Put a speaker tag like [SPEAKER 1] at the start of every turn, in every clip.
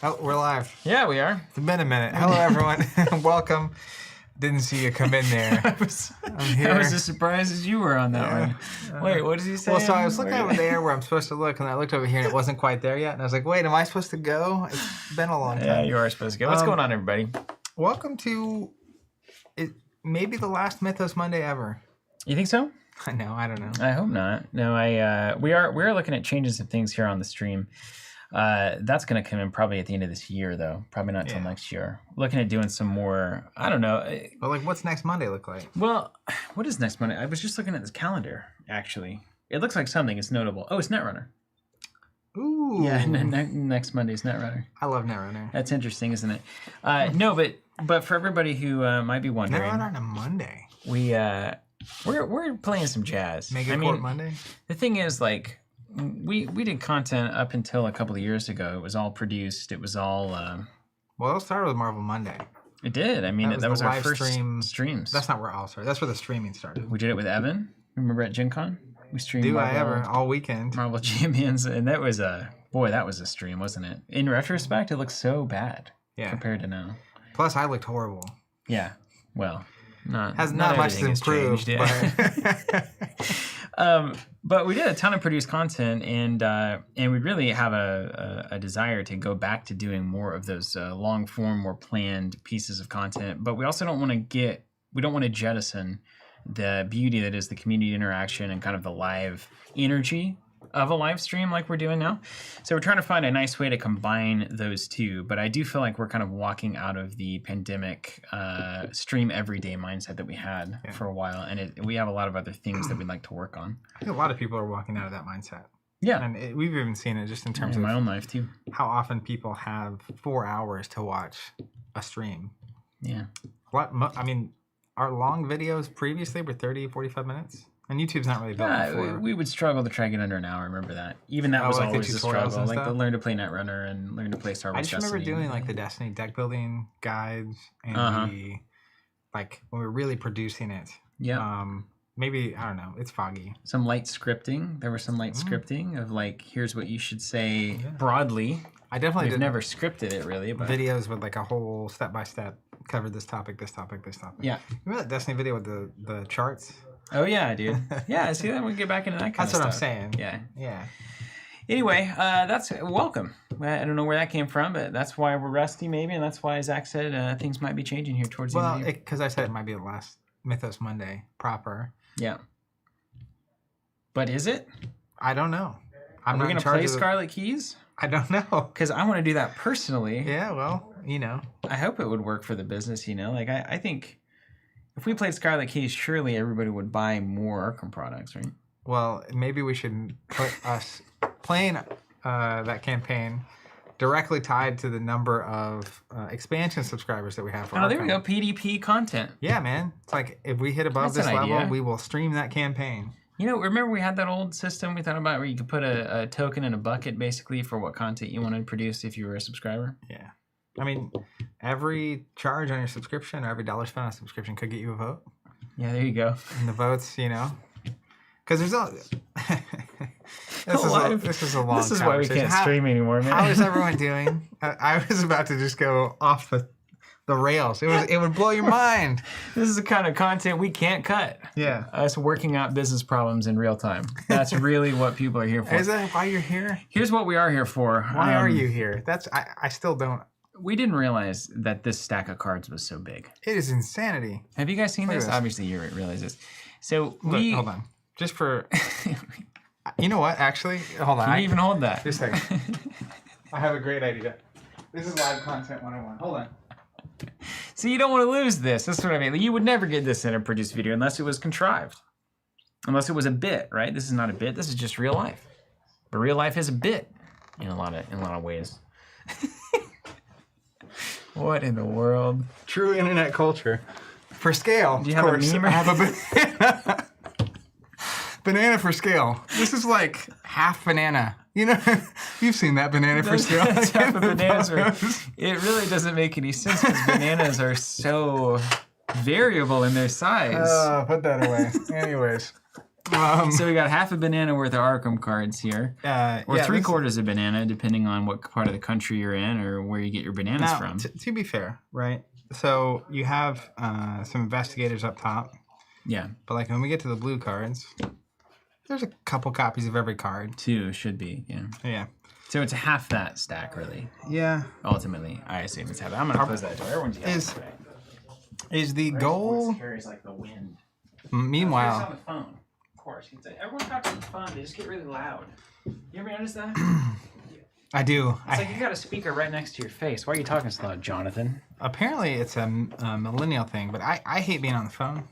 [SPEAKER 1] Oh, we're live.
[SPEAKER 2] Yeah, we are.
[SPEAKER 1] It's been a minute. Hello, everyone. Welcome. Didn't see you come in there.
[SPEAKER 2] I was as surprised as you were on that one. Wait, what does he say?
[SPEAKER 1] Well, so I was looking over there where I'm supposed to look, and I looked over here, and it wasn't quite there yet. And I was like, wait, am I supposed to go? It's been a long time.
[SPEAKER 2] Yeah, you are supposed to go. What's going on, everybody?
[SPEAKER 1] Welcome to maybe the last Mythos Monday ever.
[SPEAKER 2] You think so?
[SPEAKER 1] No, I don't know.
[SPEAKER 2] I hope not. No, we are looking at changing some things here on the stream. That's going to come in probably at the end of this year, though. Probably not till next year. Looking at doing some more, I don't know.
[SPEAKER 1] But like, what's next Monday look like?
[SPEAKER 2] Well, what is next Monday? I was just looking at this calendar, actually. It looks like something is notable. Oh, it's Netrunner.
[SPEAKER 1] Ooh.
[SPEAKER 2] Yeah, next Monday is Netrunner.
[SPEAKER 1] I love Netrunner.
[SPEAKER 2] That's interesting, isn't it? No, but for everybody who might be wondering.
[SPEAKER 1] Netrunner on a Monday.
[SPEAKER 2] We're playing some jazz.
[SPEAKER 1] Megacorp Monday?
[SPEAKER 2] The thing is, like, we did content up until a couple of years ago. It was all produced. It was all...
[SPEAKER 1] Well, it started with Marvel Monday.
[SPEAKER 2] It did. I mean, that was our first streams.
[SPEAKER 1] That's not where it all started. That's where the streaming started.
[SPEAKER 2] We did it with Evan. Remember at Gen Con? We streamed
[SPEAKER 1] all weekend.
[SPEAKER 2] Marvel Champions. And that was a stream, wasn't it? In retrospect, it looks so bad compared to now.
[SPEAKER 1] Plus, I looked horrible.
[SPEAKER 2] Yeah. Well... Not
[SPEAKER 1] much to improve.
[SPEAKER 2] But we did a ton of produced content, and we really have a desire to go back to doing more of those long form, more planned pieces of content. But we also don't want to jettison the beauty that is the community interaction and kind of the live energy of a live stream like we're doing now. So we're trying to find a nice way to combine those two, but I do feel like we're kind of walking out of the pandemic stream everyday mindset that we had for a while, and we have a lot of other things that we'd like to work on.
[SPEAKER 1] I think a lot of people are walking out of that mindset.
[SPEAKER 2] Yeah.
[SPEAKER 1] And we've even seen it just in terms of
[SPEAKER 2] my own life too.
[SPEAKER 1] How often people have 4 hours to watch a stream.
[SPEAKER 2] Yeah.
[SPEAKER 1] Our long videos previously were 30, 45 minutes. And YouTube's not really built for...
[SPEAKER 2] We would struggle to try to get under an hour. Remember that? Even that was always a struggle. Like the learn to play Netrunner and learn to play Star Wars Destiny.
[SPEAKER 1] I just remember doing like the Destiny deck building guides and when we were really producing it.
[SPEAKER 2] Yeah.
[SPEAKER 1] Maybe, I don't know. It's foggy.
[SPEAKER 2] Some light scripting. There was some light scripting of like, here's what you should say broadly.
[SPEAKER 1] I definitely
[SPEAKER 2] We've never scripted it really, but
[SPEAKER 1] videos with like a whole step by step covered this topic, this topic, this topic.
[SPEAKER 2] Yeah.
[SPEAKER 1] Remember that Destiny video with the charts?
[SPEAKER 2] Oh yeah, dude. Yeah, see that we get back into that kind of stuff.
[SPEAKER 1] That's what I'm saying.
[SPEAKER 2] Yeah.
[SPEAKER 1] Yeah.
[SPEAKER 2] Anyway, that's welcome. I don't know where that came from, but that's why we're rusty maybe, and that's why Zach said things might be changing here towards the end of the year.
[SPEAKER 1] Because I said it might be the last Mythos Monday proper.
[SPEAKER 2] Yeah. But is it?
[SPEAKER 1] I don't know.
[SPEAKER 2] Are we going to play Scarlet Keys?
[SPEAKER 1] I don't know.
[SPEAKER 2] Because I want to do that personally.
[SPEAKER 1] Yeah, well,
[SPEAKER 2] I hope it would work for the business, Like, I think... If we played Scarlet Keys, surely everybody would buy more Arkham products, right?
[SPEAKER 1] Well, maybe we should put us playing that campaign directly tied to the number of expansion subscribers that we have for Arkham.
[SPEAKER 2] Oh, there we go. PDP content.
[SPEAKER 1] Yeah, man. It's like if we hit above this level, we will stream that campaign.
[SPEAKER 2] Remember we had that old system we thought about where you could put a token in a bucket basically for what content you wanted to produce if you were a subscriber?
[SPEAKER 1] Yeah. I mean, every charge on your subscription or every dollar spent on a subscription could get you a vote.
[SPEAKER 2] Yeah, there you go.
[SPEAKER 1] And the votes, because there's a... This is a long
[SPEAKER 2] This is why we can't stream anymore, man.
[SPEAKER 1] How is everyone doing? I was about to just go off the rails. It would blow your mind.
[SPEAKER 2] This is the kind of content we can't cut.
[SPEAKER 1] Yeah.
[SPEAKER 2] Us working out business problems in real time. That's really what people are here for.
[SPEAKER 1] Is that why you're here?
[SPEAKER 2] Here's what we are here for.
[SPEAKER 1] Why are you here? I still don't...
[SPEAKER 2] We didn't realize that this stack of cards was so big.
[SPEAKER 1] It is insanity.
[SPEAKER 2] Have you guys seen this? Obviously, you realize this. So
[SPEAKER 1] hold on. Just for... You know what, actually? Hold on.
[SPEAKER 2] Can you even hold that?
[SPEAKER 1] Just a second. I have a great idea. This is live content 101. Hold on.
[SPEAKER 2] So you don't want to lose this. That's what I mean. You would never get this in a produced video unless it was contrived. Unless it was a bit, right? This is not a bit. This is just real life. But real life is a bit in a lot of ways. What in the world?
[SPEAKER 1] True internet culture. For scale.
[SPEAKER 2] Do you have a meme?
[SPEAKER 1] I have a banana. Banana for scale. This is like half banana. You've seen that banana for scale.
[SPEAKER 2] That's half a banana. It really doesn't make any sense because bananas are so variable in their size.
[SPEAKER 1] Put that away. Anyways.
[SPEAKER 2] So we got half a banana worth of Arkham cards here, or 3/4 of banana, depending on what part of the country you're in or where you get your bananas from.
[SPEAKER 1] To be fair, right? So you have some investigators up top.
[SPEAKER 2] Yeah.
[SPEAKER 1] But like when we get to the blue cards, there's a couple copies of every card.
[SPEAKER 2] 2 should be, yeah.
[SPEAKER 1] Yeah.
[SPEAKER 2] So it's half that stack, really.
[SPEAKER 1] Yeah.
[SPEAKER 2] Ultimately, I assume it's half. I'm gonna close that door. Everyone's
[SPEAKER 1] is the goal?
[SPEAKER 2] Carries like the wind.
[SPEAKER 1] Meanwhile,
[SPEAKER 2] on the phone. Of course, everyone talks on the phone. They just get really loud. You ever notice that?
[SPEAKER 1] I do.
[SPEAKER 2] It's like you got a speaker right next to your face. Why are you talking so loud, Jonathan?
[SPEAKER 1] Apparently, it's a millennial thing, but I hate being on the phone.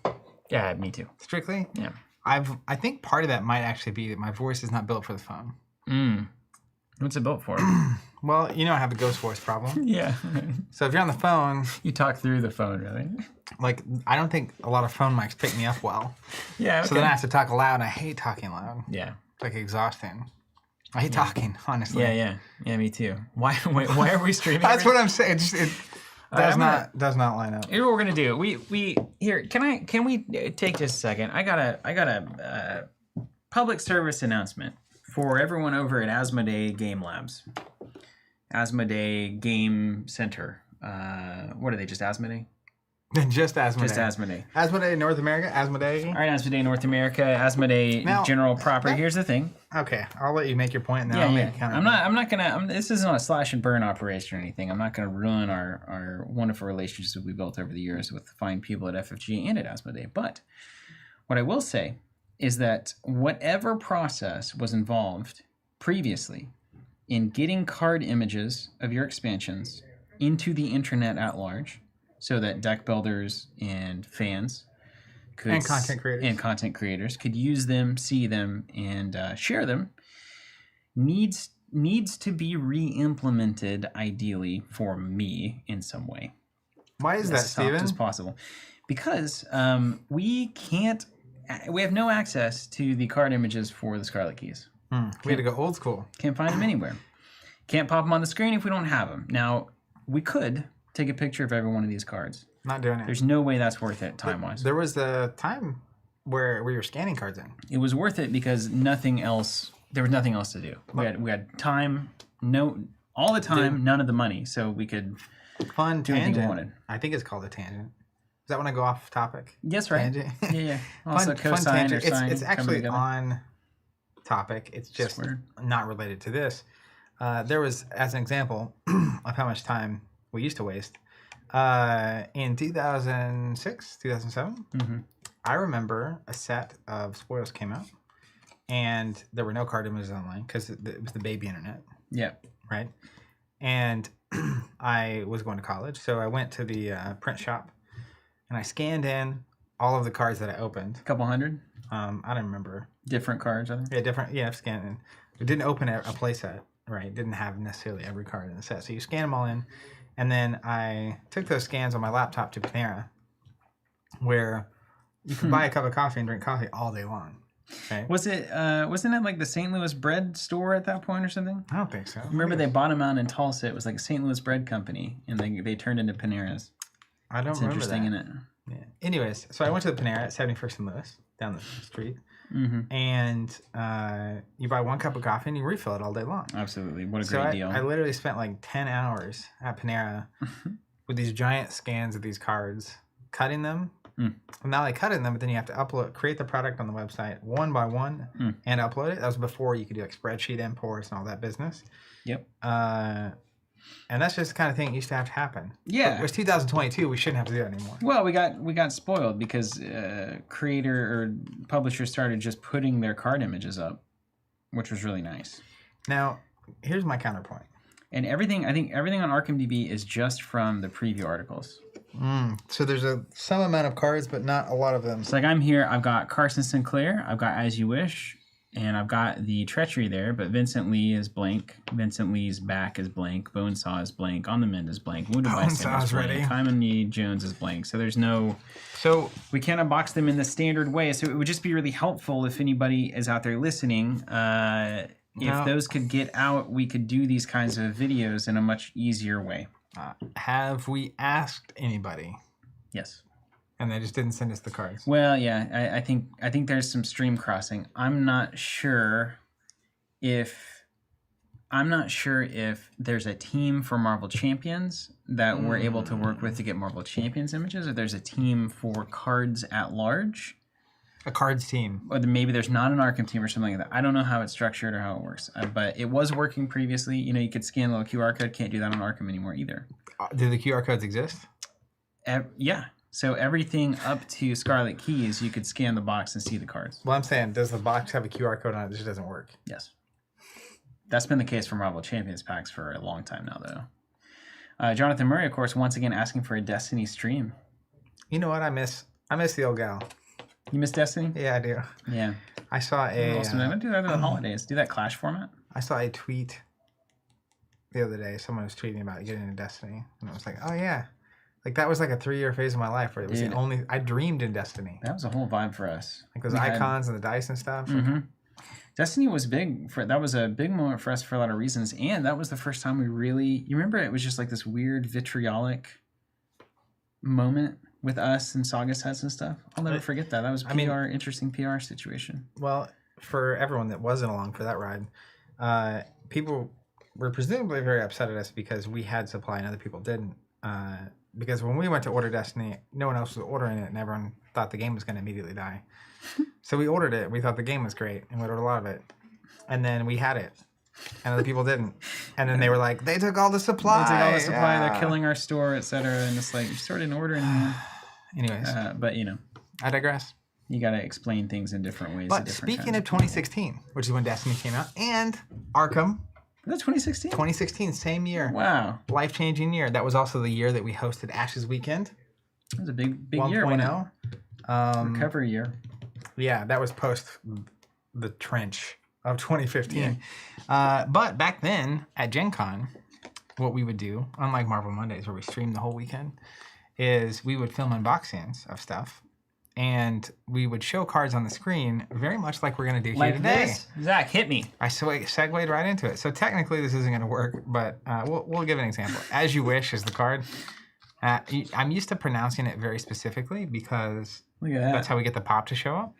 [SPEAKER 2] Yeah, me too.
[SPEAKER 1] Strictly.
[SPEAKER 2] Yeah.
[SPEAKER 1] I think part of that might actually be that my voice is not built for the phone.
[SPEAKER 2] What's it built for?
[SPEAKER 1] Well, you know I have a ghost voice problem.
[SPEAKER 2] Yeah.
[SPEAKER 1] So if you're on the phone,
[SPEAKER 2] You talk through the phone, really.
[SPEAKER 1] like I don't think a lot of phone mics pick me up well.
[SPEAKER 2] Yeah. Okay.
[SPEAKER 1] So then I have to talk loud. And I hate talking loud.
[SPEAKER 2] Yeah.
[SPEAKER 1] It's like exhausting. I hate talking, honestly.
[SPEAKER 2] Yeah. Me too. Why are we streaming?
[SPEAKER 1] That's what I'm saying. It does
[SPEAKER 2] I'm
[SPEAKER 1] not line up.
[SPEAKER 2] Here's what we're gonna do. We here. Can we take just a second? I got a public service announcement for everyone over at Asmodee Game Labs, Asmodee Game Center. What are they? Just Asmodee?
[SPEAKER 1] Just Asmodee.
[SPEAKER 2] Just Asmodee.
[SPEAKER 1] Asmodee North America. Asmodee.
[SPEAKER 2] All right, Asmodee North America, Asmodee General Proper. Here's the thing.
[SPEAKER 1] Okay, I'll let you make your point. And then I'll make a counter.
[SPEAKER 2] I'm not gonna. This isn't a slash and burn operation or anything. I'm not gonna ruin our wonderful relationships that we built over the years with fine people at FFG and at Asmodee. But what I will say is that whatever process was involved previously in getting card images of your expansions into the internet at large, so that deck builders and fans could
[SPEAKER 1] and content creators
[SPEAKER 2] could use them, see them, and share them, needs to be re-implemented ideally for me in some way.
[SPEAKER 1] Why is that, Steven?
[SPEAKER 2] As possible, because we have no access to the card images for the Scarlet keys.
[SPEAKER 1] We had to go old school.
[SPEAKER 2] Can't find them anywhere. Can't pop them on the screen if we don't have them. Now we could take a picture of every one of these cards.
[SPEAKER 1] Not doing it.
[SPEAKER 2] There's no way that's worth it time-wise.
[SPEAKER 1] There was a time where we were scanning cards in.
[SPEAKER 2] It was worth it because nothing else. There was nothing else to do. We had time, all the time, none of the money, so we could
[SPEAKER 1] fun
[SPEAKER 2] do
[SPEAKER 1] tangent.
[SPEAKER 2] anything we wanted.
[SPEAKER 1] I think it's called a tangent. Is that when I go off topic?
[SPEAKER 2] Yes, right.
[SPEAKER 1] Tangent.
[SPEAKER 2] Yeah. Also,
[SPEAKER 1] fun
[SPEAKER 2] cosine
[SPEAKER 1] tangent.
[SPEAKER 2] or sine.
[SPEAKER 1] It's actually on topic. It's just not related to this. There was, as an example of how much time we used to waste. In 2006, 2007, I remember a set of spoils came out, and there were no card images online because it was the baby internet.
[SPEAKER 2] Yeah.
[SPEAKER 1] Right? And I was going to college, so I went to the print shop, and I scanned in all of the cards that I opened.
[SPEAKER 2] A couple hundred?
[SPEAKER 1] I don't remember.
[SPEAKER 2] Different cards, I think?
[SPEAKER 1] Yeah, different. Yeah, I've scanned in. It didn't open a play set, right? It didn't have necessarily every card in the set. So you scan them all in. And then I took those scans on my laptop to Panera, where you could buy a cup of coffee and drink coffee all day long. Okay?
[SPEAKER 2] Wasn't it like the St. Louis bread store at that point or something?
[SPEAKER 1] I don't think so.
[SPEAKER 2] Remember they bought them out in Tulsa. It was like a St. Louis bread company, and they turned into Paneras.
[SPEAKER 1] I don't remember
[SPEAKER 2] interesting,
[SPEAKER 1] that.
[SPEAKER 2] Isn't it?
[SPEAKER 1] Yeah. Anyways, so I went to the Panera at 71st and Lewis, down the street. And you buy one cup of coffee and you refill it all day long.
[SPEAKER 2] Absolutely. What a great deal.
[SPEAKER 1] I literally spent like 10 hours at Panera with these giant scans of these cards, cutting them. And not like cutting them, but then you have to create the product on the website one by one and upload it. That was before you could do like spreadsheet imports and all that business.
[SPEAKER 2] Yep.
[SPEAKER 1] And that's just the kind of thing that used to have to happen.
[SPEAKER 2] Yeah.
[SPEAKER 1] But it was 2022. We shouldn't have to do that anymore.
[SPEAKER 2] Well, we got spoiled because creator or publishers started just putting their card images up, which was really nice.
[SPEAKER 1] Now, here's my counterpoint.
[SPEAKER 2] And I think everything on ArkhamDB is just from the preview articles.
[SPEAKER 1] So there's some amount of cards, but not a lot of them.
[SPEAKER 2] So like I'm here, I've got Carson Sinclair, I've got As You Wish, and I've got the Treachery there, but Vincent Lee is blank. Vincent Lee's back is blank. Bonesaw is blank. On the Mend is blank. Wounded Bystander is blank.
[SPEAKER 1] Ready.
[SPEAKER 2] Kymani Jones is blank. So there's no... So we can't unbox them in the standard way. So it would just be really helpful if anybody is out there listening. If those could get out, we could do these kinds of videos in a much easier way.
[SPEAKER 1] Have we asked anybody?
[SPEAKER 2] Yes.
[SPEAKER 1] and they just didn't send us the cards.
[SPEAKER 2] Well, yeah, I think there's some stream crossing. I'm not sure if there's a team for Marvel Champions that we're able to work with to get Marvel Champions images, or there's a team for cards at large.
[SPEAKER 1] A cards team.
[SPEAKER 2] Or maybe there's not an Arkham team or something like that. I don't know how it's structured or how it works, but it was working previously. You know, you could scan a little QR code. Can't do that on Arkham anymore either.
[SPEAKER 1] Do the QR codes exist?
[SPEAKER 2] Yeah. So everything up to Scarlet Keys, you could scan the box and see the cards.
[SPEAKER 1] Well, I'm saying, does the box have a QR code on it that just doesn't work?
[SPEAKER 2] Yes. That's been the case for Marvel Champions packs for a long time now, though. Jonathan Murray, of course, once again asking for a Destiny stream.
[SPEAKER 1] You know what I miss? I miss the old gal.
[SPEAKER 2] You miss Destiny?
[SPEAKER 1] Yeah, I do.
[SPEAKER 2] Yeah.
[SPEAKER 1] I saw a...
[SPEAKER 2] Awesome. I'm going to do that in the holidays. Do that Clash format.
[SPEAKER 1] I saw a tweet the other day. Someone was tweeting about getting into Destiny. And I was like, oh, yeah. Like, that was like a 3-year phase of my life where it was the only... I dreamed in Destiny.
[SPEAKER 2] That was a whole vibe for us.
[SPEAKER 1] Like those icons and the dice and stuff.
[SPEAKER 2] Mm-hmm. Destiny was big. That was a big moment for us for a lot of reasons. And that was the first time we really... You remember it was just like this weird vitriolic moment with us and Saga sets and stuff. I'll never forget that. That was interesting PR situation.
[SPEAKER 1] Well, for everyone that wasn't along for that ride, people were presumably very upset at us because we had supply and other people didn't. Because when we went to order Destiny, no one else was ordering it, and everyone thought the game was going to immediately die. So we ordered it. We thought the game was great, and we ordered a lot of it. And then we had it, and other people didn't. And then they were like, they took all the supply.
[SPEAKER 2] They took all the supply. Yeah. They're killing our store, etc. And it's like, you started ordering.
[SPEAKER 1] Anyways.
[SPEAKER 2] But, you know.
[SPEAKER 1] I digress.
[SPEAKER 2] You got to explain things in different ways.
[SPEAKER 1] But speaking of 2016, which is when Destiny came out, and Arkham.
[SPEAKER 2] Was that 2016?
[SPEAKER 1] 2016, same year.
[SPEAKER 2] Wow.
[SPEAKER 1] Life-changing year. That was also the year that we hosted Ashes Weekend.
[SPEAKER 2] It was a big year.
[SPEAKER 1] 1.0.
[SPEAKER 2] Recovery year.
[SPEAKER 1] Yeah, that was post the trench of 2015. Yeah. But back then, at Gen Con, what we would do, unlike Marvel Mondays where we streamed the whole weekend, is we would film unboxings of stuff. And we would show cards on the screen, very much like we're going to do here today.
[SPEAKER 2] This? Zach, hit me.
[SPEAKER 1] I segued right into it. So technically this isn't going to work, but we'll give an example. As You Wish is the card. I'm used to pronouncing it very specifically because that's how we get the pop to show up.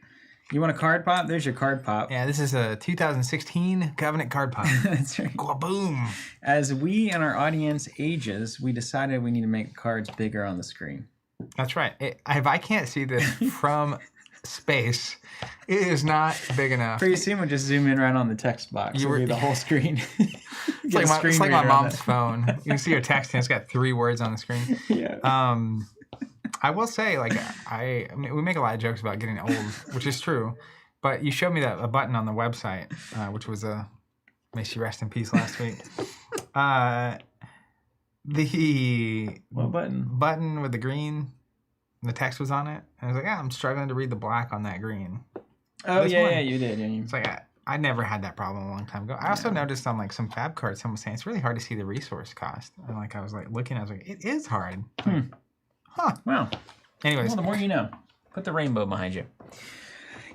[SPEAKER 2] You want a card pop? There's your card pop.
[SPEAKER 1] Yeah, this is a 2016 Covenant card pop.
[SPEAKER 2] That's right.
[SPEAKER 1] Boom.
[SPEAKER 2] As we and our audience ages, we decided we need to make cards bigger on the screen.
[SPEAKER 1] That's right. If I can't see this from space, it is not big enough.
[SPEAKER 2] Pretty soon we'll just zoom in right on the text box. It'll be the whole screen.
[SPEAKER 1] It's like my mom's phone. You can see her texting. It's got 3 words on the screen.
[SPEAKER 2] Yeah.
[SPEAKER 1] I will say, like, we make a lot of jokes about getting old, which is true. But you showed me a button on the website, which was may she rest in peace last week.
[SPEAKER 2] What button?
[SPEAKER 1] Button with the green. The text was on it. And I was like, I'm struggling to read the black on that green.
[SPEAKER 2] Oh, yeah, you did. Yeah,
[SPEAKER 1] It's like, I never had that problem a long time ago. I also noticed on, like, some fab cards, someone was saying it's really hard to see the resource cost. And, like, I was, like, looking, I was like, it is hard. Like,
[SPEAKER 2] Wow.
[SPEAKER 1] Anyways.
[SPEAKER 2] Well, the more you know. Put the rainbow behind you.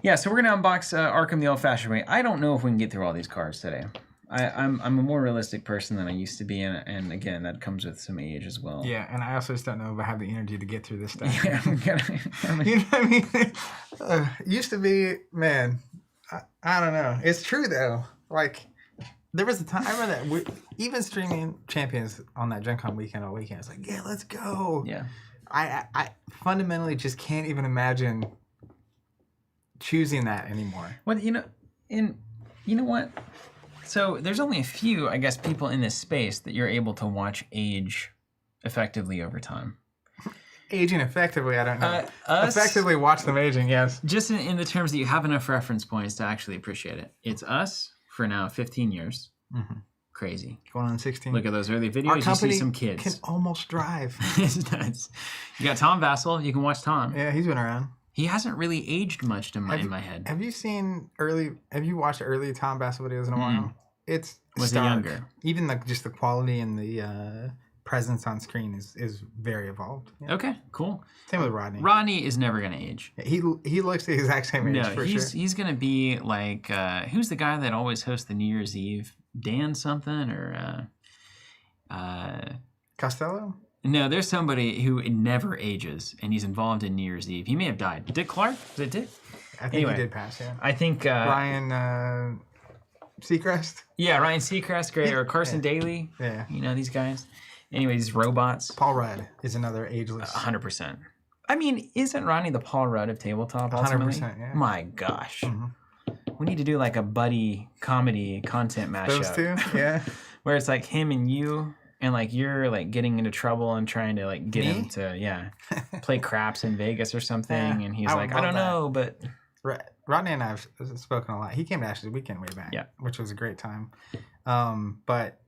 [SPEAKER 2] Yeah, so we're going to unbox Arkham the old-fashioned way. I don't know if we can get through all these cards today. I'm a more realistic person than I used to be, and again, that comes with some age as well.
[SPEAKER 1] Yeah, and I also just don't know if I have the energy to get through this stuff.
[SPEAKER 2] Yeah,
[SPEAKER 1] you know what I mean? Used to be, man, I don't know. It's true, though. Like, there was a time, I remember that even streaming Champions on that Gen Con weekend all weekend, it's like, yeah, let's go.
[SPEAKER 2] Yeah.
[SPEAKER 1] I fundamentally just can't even imagine choosing that anymore.
[SPEAKER 2] Well, you know what? So there's only a few, I guess, people in this space that you're able to watch age effectively over time.
[SPEAKER 1] Aging effectively, I don't know. Effectively watch them aging, yes.
[SPEAKER 2] Just in the terms that you have enough reference points to actually appreciate it. It's us for now, 15 years. Mm-hmm. Crazy.
[SPEAKER 1] Going on 16.
[SPEAKER 2] Look at those early videos. You see some kids.
[SPEAKER 1] Can almost drive.
[SPEAKER 2] It's nuts. You got Tom Vassell. You can watch Tom.
[SPEAKER 1] Yeah, he's been around.
[SPEAKER 2] He hasn't really aged much in my head.
[SPEAKER 1] Have you watched early Tom Vassell videos in a while? It's
[SPEAKER 2] Was
[SPEAKER 1] stark.
[SPEAKER 2] he younger?
[SPEAKER 1] Even just the quality and the presence on screen is very evolved. Yeah.
[SPEAKER 2] Okay, cool.
[SPEAKER 1] Same with Rodney.
[SPEAKER 2] Rodney is never going to age.
[SPEAKER 1] He looks the exact same age for sure.
[SPEAKER 2] He's going to be like, who's the guy that always hosts the New Year's Eve? Dan something or...
[SPEAKER 1] Costello?
[SPEAKER 2] No, there's somebody who never ages, and he's involved in New Year's Eve. He may have died. Dick Clark? Was it Dick?
[SPEAKER 1] I think he did pass, yeah.
[SPEAKER 2] I think...
[SPEAKER 1] Ryan Seacrest?
[SPEAKER 2] Yeah, Ryan Seacrest, great. Or Carson Daly.
[SPEAKER 1] Yeah.
[SPEAKER 2] You know, these guys. Anyway, these robots.
[SPEAKER 1] Paul Rudd is another ageless.
[SPEAKER 2] 100%. I mean, isn't Ronnie the Paul Rudd of tabletop ultimately?
[SPEAKER 1] 100%, yeah.
[SPEAKER 2] My gosh.
[SPEAKER 1] Mm-hmm.
[SPEAKER 2] We need to do like a buddy comedy content mashup.
[SPEAKER 1] Those two? Yeah.
[SPEAKER 2] Where it's like him and you, and like you're like getting into trouble and trying to like get him to, play craps in Vegas or something. Yeah, and he's like, I don't know, but...
[SPEAKER 1] Rodney and I have spoken a lot. He came to Ashley's Weekend way back, which was a great time. But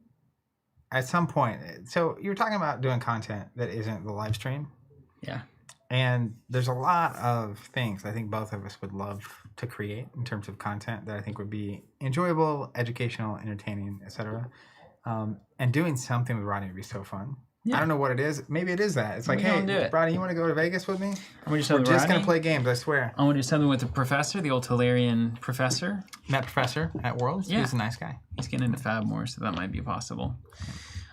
[SPEAKER 1] at some point, so you were talking about doing content that isn't the live stream.
[SPEAKER 2] Yeah. And
[SPEAKER 1] there's a lot of things I think both of us would love to create in terms of content that I think would be enjoyable, educational, entertaining, etc. And doing something with Rodney would be so fun. Yeah. I don't know what it is. Maybe it is that. It's like, hey, Rodney, you want to go to Vegas with me? We're just going to play games, I swear.
[SPEAKER 2] I want to do something with the professor, the old Tolarian professor.
[SPEAKER 1] That professor at Worlds? Yeah. He's a nice guy.
[SPEAKER 2] He's getting into Fab more, so that might be possible.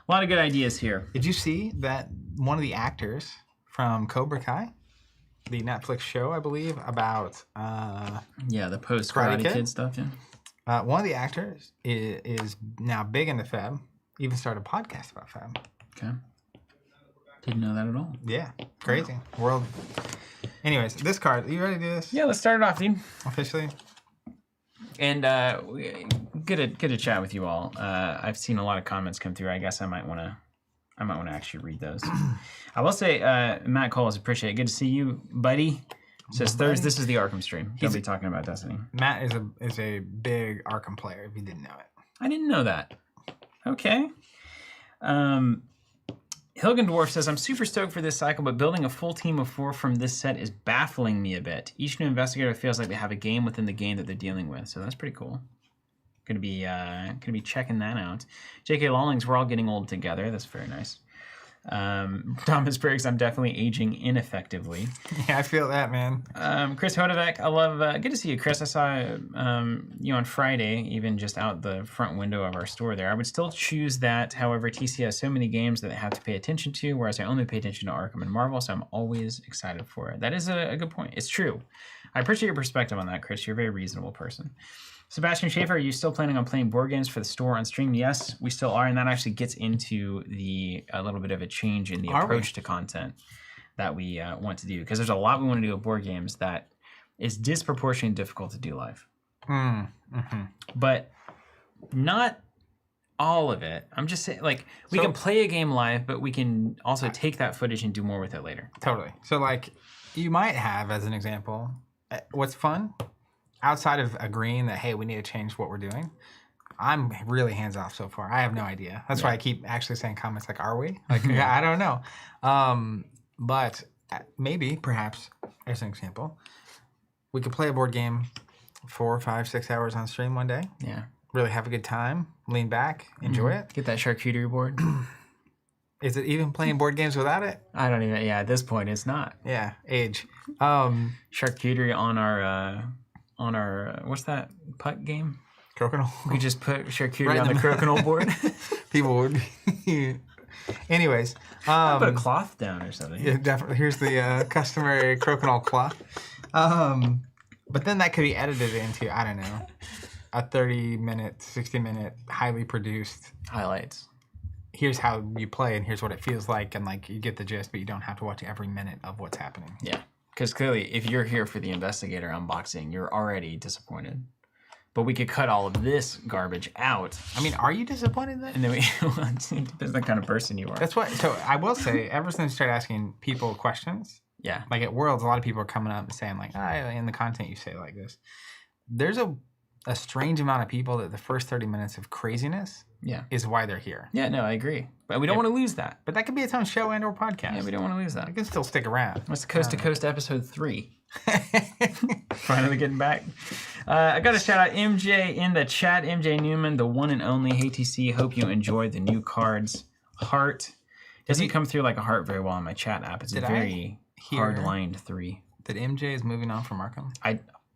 [SPEAKER 2] A lot of good ideas here.
[SPEAKER 1] Did you see that one of the actors from Cobra Kai, the Netflix show, I believe, about...
[SPEAKER 2] the post-Karate Kid stuff, yeah.
[SPEAKER 1] One of the actors is now big into Fab, even started a podcast about Fab.
[SPEAKER 2] Okay. Didn't know that at all.
[SPEAKER 1] Yeah, crazy. Wow. World. Anyways, this card, are you ready to do this?
[SPEAKER 2] Yeah, let's start it off, dude.
[SPEAKER 1] Officially.
[SPEAKER 2] And good to chat with you all. I've seen a lot of comments come through. I guess I might want to actually read those. I will say, Matt Cole, appreciate it. Good to see you, buddy. Says Thursday. This is the Arkham stream. He'll be talking about Destiny.
[SPEAKER 1] Matt is a big Arkham player. If you didn't know it,
[SPEAKER 2] I didn't know that. Okay. Hilgen Dwarf says, I'm super stoked for this cycle, but building a full team of 4 from this set is baffling me a bit. Each new investigator feels like they have a game within the game that they're dealing with, so that's pretty cool. Gonna be checking that out. J.K. Lawlings, we're all getting old together. That's very nice. Thomas Briggs, I'm definitely aging ineffectively.
[SPEAKER 1] Yeah, I feel that, man.
[SPEAKER 2] Chris Hodevec, I love, good to see you, Chris. I saw you on Friday, even just out the front window of our store there. I would still choose that. However, TC has so many games that I have to pay attention to, whereas I only pay attention to Arkham and Marvel, so I'm always excited for it. That is a good point. It's true. I appreciate your perspective on that, Chris. You're a very reasonable person. Sebastian Schaefer, are you still planning on playing board games for the store on stream? Yes, we still are, and that actually gets into a little bit of a change in the approach to content that we want to do, because there's a lot we want to do with board games that is disproportionately difficult to do live. Mm-hmm. But not all of it. I'm just saying, like, we can play a game live, but we can also take that footage and do more with it later.
[SPEAKER 1] Totally. So, like, you might have, as an example, what's fun? Outside of agreeing that, hey, we need to change what we're doing, I'm really hands off so far. I have no idea. That's why I keep actually saying comments like, are we? Like, I don't know. But maybe, perhaps, as an example, we could play a board game 4, 5, 6 hours on stream one day.
[SPEAKER 2] Yeah.
[SPEAKER 1] Really have a good time, lean back, enjoy it.
[SPEAKER 2] Get that charcuterie board.
[SPEAKER 1] Is it even playing board games without it?
[SPEAKER 2] I don't even, at this point, it's not.
[SPEAKER 1] Yeah, age.
[SPEAKER 2] Charcuterie on our what's that putt game?
[SPEAKER 1] Crokinole.
[SPEAKER 2] We just put charcuterie on the crokinole board.
[SPEAKER 1] People would be. Anyways.
[SPEAKER 2] Put a cloth down or something.
[SPEAKER 1] Yeah, definitely. Here's the customary crokinole cloth. But then that could be edited into, I don't know, a 30-minute, 60-minute, highly produced
[SPEAKER 2] highlights.
[SPEAKER 1] Here's how you play and here's what it feels like, and like you get the gist, but you don't have to watch every minute of what's happening.
[SPEAKER 2] Yeah. Because clearly, if you're here for the Investigator unboxing, you're already disappointed. But we could cut all of this garbage out.
[SPEAKER 1] I mean, are you disappointed then?
[SPEAKER 2] And then it depends the kind of person you are.
[SPEAKER 1] That's what. So I will say, ever since I started asking people questions, like at Worlds, a lot of people are coming up and saying like, in the content you say like this. There's a strange amount of people that the first 30 minutes of craziness is why they're here.
[SPEAKER 2] Yeah, no, I agree. But we don't want to lose that.
[SPEAKER 1] But that could be its own show and or podcast.
[SPEAKER 2] Yeah, we don't want to lose that.
[SPEAKER 1] You can still stick around.
[SPEAKER 2] What's the Coast to Coast episode 3? Finally getting back. I got to shout out MJ in the chat. MJ Newman, the one and only. Hey, TC, hope you enjoyed the new cards. Heart. Doesn't come through like a heart very well on my chat app. It's a very hard-lined 3.
[SPEAKER 1] That MJ is moving on from Arkham?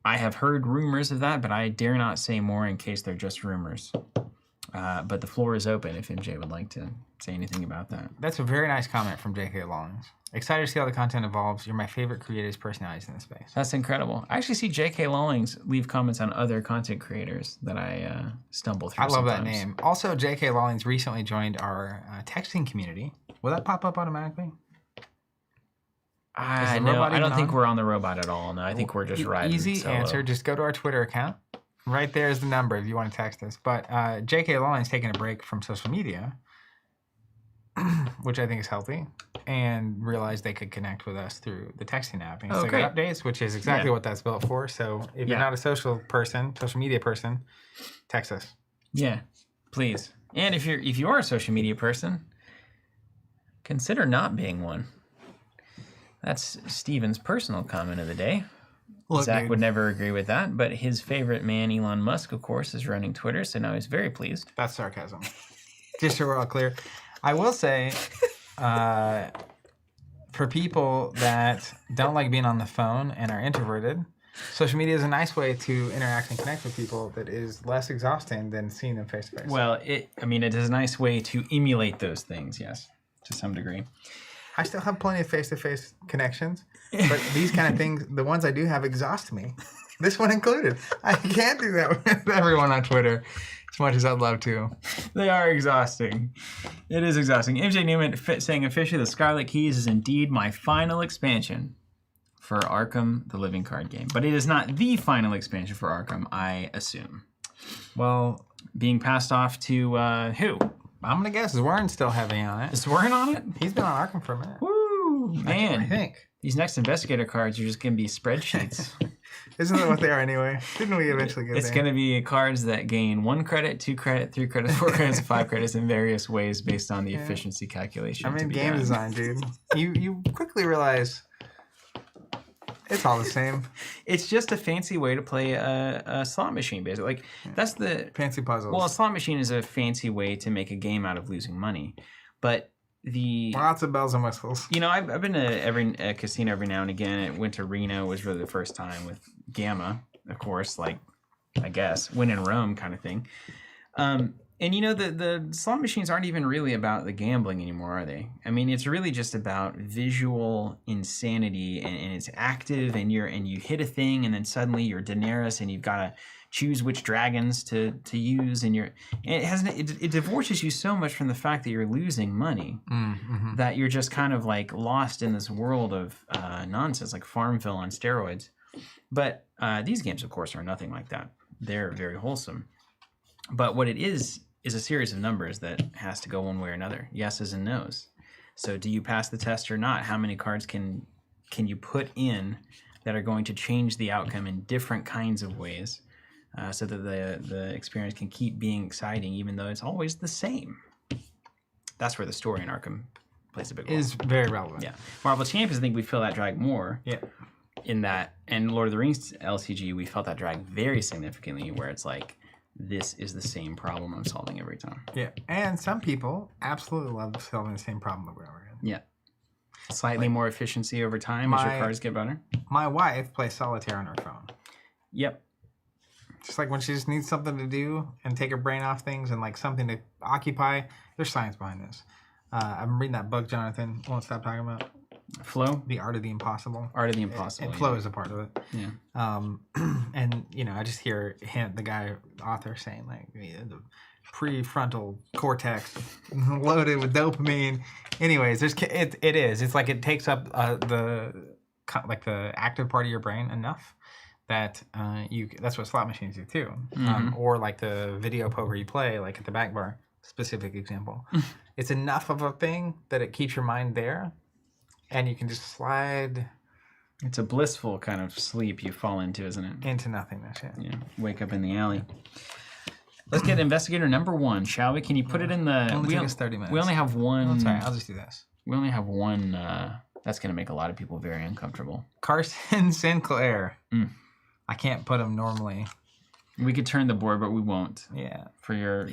[SPEAKER 2] I have heard rumors of that, but I dare not say more in case they're just rumors. But the floor is open if MJ would like to say anything about that.
[SPEAKER 1] That's a very nice comment from J.K. Lawlings. Excited to see how the content evolves. You're my favorite creators, personalities in this space.
[SPEAKER 2] That's incredible. I actually see J.K. Lawlings leave comments on other content creators that I stumble through.
[SPEAKER 1] I love
[SPEAKER 2] sometimes.
[SPEAKER 1] that name. Also, J.K. Lawlings recently joined our texting community. Will that pop up automatically?
[SPEAKER 2] No, I don't think we're on the robot at all. No, I think we're just riding
[SPEAKER 1] Easy
[SPEAKER 2] solo.
[SPEAKER 1] answer. Just go to our Twitter account. Right there is the number if you want to text us. But J.K. Lawlings taking a break from social media, which I think is healthy, and realized they could connect with us through the texting app and Instagram updates, which is exactly what that's built for. So if you're not a social media person, text us.
[SPEAKER 2] Yeah, please. And if you are a social media person, consider not being one. That's Steven's personal comment of the day.
[SPEAKER 1] Look,
[SPEAKER 2] Zach
[SPEAKER 1] dude,
[SPEAKER 2] would never agree with that, but his favorite man, Elon Musk, of course, is running Twitter, so now he's very pleased.
[SPEAKER 1] That's sarcasm. Just so we're all clear. I will say, for people that don't like being on the phone and are introverted, social media is a nice way to interact and connect with people that is less exhausting than seeing them face to face.
[SPEAKER 2] Well, it is a nice way to emulate those things, yes, to some degree.
[SPEAKER 1] I still have plenty of face-to-face connections, but these kind of things, the ones I do have, exhaust me. This one included. I can't do that with everyone on Twitter as much as I'd love to.
[SPEAKER 2] They are exhausting. It is exhausting. MJ Newman saying officially the Scarlet Keys is indeed my final expansion for Arkham, the living card game. But it is not the final expansion for Arkham, I assume.
[SPEAKER 1] Well,
[SPEAKER 2] being passed off to who?
[SPEAKER 1] I'm going to guess Warren's still heavy on it.
[SPEAKER 2] Is Warren on it?
[SPEAKER 1] He's been on Arkham for a minute.
[SPEAKER 2] Woo, man.
[SPEAKER 1] I think.
[SPEAKER 2] These next Investigator cards are just going to be spreadsheets.
[SPEAKER 1] Isn't that what they are anyway? Didn't we eventually get
[SPEAKER 2] It's going to be cards that gain 1 credit, 2 credit, 3 credits, 4 credits, and 5 credits in various ways based on the efficiency calculation.
[SPEAKER 1] I mean, game design, dude. You quickly realize it's all the same.
[SPEAKER 2] It's just a fancy way to play a slot machine, basically. Like that's the
[SPEAKER 1] fancy puzzles.
[SPEAKER 2] Well, a slot machine is a fancy way to make a game out of losing money, but
[SPEAKER 1] lots of bells and whistles.
[SPEAKER 2] You know, I've been to a casino every now and again. I went to Reno, was really the first time with Gamma, of course. Like, I guess when in Rome, kind of thing. And you know, the slot machines aren't even really about the gambling anymore, are they? I mean, it's really just about visual insanity, and it's active, and you hit a thing, and then suddenly you're Daenerys, and you've got to choose which dragons to use, and it divorces you so much from the fact that you're losing money, that you're just kind of like lost in this world of nonsense, like Farmville on steroids. But these games, of course, are nothing like that. They're very wholesome. But what it is a series of numbers that has to go one way or another, yeses and nos. So do you pass the test or not? How many cards can you put in that are going to change the outcome in different kinds of ways, so that the experience can keep being exciting, even though it's always the same? That's where the story in Arkham plays a big role.
[SPEAKER 1] Is very relevant.
[SPEAKER 2] Yeah. Marvel Champions, I think we feel that drag more.
[SPEAKER 1] Yeah.
[SPEAKER 2] In that, and Lord of the Rings LCG, we felt that drag very significantly, where it's like, this is the same problem I'm solving every time.
[SPEAKER 1] Yeah, and some people absolutely love solving the same problem over and over again.
[SPEAKER 2] Yeah. Slightly more efficiency over time as your cards get better.
[SPEAKER 1] My wife plays solitaire on her phone.
[SPEAKER 2] Yep.
[SPEAKER 1] Just like when she just needs something to do and take her brain off things and like something to occupy. There's science behind this. I'm reading that book Jonathan won't stop talking about.
[SPEAKER 2] Flow?
[SPEAKER 1] The Art of the Impossible.
[SPEAKER 2] Art of the Impossible.
[SPEAKER 1] And flow is a part of it.
[SPEAKER 2] Yeah.
[SPEAKER 1] And, you know, I just hear the guy, author, saying, like, the prefrontal cortex loaded with dopamine. Anyways, it is. It's like it takes up the active part of your brain enough that that's what slot machines do, too. Or like the video poker you play, like at the back bar, specific example. It's enough of a thing that it keeps your mind there. And you can just slide.
[SPEAKER 2] It's a blissful kind of sleep you fall into, isn't it?
[SPEAKER 1] Into nothingness, yeah.
[SPEAKER 2] Yeah. Wake up in the alley. Let's get Investigator number 1, shall we? Can you put it in the...
[SPEAKER 1] Only take us 30 minutes.
[SPEAKER 2] We only have one...
[SPEAKER 1] Oh, sorry, I'll just do this.
[SPEAKER 2] We only have one... that's going to make a lot of people very uncomfortable.
[SPEAKER 1] Carson Sinclair. I can't put him normally.
[SPEAKER 2] We could turn the board, but we won't.
[SPEAKER 1] Yeah.
[SPEAKER 2] For your...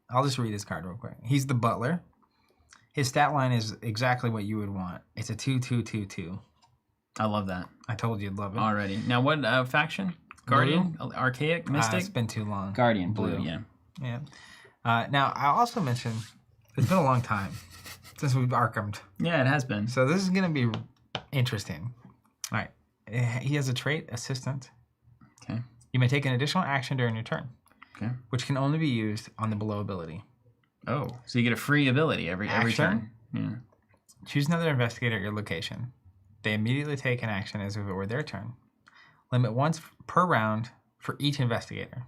[SPEAKER 1] I'll just read his card real quick. He's the butler. His stat line is exactly what you would want. It's a 2/2/2/2.
[SPEAKER 2] I love that.
[SPEAKER 1] I told you you'd love it.
[SPEAKER 2] Already. Now, what faction? Guardian?
[SPEAKER 1] Blue?
[SPEAKER 2] Archaic? Mystic?
[SPEAKER 1] It's been too long.
[SPEAKER 2] Guardian. Blue, yeah.
[SPEAKER 1] Yeah. Now, I also mentioned it's been a long time since we've Arkhamed.
[SPEAKER 2] Yeah, it has been.
[SPEAKER 1] So this is going to be interesting. All right. He has a trait, Assistant.
[SPEAKER 2] Okay.
[SPEAKER 1] You may take an additional action during your turn.
[SPEAKER 2] Okay.
[SPEAKER 1] Which can only be used on the below ability.
[SPEAKER 2] Oh, so you get a free ability every turn. Yeah.
[SPEAKER 1] Choose another investigator at your location. They immediately take an action as if it were their turn. Limit once per round for each investigator.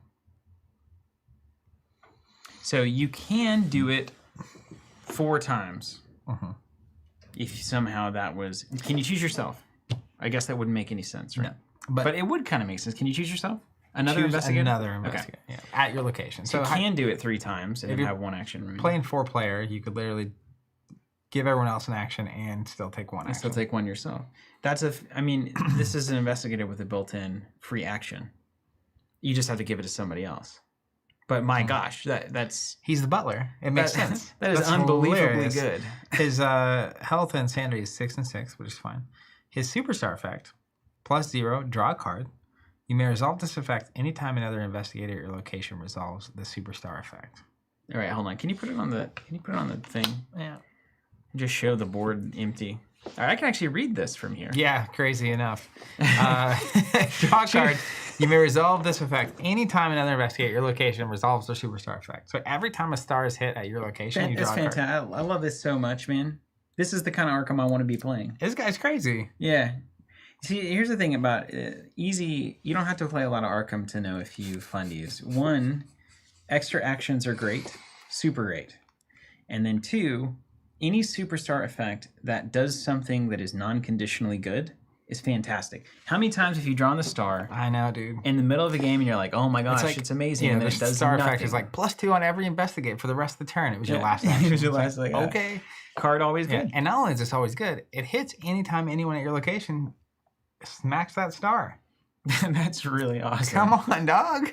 [SPEAKER 2] So you can do it 4 times. If somehow that was... Can you choose yourself? I guess that wouldn't make any sense, right?
[SPEAKER 1] No.
[SPEAKER 2] But it would kind of make sense. Can you choose yourself?
[SPEAKER 1] Another investigator?
[SPEAKER 2] Okay.
[SPEAKER 1] Yeah, at your location.
[SPEAKER 2] So you can do it 3 times and then have 1 action remaining.
[SPEAKER 1] Playing 4-player, you could literally give everyone else an action and still take 1 action.
[SPEAKER 2] Still take 1 yourself. I mean, this is an investigator with a built-in free action. You just have to give it to somebody else. But my gosh, that's...
[SPEAKER 1] He's the butler. It makes sense.
[SPEAKER 2] That is unbelievably good.
[SPEAKER 1] His health and sanity is 6 and 6, which is fine. His superstar effect, +0, draw a card. You may resolve this effect anytime another investigator at your location resolves the superstar effect.
[SPEAKER 2] All right, hold on. Can you put it on the thing?
[SPEAKER 1] Yeah.
[SPEAKER 2] Just show the board empty. All right, I can actually read this from here.
[SPEAKER 1] Yeah, crazy enough. Draw a card. You may resolve this effect anytime another investigator at your location resolves the superstar effect. So every time a star is hit at your location, you draw a card.
[SPEAKER 2] That's fantastic. I love this so much, man. This is the kind of Arkham I want to be playing.
[SPEAKER 1] This guy's crazy.
[SPEAKER 2] Yeah. See, here's the thing about easy. You don't have to play a lot of Arkham to know if you fundies. 1, extra actions are great, super great. And then 2, any superstar effect that does something that is non-conditionally good is fantastic. How many times have you drawn the star?
[SPEAKER 1] I know, dude.
[SPEAKER 2] In the middle of the game, and you're like, "Oh my gosh, it's amazing!"
[SPEAKER 1] Yeah,
[SPEAKER 2] and
[SPEAKER 1] the
[SPEAKER 2] then it does
[SPEAKER 1] star
[SPEAKER 2] nothing.
[SPEAKER 1] effect is like +2 on every investigate for the rest of the turn. It was your last action.
[SPEAKER 2] It was your last. Like,
[SPEAKER 1] okay.
[SPEAKER 2] Card always good.
[SPEAKER 1] And not only is this always good, it hits anytime anyone at your location smacks that star.
[SPEAKER 2] That's really awesome.
[SPEAKER 1] Come on, dog.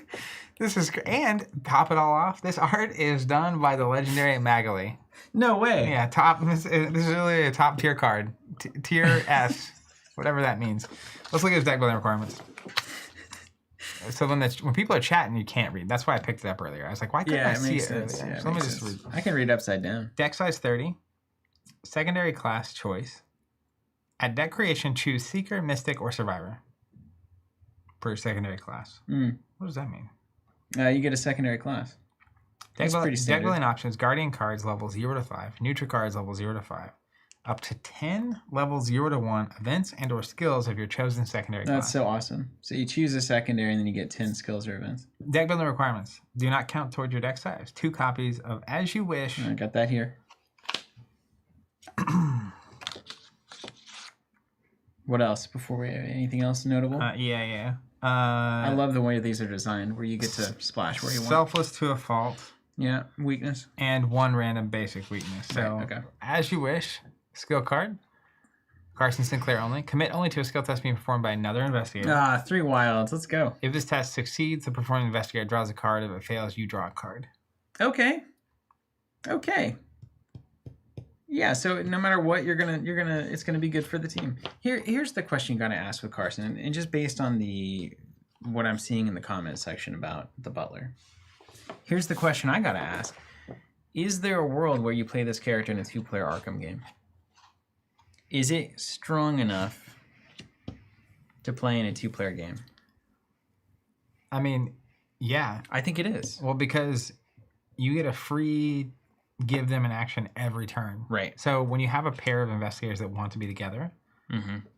[SPEAKER 1] This is and top it all off. This art is done by the legendary Magali.
[SPEAKER 2] No way.
[SPEAKER 1] Yeah, top. This is really a top tier card, tier S, whatever that means. Let's look at his deck building requirements. So when people are chatting, you can't read. That's why I picked it up earlier. I was like, why couldn't I see it earlier?
[SPEAKER 2] Yeah,
[SPEAKER 1] so let me just read.
[SPEAKER 2] I can read upside down.
[SPEAKER 1] Deck size 30. Secondary class choice. At deck creation, choose Seeker, Mystic, or Survivor per secondary class. What does that mean?
[SPEAKER 2] You get a secondary class.
[SPEAKER 1] Deck building options: Guardian cards level 0 to 5, Neutral cards level 0 to 5, up to 10 level 0 to 1 events and/or skills of your chosen secondary class.
[SPEAKER 2] That's so awesome. So you choose a secondary, and then you get 10 skills or events.
[SPEAKER 1] Deck building requirements: do not count towards your deck size. 2 copies of As You Wish.
[SPEAKER 2] I got that here. What else before we have anything else notable?
[SPEAKER 1] Yeah.
[SPEAKER 2] I love the way these are designed, where you get to splash where you want.
[SPEAKER 1] Selfless to a fault.
[SPEAKER 2] Yeah, weakness.
[SPEAKER 1] And 1 random basic weakness. So,
[SPEAKER 2] okay.
[SPEAKER 1] As You Wish, skill card. Carson Sinclair only. Commit only to a skill test being performed by another investigator.
[SPEAKER 2] 3 wilds. Let's go.
[SPEAKER 1] If this test succeeds, the performing investigator draws a card. If it fails, you draw a card.
[SPEAKER 2] Okay. Yeah, so no matter what, it's gonna be good for the team. Here's the question you gotta ask with Carson, and just based on what I'm seeing in the comment section about the Butler. Here's the question I gotta ask: is there a world where you play this character in a 2-player Arkham game? Is it strong enough to play in a 2-player game?
[SPEAKER 1] I mean, yeah.
[SPEAKER 2] I think it is.
[SPEAKER 1] Well, because you get a free give them an action every turn.
[SPEAKER 2] Right.
[SPEAKER 1] So when you have a pair of investigators that want to be together,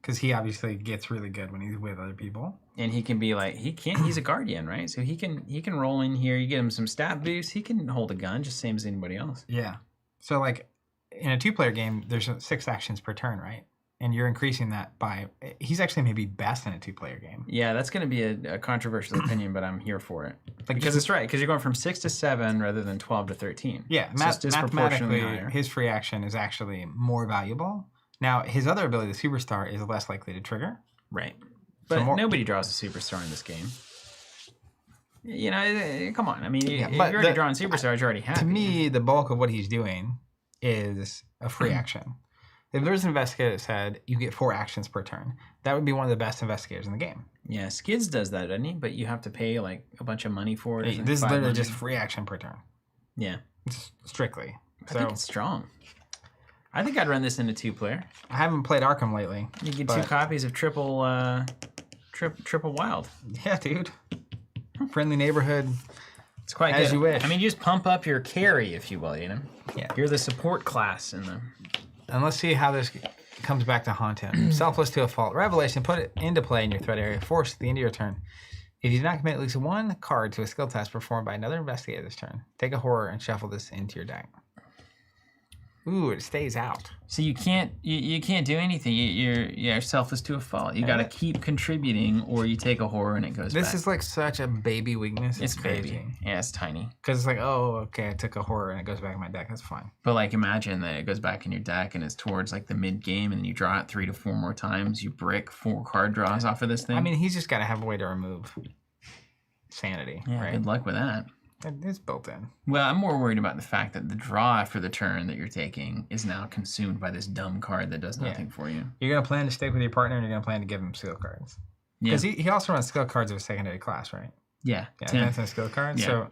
[SPEAKER 1] because he obviously gets really good when he's with other people.
[SPEAKER 2] And he can be like, he's a guardian, right? So he can roll in here, you get him some stat boosts, he can hold a gun just same as anybody else.
[SPEAKER 1] Yeah. So like in a 2-player game, there's 6 actions per turn, right? And you're increasing that by... He's actually maybe best in a 2-player game.
[SPEAKER 2] Yeah, that's going to be a controversial opinion, but I'm here for it. Because it's right, because you're going from 6 to 7 rather than 12 to 13.
[SPEAKER 1] Yeah,
[SPEAKER 2] so
[SPEAKER 1] mathematically, his free action is actually more valuable. Now, his other ability, the Superstar, is less likely to trigger.
[SPEAKER 2] Right. But nobody draws a Superstar in this game. You know, come on. I mean, if you're already drawing Superstars, you're already happy.
[SPEAKER 1] To me, the bulk of what he's doing is a free action. If there's an investigator that said you get 4 actions per turn, that would be one of the best investigators in the game.
[SPEAKER 2] Yeah, Skids does that, doesn't he? But you have to pay like a bunch of money for it.
[SPEAKER 1] This is literally just free action per turn.
[SPEAKER 2] Yeah.
[SPEAKER 1] Strictly.
[SPEAKER 2] I think it's strong. I think I'd run this into 2-player.
[SPEAKER 1] I haven't played Arkham lately.
[SPEAKER 2] You get 2 copies of triple wild.
[SPEAKER 1] Yeah, dude. Friendly neighborhood.
[SPEAKER 2] It's quite
[SPEAKER 1] as
[SPEAKER 2] good.
[SPEAKER 1] You wish.
[SPEAKER 2] I mean, you just pump up your carry, if you will, you know?
[SPEAKER 1] Yeah.
[SPEAKER 2] You're the support class in the...
[SPEAKER 1] And let's see how this comes back to haunt him. Selfless to a fault. Revelation. Put it into play in your threat area. Force at the end of your turn. If you do not commit at least 1 card to a skill test performed by another investigator this turn, take a horror and shuffle this into your deck. Ooh, it stays out.
[SPEAKER 2] So you can't do anything. You're selfless to a fault. You got to keep contributing, or you take a horror and it goes back.
[SPEAKER 1] This is like such a baby weakness.
[SPEAKER 2] It's baby. Yeah, it's tiny.
[SPEAKER 1] Because it's like, oh, okay, I took a horror and it goes back in my deck. That's fine.
[SPEAKER 2] But like, imagine that it goes back in your deck and it's towards like the mid game, and then you draw it 3 to 4 more times. You brick 4 card draws off of this thing.
[SPEAKER 1] I mean, he's just got to have a way to remove sanity.
[SPEAKER 2] Yeah,
[SPEAKER 1] right?
[SPEAKER 2] good luck with that.
[SPEAKER 1] It's built in.
[SPEAKER 2] Well, I'm more worried about the fact that the draw after the turn that you're taking is now consumed by this dumb card that does nothing for you.
[SPEAKER 1] You're going to plan to stick with your partner, and you're going to plan to give him skill cards. Because he also runs skill cards of a secondary class, right?
[SPEAKER 2] Yeah.
[SPEAKER 1] Advanced and skill cards. Yeah. So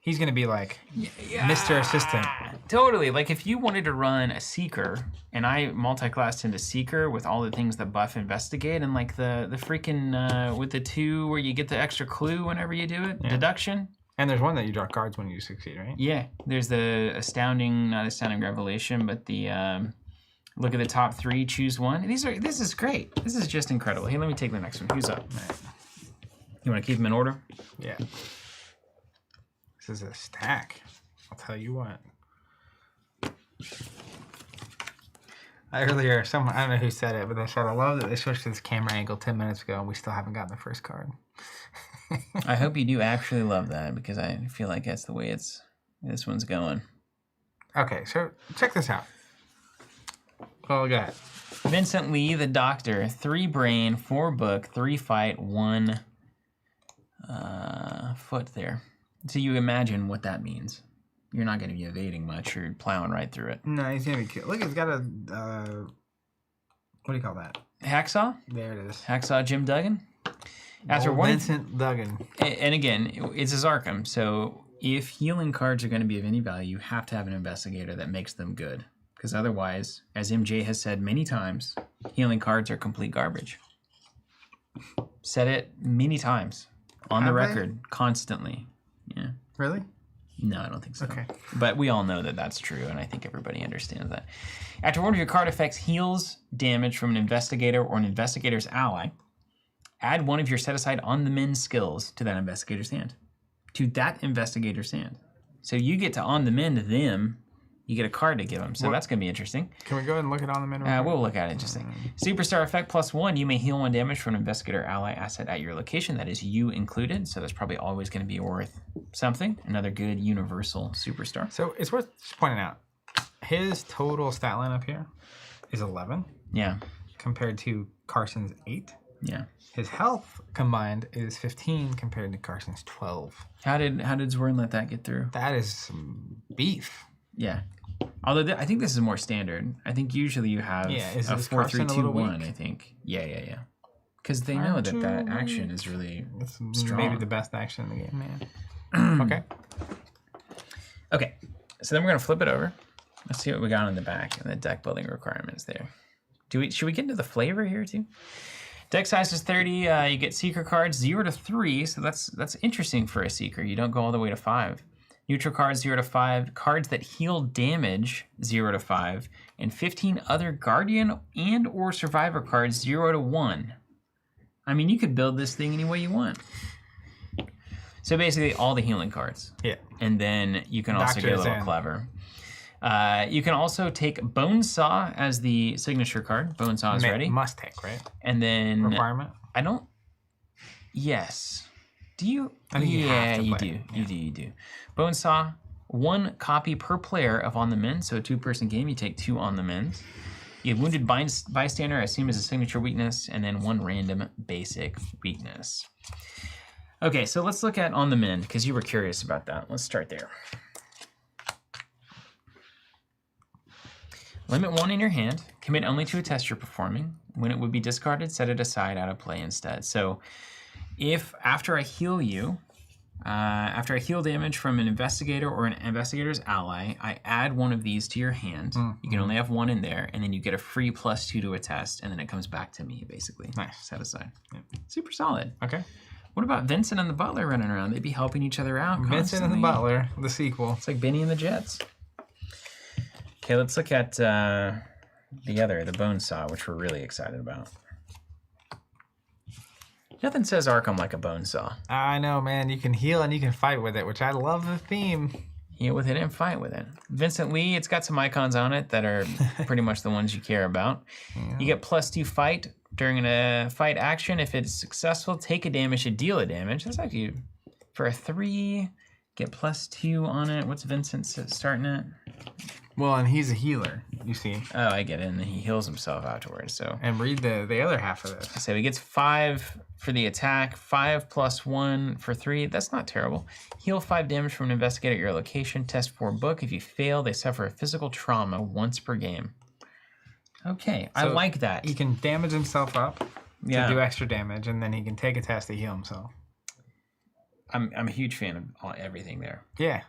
[SPEAKER 1] he's going to be like Mr. Assistant.
[SPEAKER 2] Totally. Like if you wanted to run a Seeker, and I multi-classed into Seeker with all the things that buff Investigate, and like the freaking, with the 2 where you get the extra clue whenever you do it, deduction.
[SPEAKER 1] And there's one that you draw cards when you succeed, right?
[SPEAKER 2] Yeah. There's the not astounding revelation, but the look at the top 3, choose 1. This is great. This is just incredible. Hey, let me take the next one. Who's up? Right. You want to keep them in order?
[SPEAKER 1] Yeah. This is a stack. I'll tell you what. Earlier, I don't know who said it, but they said, I love that they switched to this camera angle 10 minutes ago and we still haven't gotten the first card.
[SPEAKER 2] I hope you do actually love that, because I feel like that's the way this one's going.
[SPEAKER 1] Okay, so check this out. Oh, go ahead.
[SPEAKER 2] Vincent Lee, the Doctor, 3 brain, 4 book, 3 fight, 1 foot there. So you imagine what that means. You're not going to be evading much. You're plowing right through it.
[SPEAKER 1] No, he's going to be cute. Look, he's got a, what do you call that?
[SPEAKER 2] Hacksaw?
[SPEAKER 1] There it is.
[SPEAKER 2] Hacksaw Jim Duggan?
[SPEAKER 1] Vincent Duggan.
[SPEAKER 2] And again, it's his Arkham, so if healing cards are going to be of any value, you have to have an investigator that makes them good. Because otherwise, as MJ has said many times, healing cards are complete garbage. Said it many times. On the record, constantly. Yeah.
[SPEAKER 1] Really?
[SPEAKER 2] No, I don't think so.
[SPEAKER 1] Okay.
[SPEAKER 2] But we all know that that's true, and I think everybody understands that. After one of your card effects heals damage from an investigator or an investigator's ally, add one of your set-aside on-the-mend skills to that investigator's hand. So you get to on-the-mend them, you get a card to give them. So that's going to be interesting.
[SPEAKER 1] Can we go ahead and look at on-the-mend?
[SPEAKER 2] We'll look at it in just a second. Superstar effect +1, you may heal 1 damage from an investigator ally asset at your location. That is you included, so that's probably always going to be worth something. Another good universal superstar.
[SPEAKER 1] So it's worth just pointing out, his total stat line up here is 11.
[SPEAKER 2] Yeah.
[SPEAKER 1] Compared to Carson's 8.
[SPEAKER 2] Yeah.
[SPEAKER 1] His health combined is 15 compared to Carson's 12.
[SPEAKER 2] How did Zorin let that get through?
[SPEAKER 1] That is some beef.
[SPEAKER 2] Yeah. Although I think this is more standard. I think usually you have a 4-3-2-1, I think. Yeah. Because they know that action is really strong.
[SPEAKER 1] Maybe the best action in the game, man.
[SPEAKER 2] Okay. So then we're going to flip it over. Let's see what we got on the back and the deck building requirements there. Should we get into the flavor here too? Deck size is 30. You get Seeker cards 0 to 3, so that's interesting for a Seeker. You don't go all the way to 5. Neutral cards 0 to 5. Cards that heal damage 0 to 5. And 15 other Guardian and or Survivor cards 0 to 1. I mean, you could build this thing any way you want. So basically all the healing cards.
[SPEAKER 1] Yeah.
[SPEAKER 2] And then you can also get a little clever. You can also take Bonesaw as the signature card. Bonesaw is ready.
[SPEAKER 1] Must take, right?
[SPEAKER 2] And then...
[SPEAKER 1] Requirement?
[SPEAKER 2] Yes. Do you?
[SPEAKER 1] I think you have to
[SPEAKER 2] you
[SPEAKER 1] play.
[SPEAKER 2] do.
[SPEAKER 1] Yeah.
[SPEAKER 2] You do. Bonesaw, 1 copy per player of On the Mend. So a 2-person game, you take 2 On the Mends. You have Wounded Bystander, I assume is a signature weakness, and then 1 random basic weakness. Okay, so let's look at On the Mend, because you were curious about that. Let's start there. Limit 1 in your hand. Commit only to a test you're performing. When it would be discarded, set it aside out of play instead. So if after I heal you, After I heal damage from an investigator or an investigator's ally, I add one of these to your hand. You can only have one in there, and then you get a free +2 to a test, and then it comes back to me, basically.
[SPEAKER 1] Nice.
[SPEAKER 2] Set aside. Yep. Super solid.
[SPEAKER 1] Okay.
[SPEAKER 2] What about Vincent and the Butler running around? They'd be helping each other out constantly.
[SPEAKER 1] Vincent and the Butler, the sequel.
[SPEAKER 2] It's like Benny and the Jets. Okay, let's look at the Bone Saw, which we're really excited about. Nothing says Arkham like a bone saw.
[SPEAKER 1] I know, man. You can heal and you can fight with it, which I love the theme.
[SPEAKER 2] Heal with it and fight with it. Vincent Lee, it's got some icons on it that are pretty much the ones you care about. Yeah. You get +2 fight during a fight action. If it's successful, take a damage to deal a damage. That's actually, for a 3, get +2 on it. What's Vincent starting at?
[SPEAKER 1] Well, and he's a healer, you see.
[SPEAKER 2] Oh, I get it. And then he heals himself afterwards. So.
[SPEAKER 1] And read the other half of this.
[SPEAKER 2] So he gets 5 for the attack, 5 + 1 for 3. That's not terrible. Heal 5 damage from an investigator at your location. Test 4 book. If you fail, they suffer a physical trauma once per game. Okay, so I like that.
[SPEAKER 1] He can damage himself up to do extra damage, and then he can take a test to heal himself.
[SPEAKER 2] I'm a huge fan of everything there.
[SPEAKER 1] Yeah.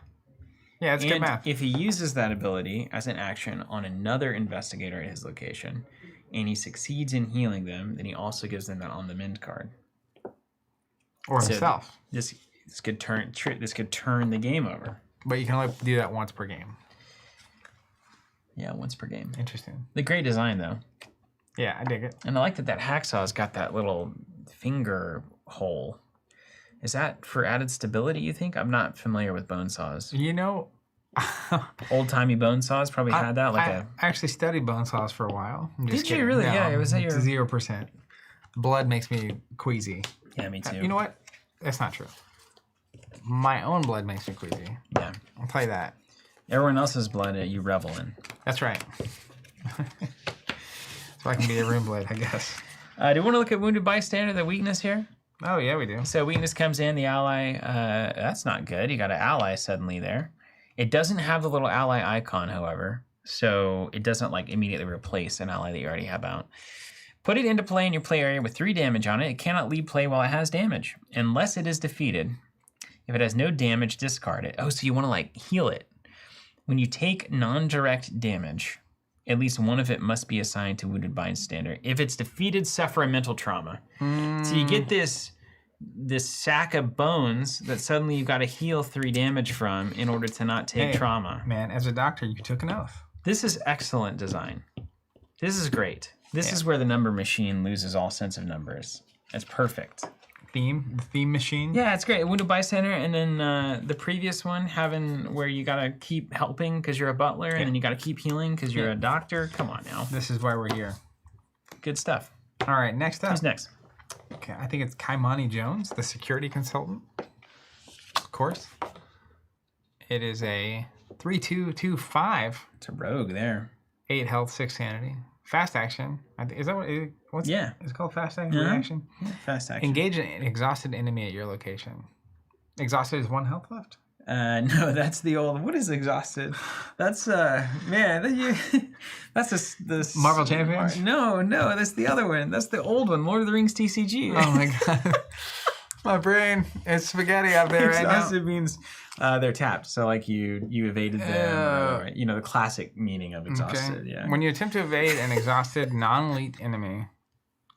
[SPEAKER 1] Yeah, it's good math.
[SPEAKER 2] If he uses that ability as an action on another investigator at his location, and he succeeds in healing them, then he also gives them that on the mend card.
[SPEAKER 1] Or himself.
[SPEAKER 2] This could turn the game over.
[SPEAKER 1] But you can only do that once per game.
[SPEAKER 2] Yeah, once per game.
[SPEAKER 1] Interesting.
[SPEAKER 2] The great design, though.
[SPEAKER 1] Yeah, I dig it.
[SPEAKER 2] And I like that hacksaw's got that little finger hole. Is that for added stability, you think? I'm not familiar with bone saws.
[SPEAKER 1] You know...
[SPEAKER 2] Old-timey bone saws probably had that. I
[SPEAKER 1] actually studied bone saws for a while.
[SPEAKER 2] Did you really? No, yeah, it was at your...
[SPEAKER 1] 0%. Blood makes me queasy.
[SPEAKER 2] Yeah, me too.
[SPEAKER 1] You know what? That's not true. My own blood makes me queasy.
[SPEAKER 2] Yeah.
[SPEAKER 1] I'll tell you that.
[SPEAKER 2] Everyone else's blood you revel in.
[SPEAKER 1] That's right. So I can be a room blade, I guess.
[SPEAKER 2] Do you want to look at Wounded Bystander, the weakness here?
[SPEAKER 1] Oh, yeah, we do.
[SPEAKER 2] So weakness comes in, the ally, that's not good. You got an ally suddenly there. It doesn't have the little ally icon, however, so it doesn't like immediately replace an ally that you already have out. Put it into play in your play area with 3 damage on it. It cannot leave play while it has damage, unless it is defeated. If it has no damage, discard it. Oh, so you want to like heal it. When you take non-direct damage, at least one of it must be assigned to Wounded Bystander. If it's defeated, suffer a mental trauma. So you get this sack of bones that suddenly you've got to heal 3 damage from in order to not take trauma.
[SPEAKER 1] Man, as a doctor, you took an oath.
[SPEAKER 2] This is excellent design. This is great. This is where the number machine loses all sense of numbers. It's perfect.
[SPEAKER 1] The theme machine?
[SPEAKER 2] Yeah, it's great. Wounded Bystander, and then the previous one having where you got to keep helping because you're a butler, and then you got to keep healing because you're a doctor. Come on now.
[SPEAKER 1] This is why we're here.
[SPEAKER 2] Good stuff.
[SPEAKER 1] All right, next up.
[SPEAKER 2] Who's next?
[SPEAKER 1] Okay, I think it's Kymani Jones, the security consultant. Of course. It is a 3-2-2-5.
[SPEAKER 2] It's a rogue there.
[SPEAKER 1] 8 health, 6 sanity. Fast action. Is that what it, what's it's called? Fast action? Reaction?
[SPEAKER 2] Yeah, fast action.
[SPEAKER 1] Engage an exhausted enemy at your location. Exhausted is 1 health left?
[SPEAKER 2] No, that's the old. What is exhausted? That's man. That's the
[SPEAKER 1] Marvel Champions.
[SPEAKER 2] No, that's the other one. That's the old one. Lord of the Rings TCG.
[SPEAKER 1] Oh my god, my brain is spaghetti out there right now.
[SPEAKER 2] Exhausted means they're tapped. So like you evaded them. Or, the classic meaning of exhausted. Okay. Yeah.
[SPEAKER 1] When you attempt to evade an exhausted non-elite enemy,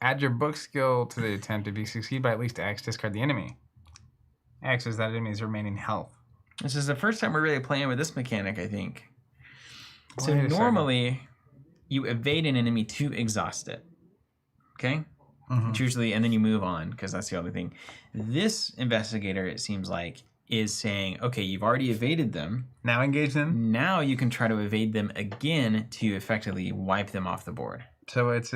[SPEAKER 1] add your book skill to the attempt. If you succeed by at least X, discard the enemy. X is that enemy's remaining health.
[SPEAKER 2] This is the first time we're really playing with this mechanic, I think. So normally, you evade an enemy to exhaust it. Okay? It's usually, and then you move on, because that's the other thing. This investigator, it seems like, is saying, okay, you've already evaded them.
[SPEAKER 1] Now engage them.
[SPEAKER 2] Now you can try to evade them again to effectively wipe them off the board.
[SPEAKER 1] So it's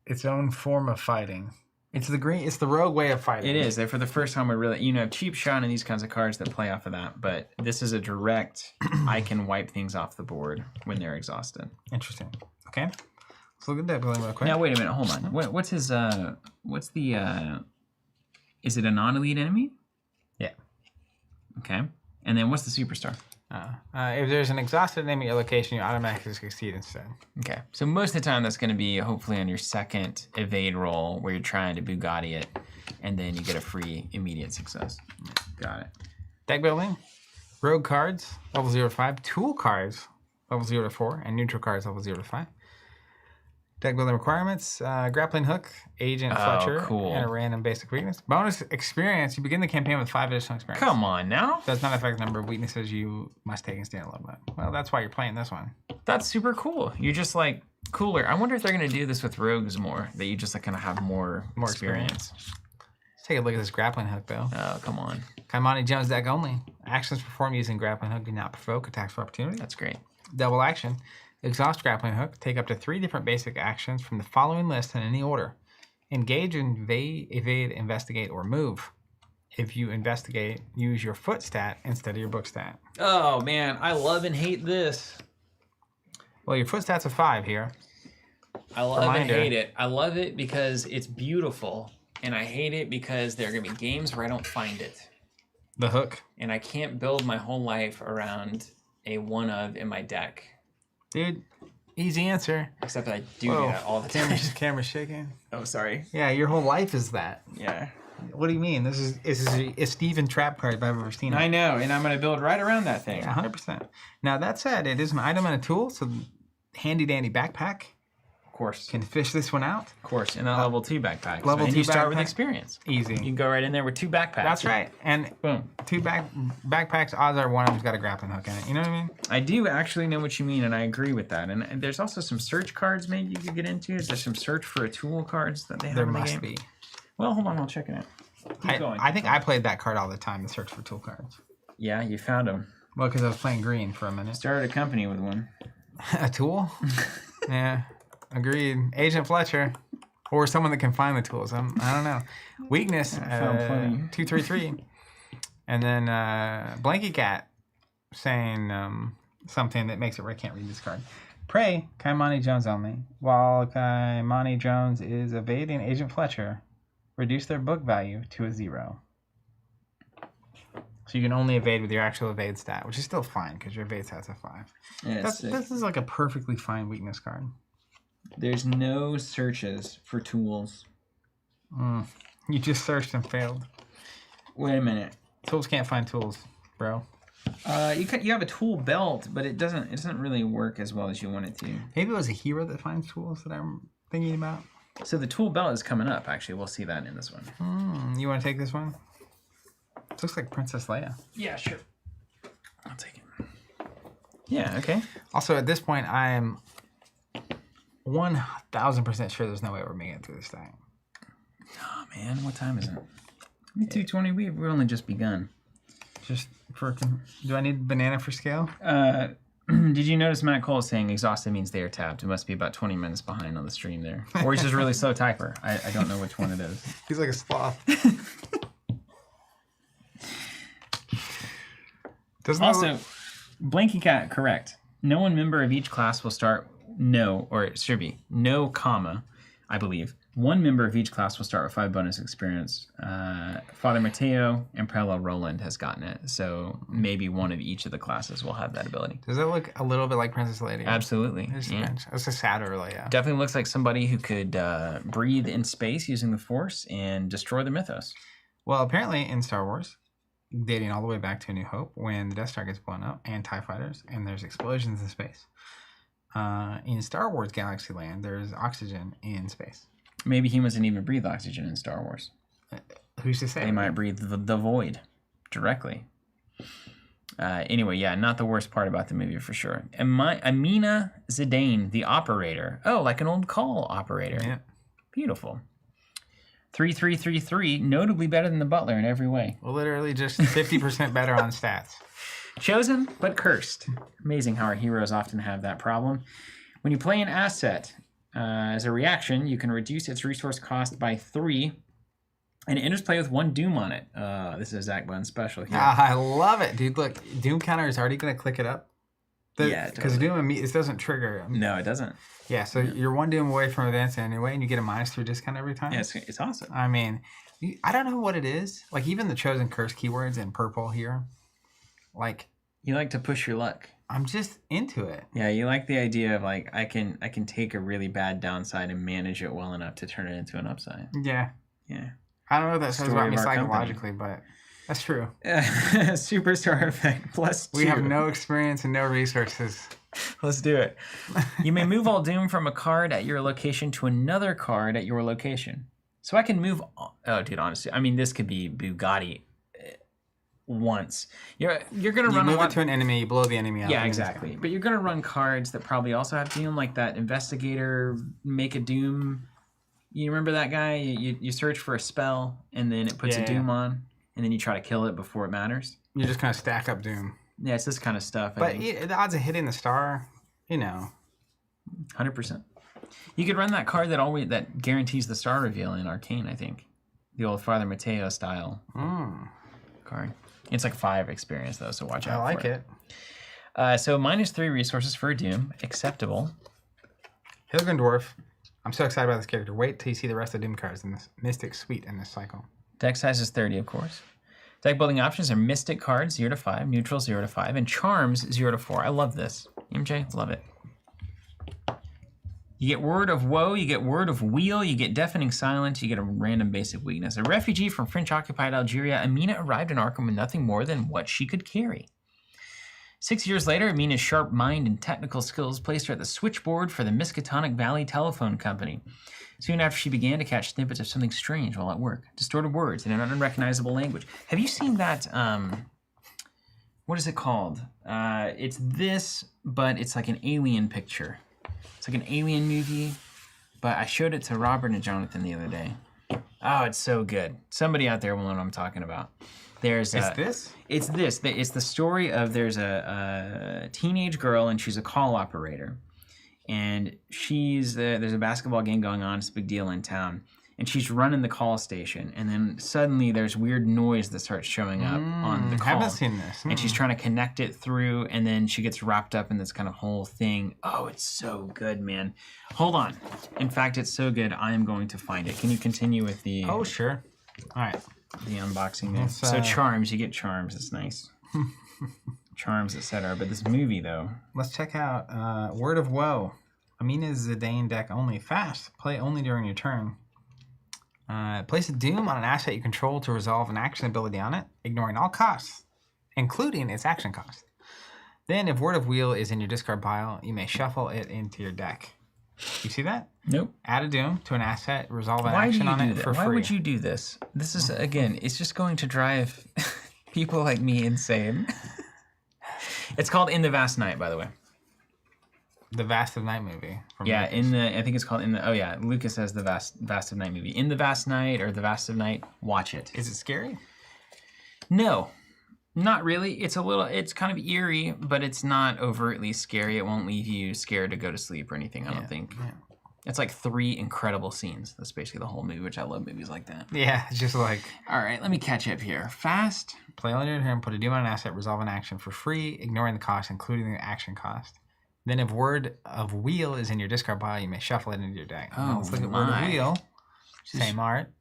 [SPEAKER 1] its own form of fighting. It's the rogue way of fighting.
[SPEAKER 2] It is. For the first time, we're really, cheap shot and these kinds of cards that play off of that. But this is a direct, I can wipe things off the board when they're exhausted.
[SPEAKER 1] Interesting. Okay. Let's look at that really quick.
[SPEAKER 2] Now, wait a minute. Hold on. What's his, is it a non-elite enemy?
[SPEAKER 1] Yeah.
[SPEAKER 2] Okay. And then what's the superstar?
[SPEAKER 1] If there's an exhausted enemy at your location, you automatically succeed instead.
[SPEAKER 2] Okay. So most of the time, that's going to be hopefully on your second evade roll where you're trying to Bugatti it, and then you get a free immediate success. Got it.
[SPEAKER 1] Deck building. Rogue cards, level 0 to 5. Tool cards, level 0 to 4. And neutral cards, level 0 to 5. Deck building requirements, grappling hook, Agent Fletcher,
[SPEAKER 2] cool.
[SPEAKER 1] and a random basic weakness. Bonus experience, you begin the campaign with 5 additional experience.
[SPEAKER 2] Come on now.
[SPEAKER 1] Does not affect the number of weaknesses you must take in standalone mode. Well, that's why you're playing this one.
[SPEAKER 2] That's super cool. You're just like cooler. I wonder if they're going to do this with rogues more, that you just like kind of have more experience.
[SPEAKER 1] Let's take a look at this grappling hook, though.
[SPEAKER 2] Oh, come on.
[SPEAKER 1] Kymani Jones deck only. Actions performed using grappling hook do not provoke attacks for opportunity.
[SPEAKER 2] That's great.
[SPEAKER 1] Double action. Exhaust grappling hook. Take up to 3 different basic actions from the following list in any order. Engage, invade, evade, investigate, or move. If you investigate, use your foot stat instead of your book stat.
[SPEAKER 2] Oh, man. I love and hate this.
[SPEAKER 1] Well, your foot stat's a 5 here.
[SPEAKER 2] I love and hate it. I love it because it's beautiful, and I hate it because there are going to be games where I don't find it.
[SPEAKER 1] The hook.
[SPEAKER 2] And I can't build my whole life around a one of in my deck.
[SPEAKER 1] Dude, easy answer.
[SPEAKER 2] Except that I do that all the time.
[SPEAKER 1] Camera's shaking.
[SPEAKER 2] Oh, sorry.
[SPEAKER 1] Yeah, your whole life is that.
[SPEAKER 2] Yeah.
[SPEAKER 1] What do you mean? This is a Steven Trap card if I've ever seen it.
[SPEAKER 2] I know, and I'm going to build right around that thing.
[SPEAKER 1] Yeah, 100%. Now, that said, it is an item and a tool, so handy-dandy backpack.
[SPEAKER 2] Of course.
[SPEAKER 1] Can fish this one out.
[SPEAKER 2] Of course, in a level 2 backpack.
[SPEAKER 1] Level 2
[SPEAKER 2] and you start with
[SPEAKER 1] backpack.
[SPEAKER 2] experience.
[SPEAKER 1] Easy.
[SPEAKER 2] You can go right in there with 2 backpacks.
[SPEAKER 1] That's right. And
[SPEAKER 2] boom.
[SPEAKER 1] 2 backpacks, odds are one of them's got a grappling hook in it. You know what I mean?
[SPEAKER 2] I do actually know what you mean, and I agree with that. And there's also some search cards maybe you could get into. Is there some search for a tool cards that they have in the game?
[SPEAKER 1] There must be.
[SPEAKER 2] Well, hold on, I'll check it out.
[SPEAKER 1] I think I played that card all the time, the search for tool cards.
[SPEAKER 2] Yeah, you found them.
[SPEAKER 1] Well, because I was playing green for a minute.
[SPEAKER 2] Started a company with one.
[SPEAKER 1] A tool? Yeah, agreed. Agent Fletcher. Or someone that can find the tools. I don't know. Weakness, 233. And then Blanky Cat saying something that makes it where I can't read this card. Prey, Kymani Jones only. While Kymani Jones is evading Agent Fletcher, reduce their book value to a 0. So you can only evade with your actual evade stat, which is still fine because your evade stat's a 5.
[SPEAKER 2] Yeah,
[SPEAKER 1] this is like a perfectly fine weakness card.
[SPEAKER 2] There's no searches for tools.
[SPEAKER 1] You just searched and failed.
[SPEAKER 2] Wait a minute.
[SPEAKER 1] Tools can't find tools, bro.
[SPEAKER 2] You have a tool belt, but it doesn't really work as well as you want it to.
[SPEAKER 1] Maybe it was a hero that finds tools that I'm thinking about.
[SPEAKER 2] So the tool belt is coming up, actually. We'll see that in this one.
[SPEAKER 1] You want to take this one? It looks like Princess Leia.
[SPEAKER 2] Yeah, sure. I'll take it. Yeah, okay.
[SPEAKER 1] Also, at this point, I am 1,000% sure there's no way we're making it through this thing.
[SPEAKER 2] Oh, man. What time is it? 2:20. We've only just begun.
[SPEAKER 1] Just for... Do I need banana for scale?
[SPEAKER 2] Did you notice Matt Cole saying exhausted means they are tapped? It must be about 20 minutes behind on the stream there. Or he's just really slow typer. I don't know which one it is.
[SPEAKER 1] He's like a sloth.
[SPEAKER 2] Also, Blanky Cat, correct. No one member of each class will start or it should be no comma, I believe. One member of each class will start with 5 bonus experience. Father Mateo and Prella Roland has gotten it, so maybe one of each of the classes will have that ability.
[SPEAKER 1] Does that look a little bit like Princess Leia?
[SPEAKER 2] Absolutely.
[SPEAKER 1] It's a sadder Leia.
[SPEAKER 2] Definitely looks like somebody who could breathe in space using the Force and destroy the Mythos.
[SPEAKER 1] Well, apparently in Star Wars, dating all the way back to A New Hope, when the Death Star gets blown up and TIE fighters and there's explosions in space. In Star Wars Galaxy Land, there's oxygen in space.
[SPEAKER 2] Maybe humans didn't even breathe oxygen in Star Wars.
[SPEAKER 1] Who's to say?
[SPEAKER 2] They might breathe the void directly. Anyway, yeah, not the worst part about the movie for sure. Amina Zidane, the operator. Oh, like an old call operator.
[SPEAKER 1] Yeah.
[SPEAKER 2] Beautiful. 3333, notably better than the Butler in every way.
[SPEAKER 1] Well, literally just 50% better on stats.
[SPEAKER 2] Chosen, but cursed. Amazing how our heroes often have that problem. When you play an asset, as a reaction, you can reduce its resource cost by 3, and it enters play with 1 Doom on it. This is a Zach Bun special here.
[SPEAKER 1] I love it, dude. Look, Doom counter is already going to click it up.
[SPEAKER 2] Yeah,
[SPEAKER 1] because Doom, it doesn't trigger.
[SPEAKER 2] No, it doesn't.
[SPEAKER 1] Yeah, so you're 1 Doom away from advancing anyway, and you get a -3 discount every time.
[SPEAKER 2] Yeah, it's awesome.
[SPEAKER 1] I mean, I don't know what it is. Like, even the chosen curse keywords in purple here, like,
[SPEAKER 2] You like to push your luck.
[SPEAKER 1] I'm just into it.
[SPEAKER 2] Yeah, you like the idea of like I can take a really bad downside and manage it well enough to turn it into an upside.
[SPEAKER 1] Yeah.
[SPEAKER 2] Yeah.
[SPEAKER 1] I don't know what that says
[SPEAKER 2] Story
[SPEAKER 1] about me
[SPEAKER 2] of our
[SPEAKER 1] psychologically, but that's true.
[SPEAKER 2] Superstar effect +2.
[SPEAKER 1] We have no experience and no resources.
[SPEAKER 2] Let's do it. You may move all doom from a card at your location to another card at your location. So I can move. Oh, dude, honestly, I mean, this could be Bugatti once. You're gonna run.
[SPEAKER 1] You move it to an enemy, you blow the enemy out.
[SPEAKER 2] Yeah, exactly. But you're gonna run cards that probably also have doom, like that Investigator, make a doom. You remember that guy? You search for a spell, and then it puts a doom on, and then you try to kill it before it matters.
[SPEAKER 1] You just kind of stack up doom.
[SPEAKER 2] Yeah, it's this kind of stuff.
[SPEAKER 1] But the odds of hitting the star,
[SPEAKER 2] 100%. You could run that card that guarantees the star reveal in Arcane, I think. The old Father Mateo style card. It's like 5 experience, though, so watch out.
[SPEAKER 1] I like it.
[SPEAKER 2] So -3 resources for a doom. Acceptable.
[SPEAKER 1] Hilgrim Dwarf. I'm so excited about this character. Wait till you see the rest of Doom cards in this Mystic Suite in this cycle.
[SPEAKER 2] Deck size is 30, of course. Deck building options are Mystic cards 0 to 5, Neutral 0 to 5, and Charms 0 to 4. I love this. MJ, love it. You get Word of Woe, you get Word of Wheel, you get Deafening Silence, you get a random basic weakness. A refugee from French-occupied Algeria, Amina arrived in Arkham with nothing more than what she could carry. 6 years later, Amina's sharp mind and technical skills placed her at the switchboard for the Miskatonic Valley Telephone Company. Soon after, she began to catch snippets of something strange while at work. Distorted words in an unrecognizable language. Have you seen that, what is it called? It's this, but it's like an alien picture. It's like an alien movie, but I showed it to Robert and Jonathan the other day. Oh, it's so good. Somebody out there will know what I'm talking about. There's
[SPEAKER 1] this?
[SPEAKER 2] It's this. It's the story of there's a teenage girl and she's a call operator. And there's a basketball game going on. It's a big deal in town. And she's running the call station. And then suddenly there's weird noise that starts showing up on the call.
[SPEAKER 1] I haven't seen this.
[SPEAKER 2] And she's trying to connect it through. And then she gets wrapped up in this kind of whole thing. Oh, it's so good, man. Hold on. In fact, it's so good, I am going to find it. Can you continue with the...
[SPEAKER 1] Oh, sure. All right.
[SPEAKER 2] The unboxing there. So Charms, you get Charms. It's nice. Charms, etc. But this movie, though.
[SPEAKER 1] Let's check out Word of Woe. Amina Zidane deck only. Fast. Play only during your turn. Place a doom on an asset you control to resolve an action ability on it, ignoring all costs, including its action cost. Then, if Word of Wheel is in your discard pile, you may shuffle it into your deck. You see that?
[SPEAKER 2] Nope.
[SPEAKER 1] Add a doom to an asset, resolve an action on it for free.
[SPEAKER 2] Why would you do this? This is, again, it's just going to drive people like me insane. It's called In the Vast Night, by the way.
[SPEAKER 1] The Vast of Night movie.
[SPEAKER 2] Yeah, I think it's called Lucas says the Vast of Night movie. In the Vast Night or the Vast of Night, watch it.
[SPEAKER 1] Is it scary?
[SPEAKER 2] No, not really. It's kind of eerie, but it's not overtly scary. It won't leave you scared to go to sleep or anything, I don't think. Yeah. It's like 3 incredible scenes. That's basically the whole movie, which I love movies like that.
[SPEAKER 1] Yeah, it's just like...
[SPEAKER 2] All right, let me catch up here. Fast.
[SPEAKER 1] Play on your turn, put a doom on an asset, resolve an action for free, ignoring the cost, including the action cost. Then if Word of Wheel is in your discard pile, you may shuffle it into your deck.
[SPEAKER 2] Oh,
[SPEAKER 1] let's look at Word of Wheel. Same art.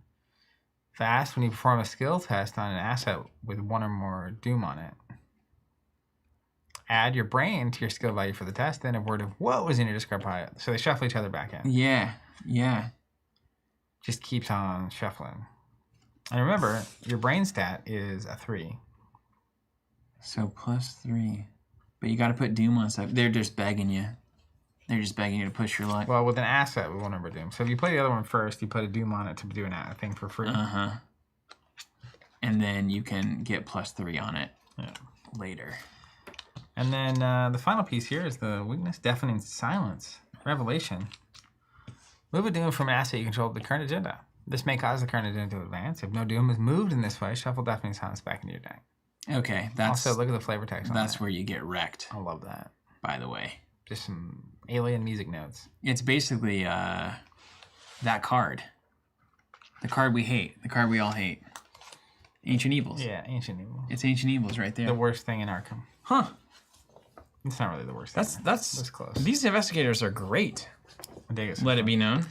[SPEAKER 1] Fast, when you perform a skill test on an asset with 1 or more doom on it. Add your brain to your skill value for the test. Then if Word of Woe is in your discard pile. So they shuffle each other back in.
[SPEAKER 2] Yeah, yeah.
[SPEAKER 1] Just keeps on shuffling. And remember, your brain stat is a 3.
[SPEAKER 2] So +3. But you got to put doom on stuff. They're just begging you. They're just begging you to push your luck.
[SPEAKER 1] Well, with an asset with 1 number doom. So if you play the other one first, you put a doom on it to do a thing for free.
[SPEAKER 2] Uh-huh. And then you can get +3 on it later.
[SPEAKER 1] And then the final piece here is the weakness, Deafening Silence. Revelation. Move a doom from an asset you control to the current agenda. This may cause the current agenda to advance. If no doom is moved in this way, shuffle Deafening Silence back into your deck.
[SPEAKER 2] Okay, that's...
[SPEAKER 1] Also, look at the flavor text on that.
[SPEAKER 2] That's where you get wrecked.
[SPEAKER 1] I love that.
[SPEAKER 2] By the way.
[SPEAKER 1] Just some alien music notes.
[SPEAKER 2] It's basically that card. The card we hate. The card we all hate. Ancient Evils.
[SPEAKER 1] Yeah, Ancient Evils.
[SPEAKER 2] It's Ancient Evils right there.
[SPEAKER 1] The worst thing in Arkham.
[SPEAKER 2] Huh.
[SPEAKER 1] It's not really the worst thing.
[SPEAKER 2] That's
[SPEAKER 1] close.
[SPEAKER 2] These investigators are great. Let it be known.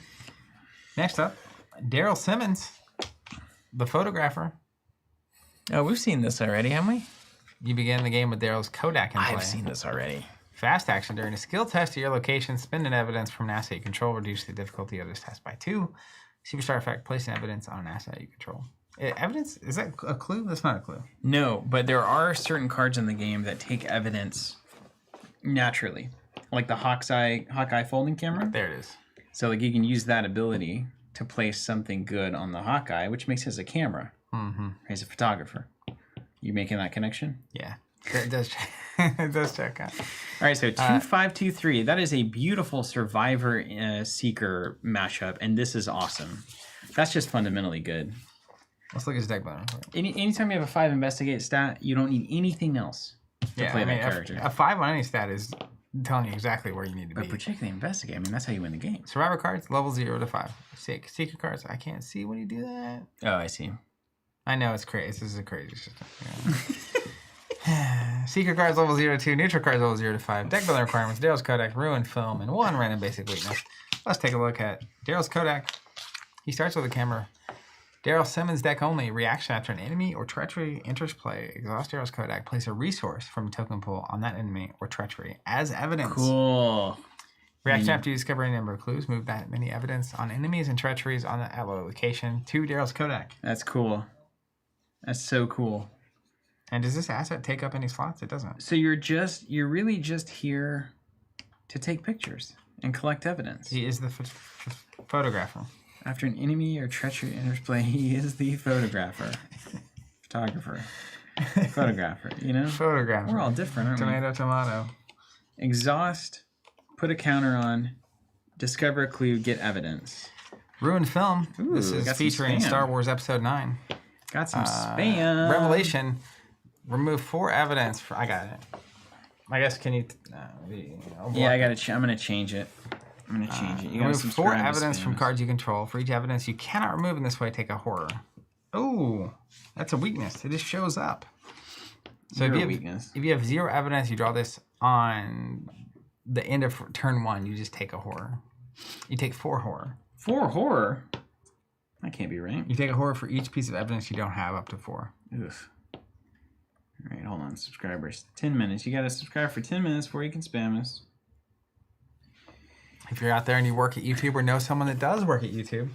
[SPEAKER 1] Next up, Daryl Simmons, the photographer.
[SPEAKER 2] Oh, we've seen this already, haven't we?
[SPEAKER 1] You begin the game with Daryl's Kodak in play.
[SPEAKER 2] I've seen this already.
[SPEAKER 1] Fast action. During a skill test at your location, spend an evidence from an asset you control. Reduce the difficulty of this test by 2. Superstar effect. Place an evidence on an asset you control. Evidence? Is that a clue? That's not a clue.
[SPEAKER 2] No, but there are certain cards in the game that take evidence naturally. Like the Hawkeye folding camera.
[SPEAKER 1] There it is.
[SPEAKER 2] So like you can use that ability to place something good on the Hawkeye, which makes his a camera.
[SPEAKER 1] Mm-hmm.
[SPEAKER 2] He's a photographer. You making that connection?
[SPEAKER 1] Yeah. It does check. It does check out.
[SPEAKER 2] All right, so 2-5-2-3. That is a beautiful Survivor Seeker mashup, and this is awesome. That's just fundamentally good.
[SPEAKER 1] Let's look at his deck builder.
[SPEAKER 2] Anytime you have a 5 investigate stat, you don't need anything else to play that character.
[SPEAKER 1] A 5 on any stat is telling you exactly where you need to be.
[SPEAKER 2] But particularly investigate. I mean, that's how you win the game.
[SPEAKER 1] Survivor cards, level 0 to 5. Secret cards, I can't see when you do that.
[SPEAKER 2] Oh, I see.
[SPEAKER 1] I know it's crazy. This is a crazy system. Yeah. Secret cards level 0 to 2. Neutral cards level 0 to 5. Deck building requirements: Daryl's Kodak, Ruined Film, and 1 random basic weakness. Let's take a look at Daryl's Kodak. He starts with a camera. Daryl Simmons deck only. Reaction after an enemy or treachery enters play. Exhaust Daryl's Kodak. Place a resource from a token pool on that enemy or treachery as evidence.
[SPEAKER 2] Cool.
[SPEAKER 1] Reaction after you discover a number of clues. Move that many evidence on enemies and treacheries on the location to Daryl's Kodak.
[SPEAKER 2] That's cool. That's so cool.
[SPEAKER 1] And does this asset take up any slots? It doesn't.
[SPEAKER 2] So you're really just here to take pictures and collect evidence.
[SPEAKER 1] He is the photographer.
[SPEAKER 2] After an enemy or treachery enters play, he is the photographer. Photographer. Photographer, you know?
[SPEAKER 1] Photographer.
[SPEAKER 2] We're all different, aren't
[SPEAKER 1] we? Tomato.
[SPEAKER 2] Exhaust, put a counter on, discover a clue, get evidence.
[SPEAKER 1] Ruined Film.
[SPEAKER 2] Ooh,
[SPEAKER 1] this is featuring Star Wars Episode 9.
[SPEAKER 2] Got some spam.
[SPEAKER 1] Revelation. Remove 4 evidence. I got it. I guess, can you...
[SPEAKER 2] yeah, I'm going to change it. I'm going to change it. You
[SPEAKER 1] remove 4 evidence from cards you control. For each evidence you cannot remove in this way, take a horror. Oh, that's a weakness. It just shows up. So if you have 0 evidence, you draw this on the end of turn 1. You just take a horror. You take 4 horror.
[SPEAKER 2] 4 horror? That can't be right.
[SPEAKER 1] You take a horror for each piece of evidence you don't have, up to 4.
[SPEAKER 2] Oof. All right, hold on. Subscribers. 10 minutes. You got to subscribe for 10 minutes before you can spam us.
[SPEAKER 1] If you're out there and you work at YouTube or know someone that does work at YouTube,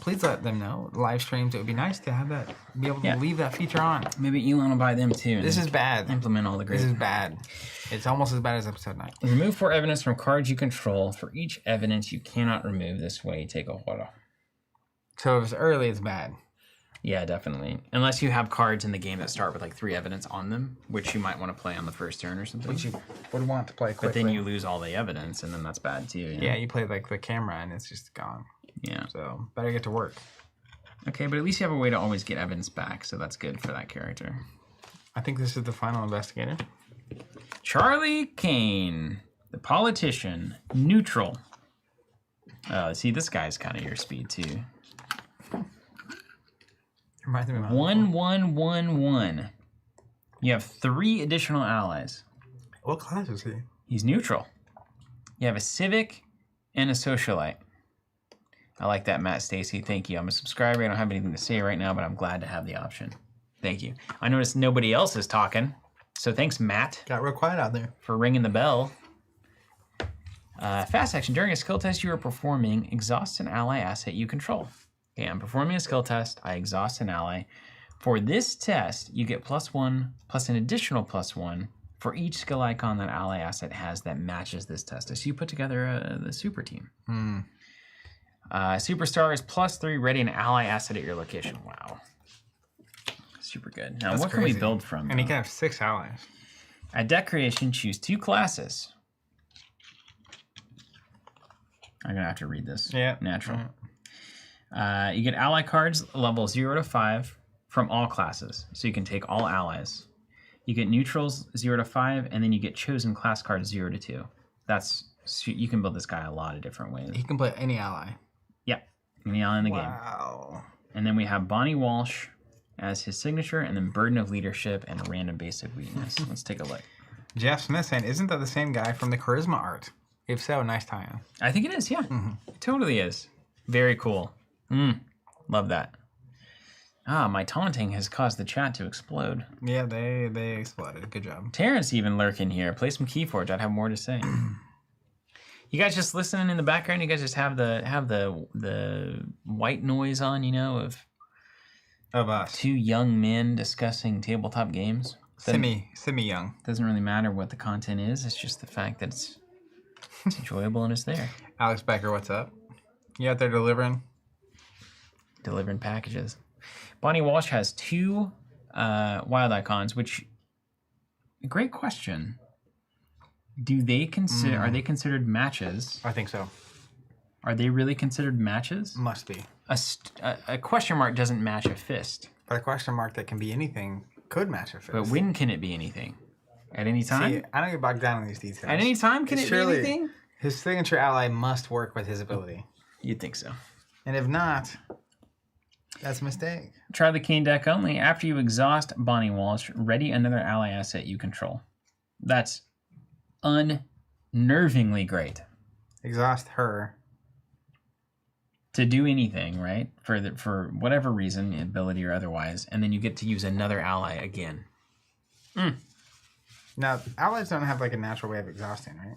[SPEAKER 1] please let them know. Live streams, it would be nice to have that, be able to leave that feature on.
[SPEAKER 2] Maybe Elon will buy them too.
[SPEAKER 1] This is bad.
[SPEAKER 2] Implement all the great.
[SPEAKER 1] This is bad. It's almost as bad as episode 9.
[SPEAKER 2] Remove 4 evidence from cards you control. For each evidence you cannot remove this way, take a horror.
[SPEAKER 1] So if it's early, it's bad.
[SPEAKER 2] Yeah, definitely. Unless you have cards in the game that start with like 3 evidence on them, which you might want to play on the first turn or something.
[SPEAKER 1] Which you would want to play quickly.
[SPEAKER 2] But then you lose all the evidence, and then that's bad too. You know?
[SPEAKER 1] Yeah, you play like the camera, and it's just gone.
[SPEAKER 2] Yeah.
[SPEAKER 1] So better get to work.
[SPEAKER 2] Okay, but at least you have a way to always get evidence back, so that's good for that character.
[SPEAKER 1] I think this is the final investigator.
[SPEAKER 2] Charlie Kane, the politician, neutral. See, this guy's kind of your speed too. 1-1-1-1. You have 3 additional allies.
[SPEAKER 1] What class is he?
[SPEAKER 2] He's neutral. You have a civic and a socialite. I like that, Matt Stacy. Thank you. I'm a subscriber. I don't have anything to say right now, but I'm glad to have the option. Thank you. I noticed nobody else is talking, so thanks, Matt.
[SPEAKER 1] Got real quiet out there.
[SPEAKER 2] For ringing the bell. Fast action. During a skill test you are performing, exhaust an ally asset you control. Okay, I'm performing a skill test. I exhaust an ally. For this test, you get +1 plus an additional +1 for each skill icon that ally asset has that matches this test. So you put together the super team. Superstar is +3, ready an ally asset at your location. Wow. Super good. Now, what can we build from?
[SPEAKER 1] And he can have 6 allies.
[SPEAKER 2] At deck creation, choose 2 classes. I'm going to have to read this.
[SPEAKER 1] Yeah.
[SPEAKER 2] Natural. You get ally cards level 0 to 5 from all classes. So you can take all allies. You get neutrals 0 to 5, and then you get chosen class cards 0 to 2. You can build this guy a lot of different ways.
[SPEAKER 1] He can play any ally.
[SPEAKER 2] Yeah. Any ally in the game.
[SPEAKER 1] Wow.
[SPEAKER 2] And then we have Bonnie Walsh as his signature, and then Burden of Leadership and Random Basic Weakness. Let's take a look.
[SPEAKER 1] Jeff Smith saying, isn't that the same guy from the Charisma art? If so, nice tie-in.
[SPEAKER 2] I think it is, yeah. It totally is. Very cool. Love that. My taunting has caused the chat to explode.
[SPEAKER 1] Yeah, they exploded. Good job.
[SPEAKER 2] Terrence even lurking here. Play some Keyforge. I'd have more to say. You guys just listening in the background. You guys just have the white noise on, of
[SPEAKER 1] us.
[SPEAKER 2] Two young men discussing tabletop games.
[SPEAKER 1] Semi young.
[SPEAKER 2] Doesn't really matter what the content is. It's just the fact that it's enjoyable and it's there.
[SPEAKER 1] Alex Becker, what's up? You out there delivering
[SPEAKER 2] Packages. Bonnie Walsh has 2 wild icons, which great question. Do they consider? Are they considered matches?
[SPEAKER 1] I think so.
[SPEAKER 2] Are they really considered matches?
[SPEAKER 1] Must be.
[SPEAKER 2] A question mark doesn't match a fist.
[SPEAKER 1] But a question mark that can be anything could match a fist.
[SPEAKER 2] But when can it be anything? At any time?
[SPEAKER 1] See, I don't get bogged down in these details.
[SPEAKER 2] At any time can it be anything?
[SPEAKER 1] His signature ally must work with his ability.
[SPEAKER 2] You'd think so.
[SPEAKER 1] And if not, that's a mistake.
[SPEAKER 2] Try the Kane deck only. After you exhaust Bonnie Walsh, ready another ally asset you control. That's unnervingly great.
[SPEAKER 1] Exhaust her.
[SPEAKER 2] To do anything, right? For whatever reason, ability or otherwise, and then you get to use another ally again.
[SPEAKER 1] Now, allies don't have like a natural way of exhausting, right?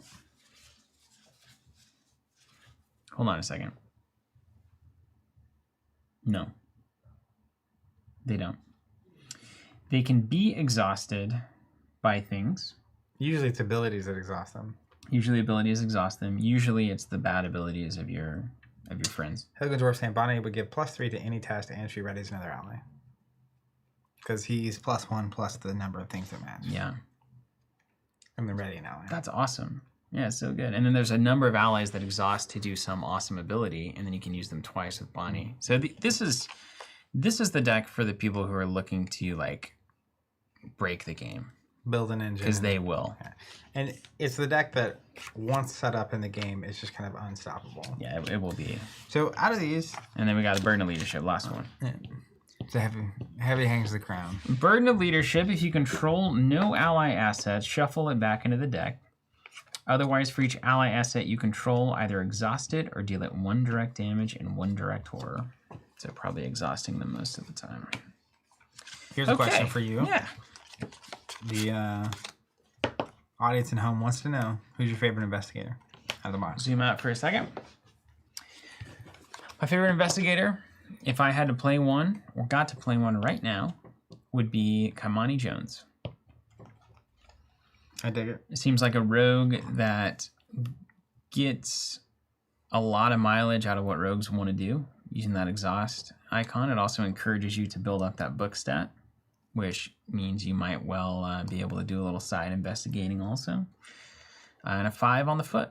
[SPEAKER 2] Hold on a second. No. They don't. They can be exhausted by things.
[SPEAKER 1] Usually it's abilities that exhaust them.
[SPEAKER 2] Usually abilities exhaust them. Usually it's the bad abilities of your friends.
[SPEAKER 1] Helga Dwarf saying Bonnie would give +3 to any task and she readies another ally. Because he's +1 plus the number of things that match.
[SPEAKER 2] Yeah.
[SPEAKER 1] And then ready an ally.
[SPEAKER 2] That's awesome. Yeah, it's so good. And then there's a number of allies that exhaust to do some awesome ability, and then you can use them twice with Bonnie. So this is the deck for the people who are looking to like break the game.
[SPEAKER 1] Build an engine.
[SPEAKER 2] Because they will.
[SPEAKER 1] Yeah. And it's the deck that once set up in the game is just kind of unstoppable.
[SPEAKER 2] Yeah, it will be.
[SPEAKER 1] So out of these,
[SPEAKER 2] and then we got the Burden of Leadership, last one.
[SPEAKER 1] Yeah. It's a heavy hangs the crown.
[SPEAKER 2] Burden of Leadership. If you control no ally assets, shuffle it back into the deck. Otherwise, for each ally asset you control, either exhaust it or deal it 1 direct damage and 1 direct horror. So probably exhausting them most of the time.
[SPEAKER 1] Here's a question for you.
[SPEAKER 2] Yeah.
[SPEAKER 1] The audience at home wants to know, who's your favorite investigator out of the box?
[SPEAKER 2] Zoom out for a second. My favorite investigator, if I had to play one, or got to play one right now, would be Kymani Jones.
[SPEAKER 1] I dig it.
[SPEAKER 2] It seems like a rogue that gets a lot of mileage out of what rogues want to do using that exhaust icon. It also encourages you to build up that book stat, which means you might well be able to do a little side investigating also. And a 5 on the foot.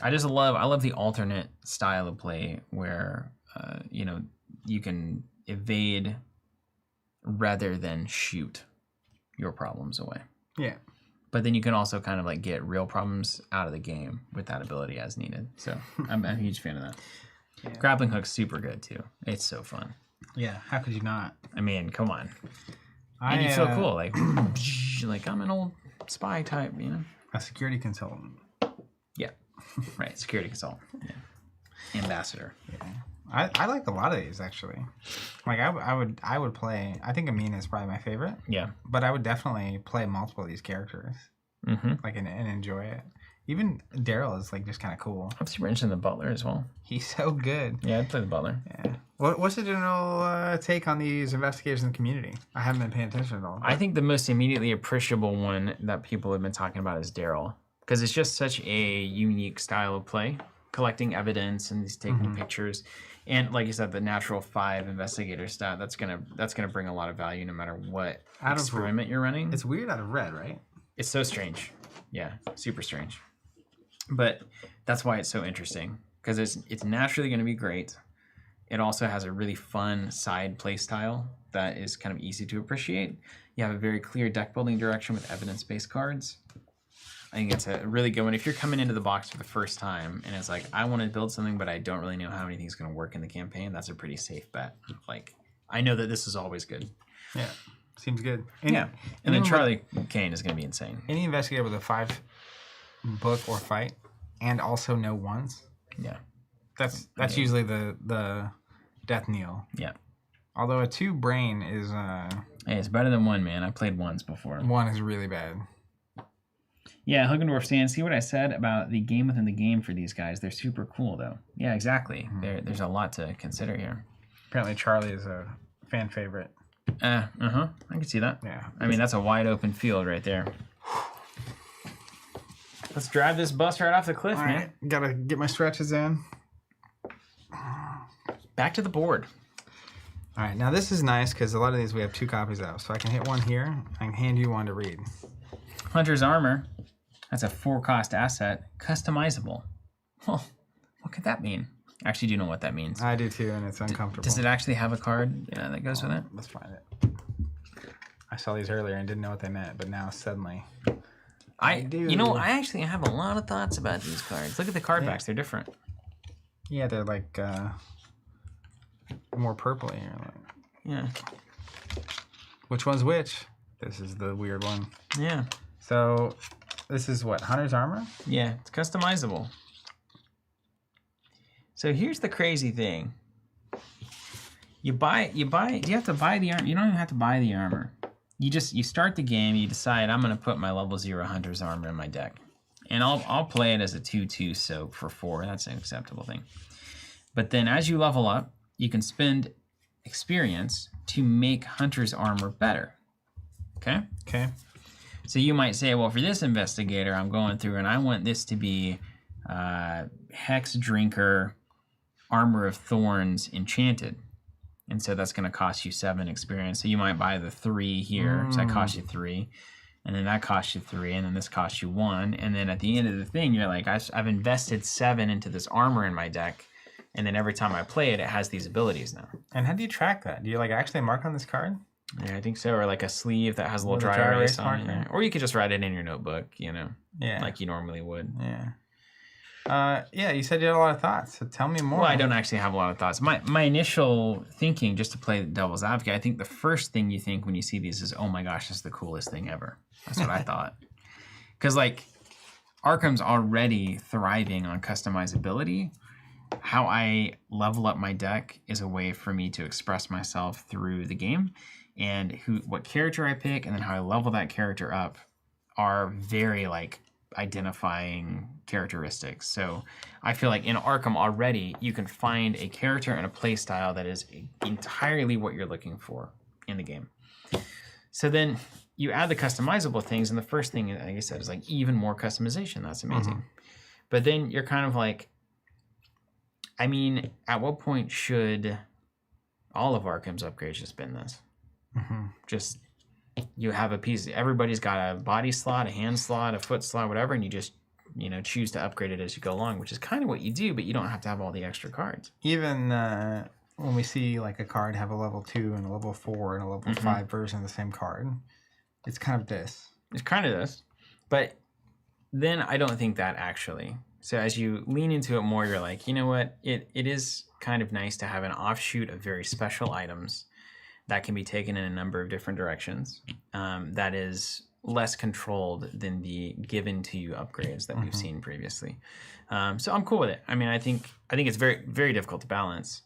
[SPEAKER 2] I love the alternate style of play where you can evade rather than shoot your problems away.
[SPEAKER 1] Yeah.
[SPEAKER 2] But then you can also kind of like get real problems out of the game with that ability as needed. So I'm a huge fan of that. Yeah. Grappling hook's super good too. It's so fun.
[SPEAKER 1] Yeah, how could you not?
[SPEAKER 2] I mean, come on. And you feel cool, like I'm an old spy type,
[SPEAKER 1] A security consultant.
[SPEAKER 2] Yeah, right. Security consultant. Yeah. Ambassador.
[SPEAKER 1] Yeah. I like a lot of these actually. Like I would play. I think Amina is probably my favorite.
[SPEAKER 2] Yeah.
[SPEAKER 1] But I would definitely play multiple of these characters.
[SPEAKER 2] Mm-hmm.
[SPEAKER 1] Like and enjoy it. Even Daryl is like just kind of cool.
[SPEAKER 2] I'm super interested in the Butler as well.
[SPEAKER 1] He's so good.
[SPEAKER 2] Yeah, I'd play the Butler.
[SPEAKER 1] Yeah. What's the general take on these investigators in the community? I haven't been paying attention at all.
[SPEAKER 2] I think the most immediately appreciable one that people have been talking about is Daryl, because it's just such a unique style of play, collecting evidence and he's taking pictures. And like you said, the natural 5 investigator stat, that's gonna bring a lot of value no matter what experiment you're running.
[SPEAKER 1] It's weird out of red, right?
[SPEAKER 2] It's so strange. Yeah, super strange. But that's why it's so interesting, because it's naturally going to be great. It also has a really fun side play style that is kind of easy to appreciate. You have a very clear deck building direction with evidence-based cards. I think it's a really good one. If you're coming into the box for the first time and it's like, I want to build something, but I don't really know how anything's going to work in the campaign, that's a pretty safe bet. Like, I know that this is always good.
[SPEAKER 1] Yeah, seems good.
[SPEAKER 2] And then Charlie Kane is going to be insane.
[SPEAKER 1] Any investigator with a 5 book or fight and also no ones.
[SPEAKER 2] Yeah.
[SPEAKER 1] That's usually the death knell.
[SPEAKER 2] Yeah.
[SPEAKER 1] Although a 2 brain is...
[SPEAKER 2] Hey, it's better than 1, man. I played once before.
[SPEAKER 1] 1 is really bad.
[SPEAKER 2] Yeah, Huggendorf saying, see what I said about the game within the game for these guys? They're super cool, though. Yeah, exactly. There's a lot to consider here.
[SPEAKER 1] Apparently Charlie is a fan favorite.
[SPEAKER 2] I can see that.
[SPEAKER 1] Yeah.
[SPEAKER 2] I mean, that's a wide open field right there. Let's drive this bus right off the cliff,
[SPEAKER 1] All
[SPEAKER 2] man.
[SPEAKER 1] right. Gotta get my stretches in.
[SPEAKER 2] Back to the board.
[SPEAKER 1] All right, now this is nice because a lot of these we have 2 copies of. So I can hit 1 here. I can hand you 1 to read.
[SPEAKER 2] Hunter's Armor. That's a 4-cost asset. Customizable. Well, what could that mean? I actually do know what that means.
[SPEAKER 1] I do too, and it's uncomfortable.
[SPEAKER 2] Does it actually have a card that goes with it?
[SPEAKER 1] Let's find it. I saw these earlier and didn't know what they meant, but now suddenly I do.
[SPEAKER 2] You know, I actually have a lot of thoughts about these cards. Look at the card backs. They're different.
[SPEAKER 1] Yeah, they're like more purpley.
[SPEAKER 2] Yeah.
[SPEAKER 1] Which one's which? This is the weird one.
[SPEAKER 2] Yeah.
[SPEAKER 1] So this is what? Hunter's Armor?
[SPEAKER 2] Yeah, it's customizable. So here's the crazy thing. You have to buy the armor. You don't even have to buy the armor. You start the game, you decide I'm gonna put my level 0 Hunter's Armor in my deck. And I'll play it as a 2/2 soak for 4. That's an acceptable thing. But then as you level up, you can spend experience to make Hunter's Armor better. Okay?
[SPEAKER 1] Okay.
[SPEAKER 2] So you might say, well, for this investigator, I'm going through and I want this to be Hex Drinker, Armor of Thorns, Enchanted. And so that's going to cost you 7 experience. So you might buy the 3 here. So that costs you 3. And then that costs you 3. And then this costs you 1. And then at the end of the thing, you're like, I've invested 7 into this armor in my deck. And then every time I play it, it has these abilities now.
[SPEAKER 1] And how do you track that? Do you like actually mark on this card?
[SPEAKER 2] Yeah, I think so. Or like a sleeve that has a little dry erase on it. Yeah. Or you could just write it in your notebook, like you normally would.
[SPEAKER 1] Yeah. You said you had a lot of thoughts, so tell me more.
[SPEAKER 2] Well, I don't actually have a lot of thoughts. My initial thinking, just to play the devil's advocate, I think the first thing you think when you see these is, oh my gosh, this is the coolest thing ever. That's what I thought. Because, like, Arkham's already thriving on customizability. How I level up my deck is a way for me to express myself through the game. And what character I pick and then how I level that character up are very, like, identifying characteristics. So I feel like in Arkham already you can find a character and a play style that is entirely what you're looking for in the game. So then you add the customizable things, and the first thing, like I said, is like even more customization. That's amazing. But then you're kind of like, I mean, at what point should all of Arkham's upgrades just been this? Just you have a piece, everybody's got a body slot, a hand slot, a foot slot, whatever, and you just, choose to upgrade it as you go along, which is kind of what you do, but you don't have to have all the extra cards.
[SPEAKER 1] Even when we see like a card have a level 2 and a level 4 and a level 5 version of the same card, it's kind of this.
[SPEAKER 2] It's kind of this. But then I don't think that actually. So as you lean into it more, you're like, you know what? It is kind of nice to have an offshoot of very special items that can be taken in a number of different directions. That is less controlled than the given to you upgrades that we've seen previously. So I'm cool with it. I mean, I think it's very, very difficult to balance.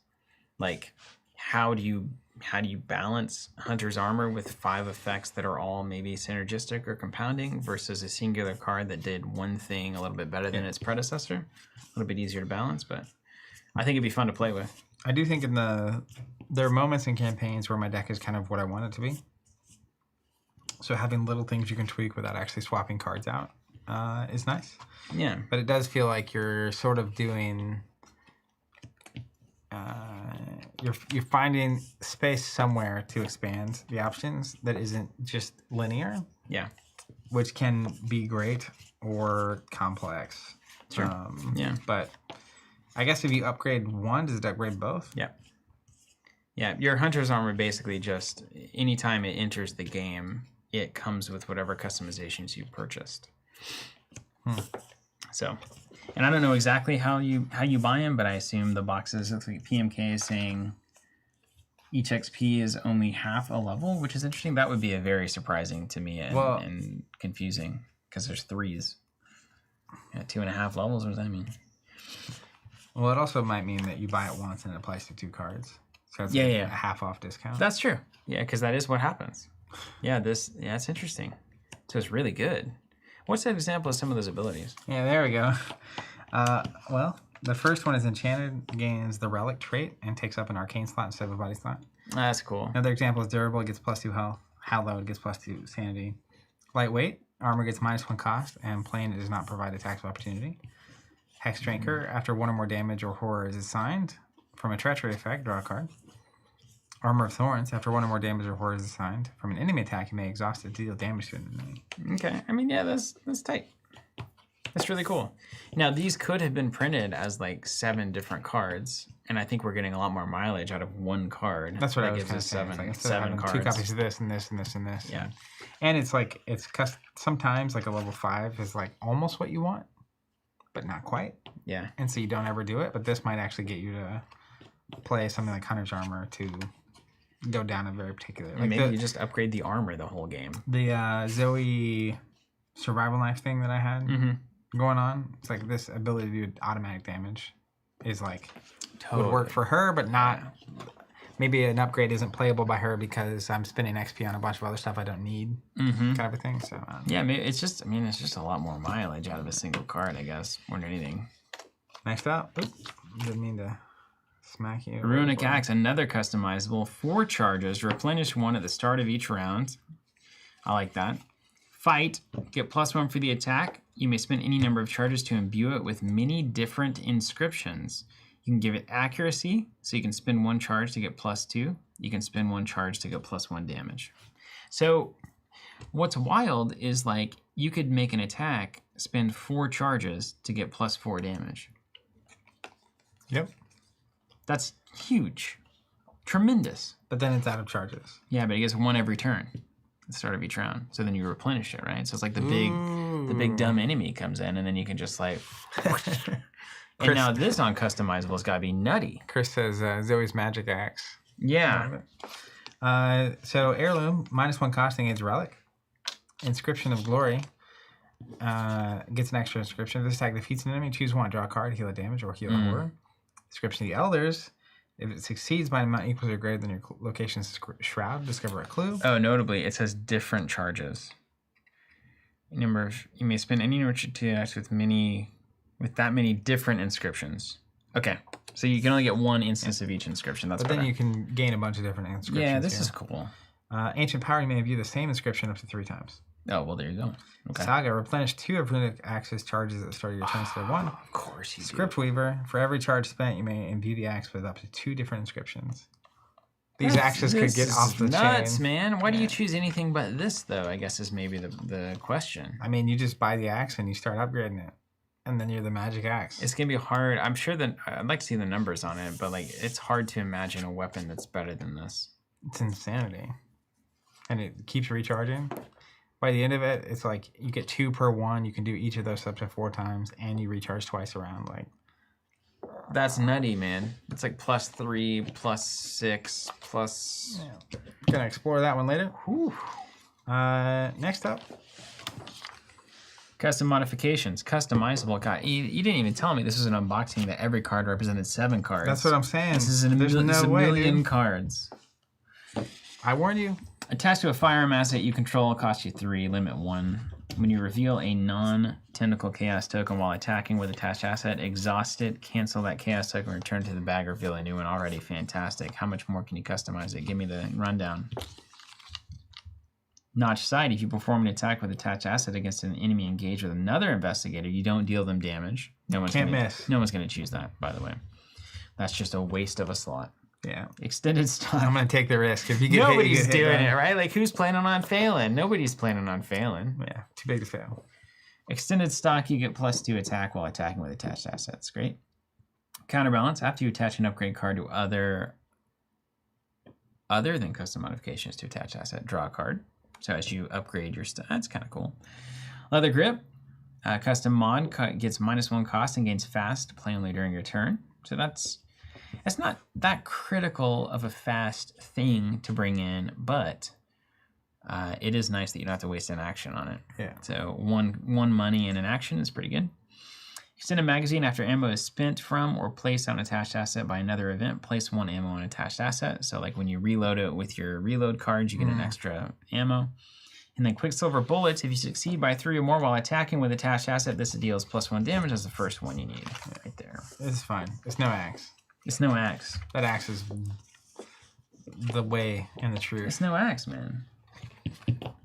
[SPEAKER 2] Like, how do you balance Hunter's Armor with 5 effects that are all maybe synergistic or compounding versus a singular card that did one thing a little bit better than its predecessor? A little bit easier to balance, but I think it'd be fun to play with.
[SPEAKER 1] I do think there are moments in campaigns where my deck is kind of what I want it to be. So having little things you can tweak without actually swapping cards out is nice.
[SPEAKER 2] Yeah.
[SPEAKER 1] But it does feel like you're sort of doing... You're finding space somewhere to expand the options that isn't just linear.
[SPEAKER 2] Yeah.
[SPEAKER 1] Which can be great or complex.
[SPEAKER 2] Sure. Yeah.
[SPEAKER 1] But I guess if you upgrade one, does it upgrade both?
[SPEAKER 2] Yeah. Yeah, your Hunter's Armor basically just, anytime it enters the game, it comes with whatever customizations you purchased. So, and I don't know exactly how you buy them, but I assume the boxes, looks like PMK is saying each XP is only half a level, which is interesting. That would be a very surprising to me and confusing, because there's 3s. Yeah, 2.5 levels, what does that mean?
[SPEAKER 1] Well, it also might mean that you buy it once and it applies to 2 cards. So it's
[SPEAKER 2] Yeah,
[SPEAKER 1] a
[SPEAKER 2] yeah.
[SPEAKER 1] half off discount.
[SPEAKER 2] That's true. Yeah, because that is what happens. Yeah, it's interesting. So it's really good. What's an example of some of those abilities?
[SPEAKER 1] Yeah, there we go. Well, the first one is Enchanted, gains the Relic trait, and takes up an Arcane slot instead of a Body slot.
[SPEAKER 2] That's cool.
[SPEAKER 1] Another example is Durable, gets +2 health. Hallowed gets +2 sanity. Lightweight, armor gets -1 cost, and Plane does not provide attacks of opportunity. Hex Drinker, after 1 or more damage or horror is assigned from a treachery effect, draw a card. Armor of Thorns, after 1 or more damage or horror is assigned from an enemy attack, you may exhaust it to deal damage to an enemy.
[SPEAKER 2] Okay, I mean, yeah, that's tight. That's really cool. Now, these could have been printed as like 7 different cards, and I think we're getting a lot more mileage out of 1 card.
[SPEAKER 1] That's what
[SPEAKER 2] that
[SPEAKER 1] I was
[SPEAKER 2] gives
[SPEAKER 1] kind of
[SPEAKER 2] us
[SPEAKER 1] saying.
[SPEAKER 2] 7,
[SPEAKER 1] Like,
[SPEAKER 2] 7 cards.
[SPEAKER 1] 2 copies of this and this and this and this.
[SPEAKER 2] Yeah.
[SPEAKER 1] And it's like, sometimes like a level 5 is like almost what you want, but not quite.
[SPEAKER 2] Yeah.
[SPEAKER 1] And so you don't ever do it, but this might actually get you to play something like Hunter's Armor to go down a very particular... Like
[SPEAKER 2] maybe you just upgrade the armor the whole game.
[SPEAKER 1] The Zoe survival knife thing that I had going on, it's like this ability to do automatic damage is like... would work for her, but not... Maybe an upgrade isn't playable by her because I'm spending XP on a bunch of other stuff I don't need, kind of a thing. So
[SPEAKER 2] yeah, maybe it's just a lot more mileage out of a single card, I guess, more than anything.
[SPEAKER 1] Next up, didn't mean to smack you.
[SPEAKER 2] Runic Axe, another customizable, 4 charges, replenish 1 at the start of each round. I like that. Fight, get +1 for the attack. You may spend any number of charges to imbue it with many different inscriptions. You can give it accuracy, so you can spend 1 charge to get +2. You can spend 1 charge to get +1 damage. So what's wild is like you could make an attack, spend 4 charges to get +4 damage.
[SPEAKER 1] Yep.
[SPEAKER 2] That's huge. Tremendous.
[SPEAKER 1] But then it's out of charges.
[SPEAKER 2] Yeah, but it gets 1 every turn at the start of each round. So then you replenish it, right? So it's like the big dumb enemy comes in, and then you can just like... And now this on Customizable has got to be nutty.
[SPEAKER 1] Chris says Zoe's Magic Axe.
[SPEAKER 2] Yeah.
[SPEAKER 1] So Heirloom, -1 cost against Relic. Inscription of Glory. Gets an extra inscription. If this attack defeats an enemy, choose 1. Draw a card, heal a damage, or heal a horror. Inscription of the Elders. If it succeeds by an amount equal or greater than your location's shroud, discover a clue.
[SPEAKER 2] Oh, notably, it says different charges. You may spend any number to act with that many different inscriptions. Okay, so you can only get 1 instance of each inscription. That's
[SPEAKER 1] but then you can gain a bunch of different inscriptions.
[SPEAKER 2] Yeah, this is cool.
[SPEAKER 1] Ancient Power, you may view the same inscription up to 3 times.
[SPEAKER 2] Oh, well, there you go. Okay.
[SPEAKER 1] Saga, replenish 2 of Runic Axe's charges at the start of your turn instead of 1.
[SPEAKER 2] Of course you do.
[SPEAKER 1] Script Weaver, for every charge spent, you may imbue the axe with up to 2 different inscriptions. These axes could get off the
[SPEAKER 2] nuts,
[SPEAKER 1] chain.
[SPEAKER 2] Man. Why do you choose anything but this, though? I guess is maybe the question.
[SPEAKER 1] I mean, you just buy the axe and you start upgrading it. And then you're the magic axe.
[SPEAKER 2] It's going to be hard. I'm sure that I'd like to see the numbers on it, but like it's hard to imagine a weapon that's better than this.
[SPEAKER 1] It's insanity. And it keeps recharging. By the end of it, it's like you get 2 per 1. You can do each of those up to 4 times, and you recharge twice around. Like
[SPEAKER 2] that's nutty, man. It's like +3, +6, plus.
[SPEAKER 1] Yeah. Gonna explore that one later. Whew. Next up.
[SPEAKER 2] Custom modifications, customizable. God, you didn't even tell me this was an unboxing that every card represented 7 cards.
[SPEAKER 1] That's what I'm saying.
[SPEAKER 2] This is a million cards.
[SPEAKER 1] I warned you.
[SPEAKER 2] Attached to a firearm asset you control, cost you 3, limit 1. When you reveal a non-tentacle chaos token while attacking with attached asset, exhaust it, cancel that chaos token, return to the bag, reveal a new one. Already fantastic. How much more can you customize it? Give me the rundown. Notch sight. If you perform an attack with attached asset against an enemy engaged with another investigator, you don't deal them damage. No one's
[SPEAKER 1] miss.
[SPEAKER 2] No one's going to choose that, by the way. That's just a waste of a slot.
[SPEAKER 1] Yeah.
[SPEAKER 2] Extended stock.
[SPEAKER 1] I'm going to take the risk. If you get
[SPEAKER 2] Nobody's
[SPEAKER 1] hit, you get
[SPEAKER 2] doing
[SPEAKER 1] hit,
[SPEAKER 2] it, right? Like, who's planning on failing? Nobody's planning on failing.
[SPEAKER 1] Yeah, too big to fail.
[SPEAKER 2] Extended stock, you get +2 attack while attacking with attached assets. Great. Counterbalance. After you attach an upgrade card to other than custom modifications to attach asset, draw a card. So as you upgrade your stuff, that's kind of cool. Leather grip. Custom mod gets -1 cost and gains fast, play only during your turn. So that's not that critical of a fast thing to bring in, but it is nice that you don't have to waste an action on it.
[SPEAKER 1] Yeah.
[SPEAKER 2] So one money and an action is pretty good. You send a magazine after ammo is spent from or placed on an attached asset by another event. Place 1 ammo on an attached asset. So like when you reload it with your reload cards, you get an extra ammo. And then Quicksilver bullets. If you succeed by 3 or more while attacking with attached asset, this deals +1 damage. That's the first one you need right there.
[SPEAKER 1] It's fine. It's no axe.
[SPEAKER 2] It's no axe.
[SPEAKER 1] That axe is the way and the truth.
[SPEAKER 2] It's no axe, man.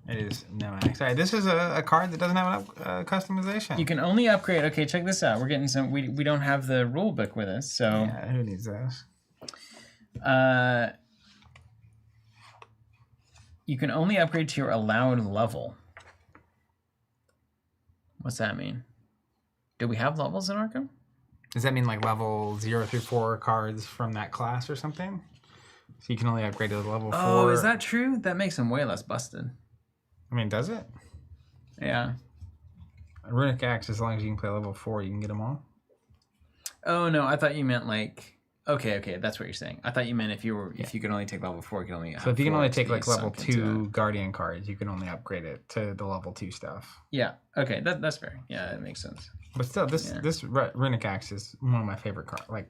[SPEAKER 1] It is no axe. All right, this is a card that doesn't have a customization.
[SPEAKER 2] You can only upgrade. Okay, check this out. We're getting some. We don't have the rule book with us, so.
[SPEAKER 1] Yeah, who needs those?
[SPEAKER 2] You can only upgrade to your allowed level. What's that mean? Do we have levels in Arkham?
[SPEAKER 1] Does that mean like level 0 through 4 cards from that class or something? So you can only upgrade to the level 4.
[SPEAKER 2] Oh, is that true? That makes them way less busted.
[SPEAKER 1] I mean, does it?
[SPEAKER 2] Yeah.
[SPEAKER 1] A Runic Axe, as long as you can play level 4, you can get them all.
[SPEAKER 2] Oh no, I thought you meant like. Okay, that's what you're saying. I thought you meant if you could only take level 4, you could only.
[SPEAKER 1] So if you can only take like level 2 Guardian cards, you can only upgrade it to the level 2 stuff.
[SPEAKER 2] Yeah. Okay, that's fair. Yeah, that makes sense.
[SPEAKER 1] But still, this Runic Axe is one of my favorite cards. Like,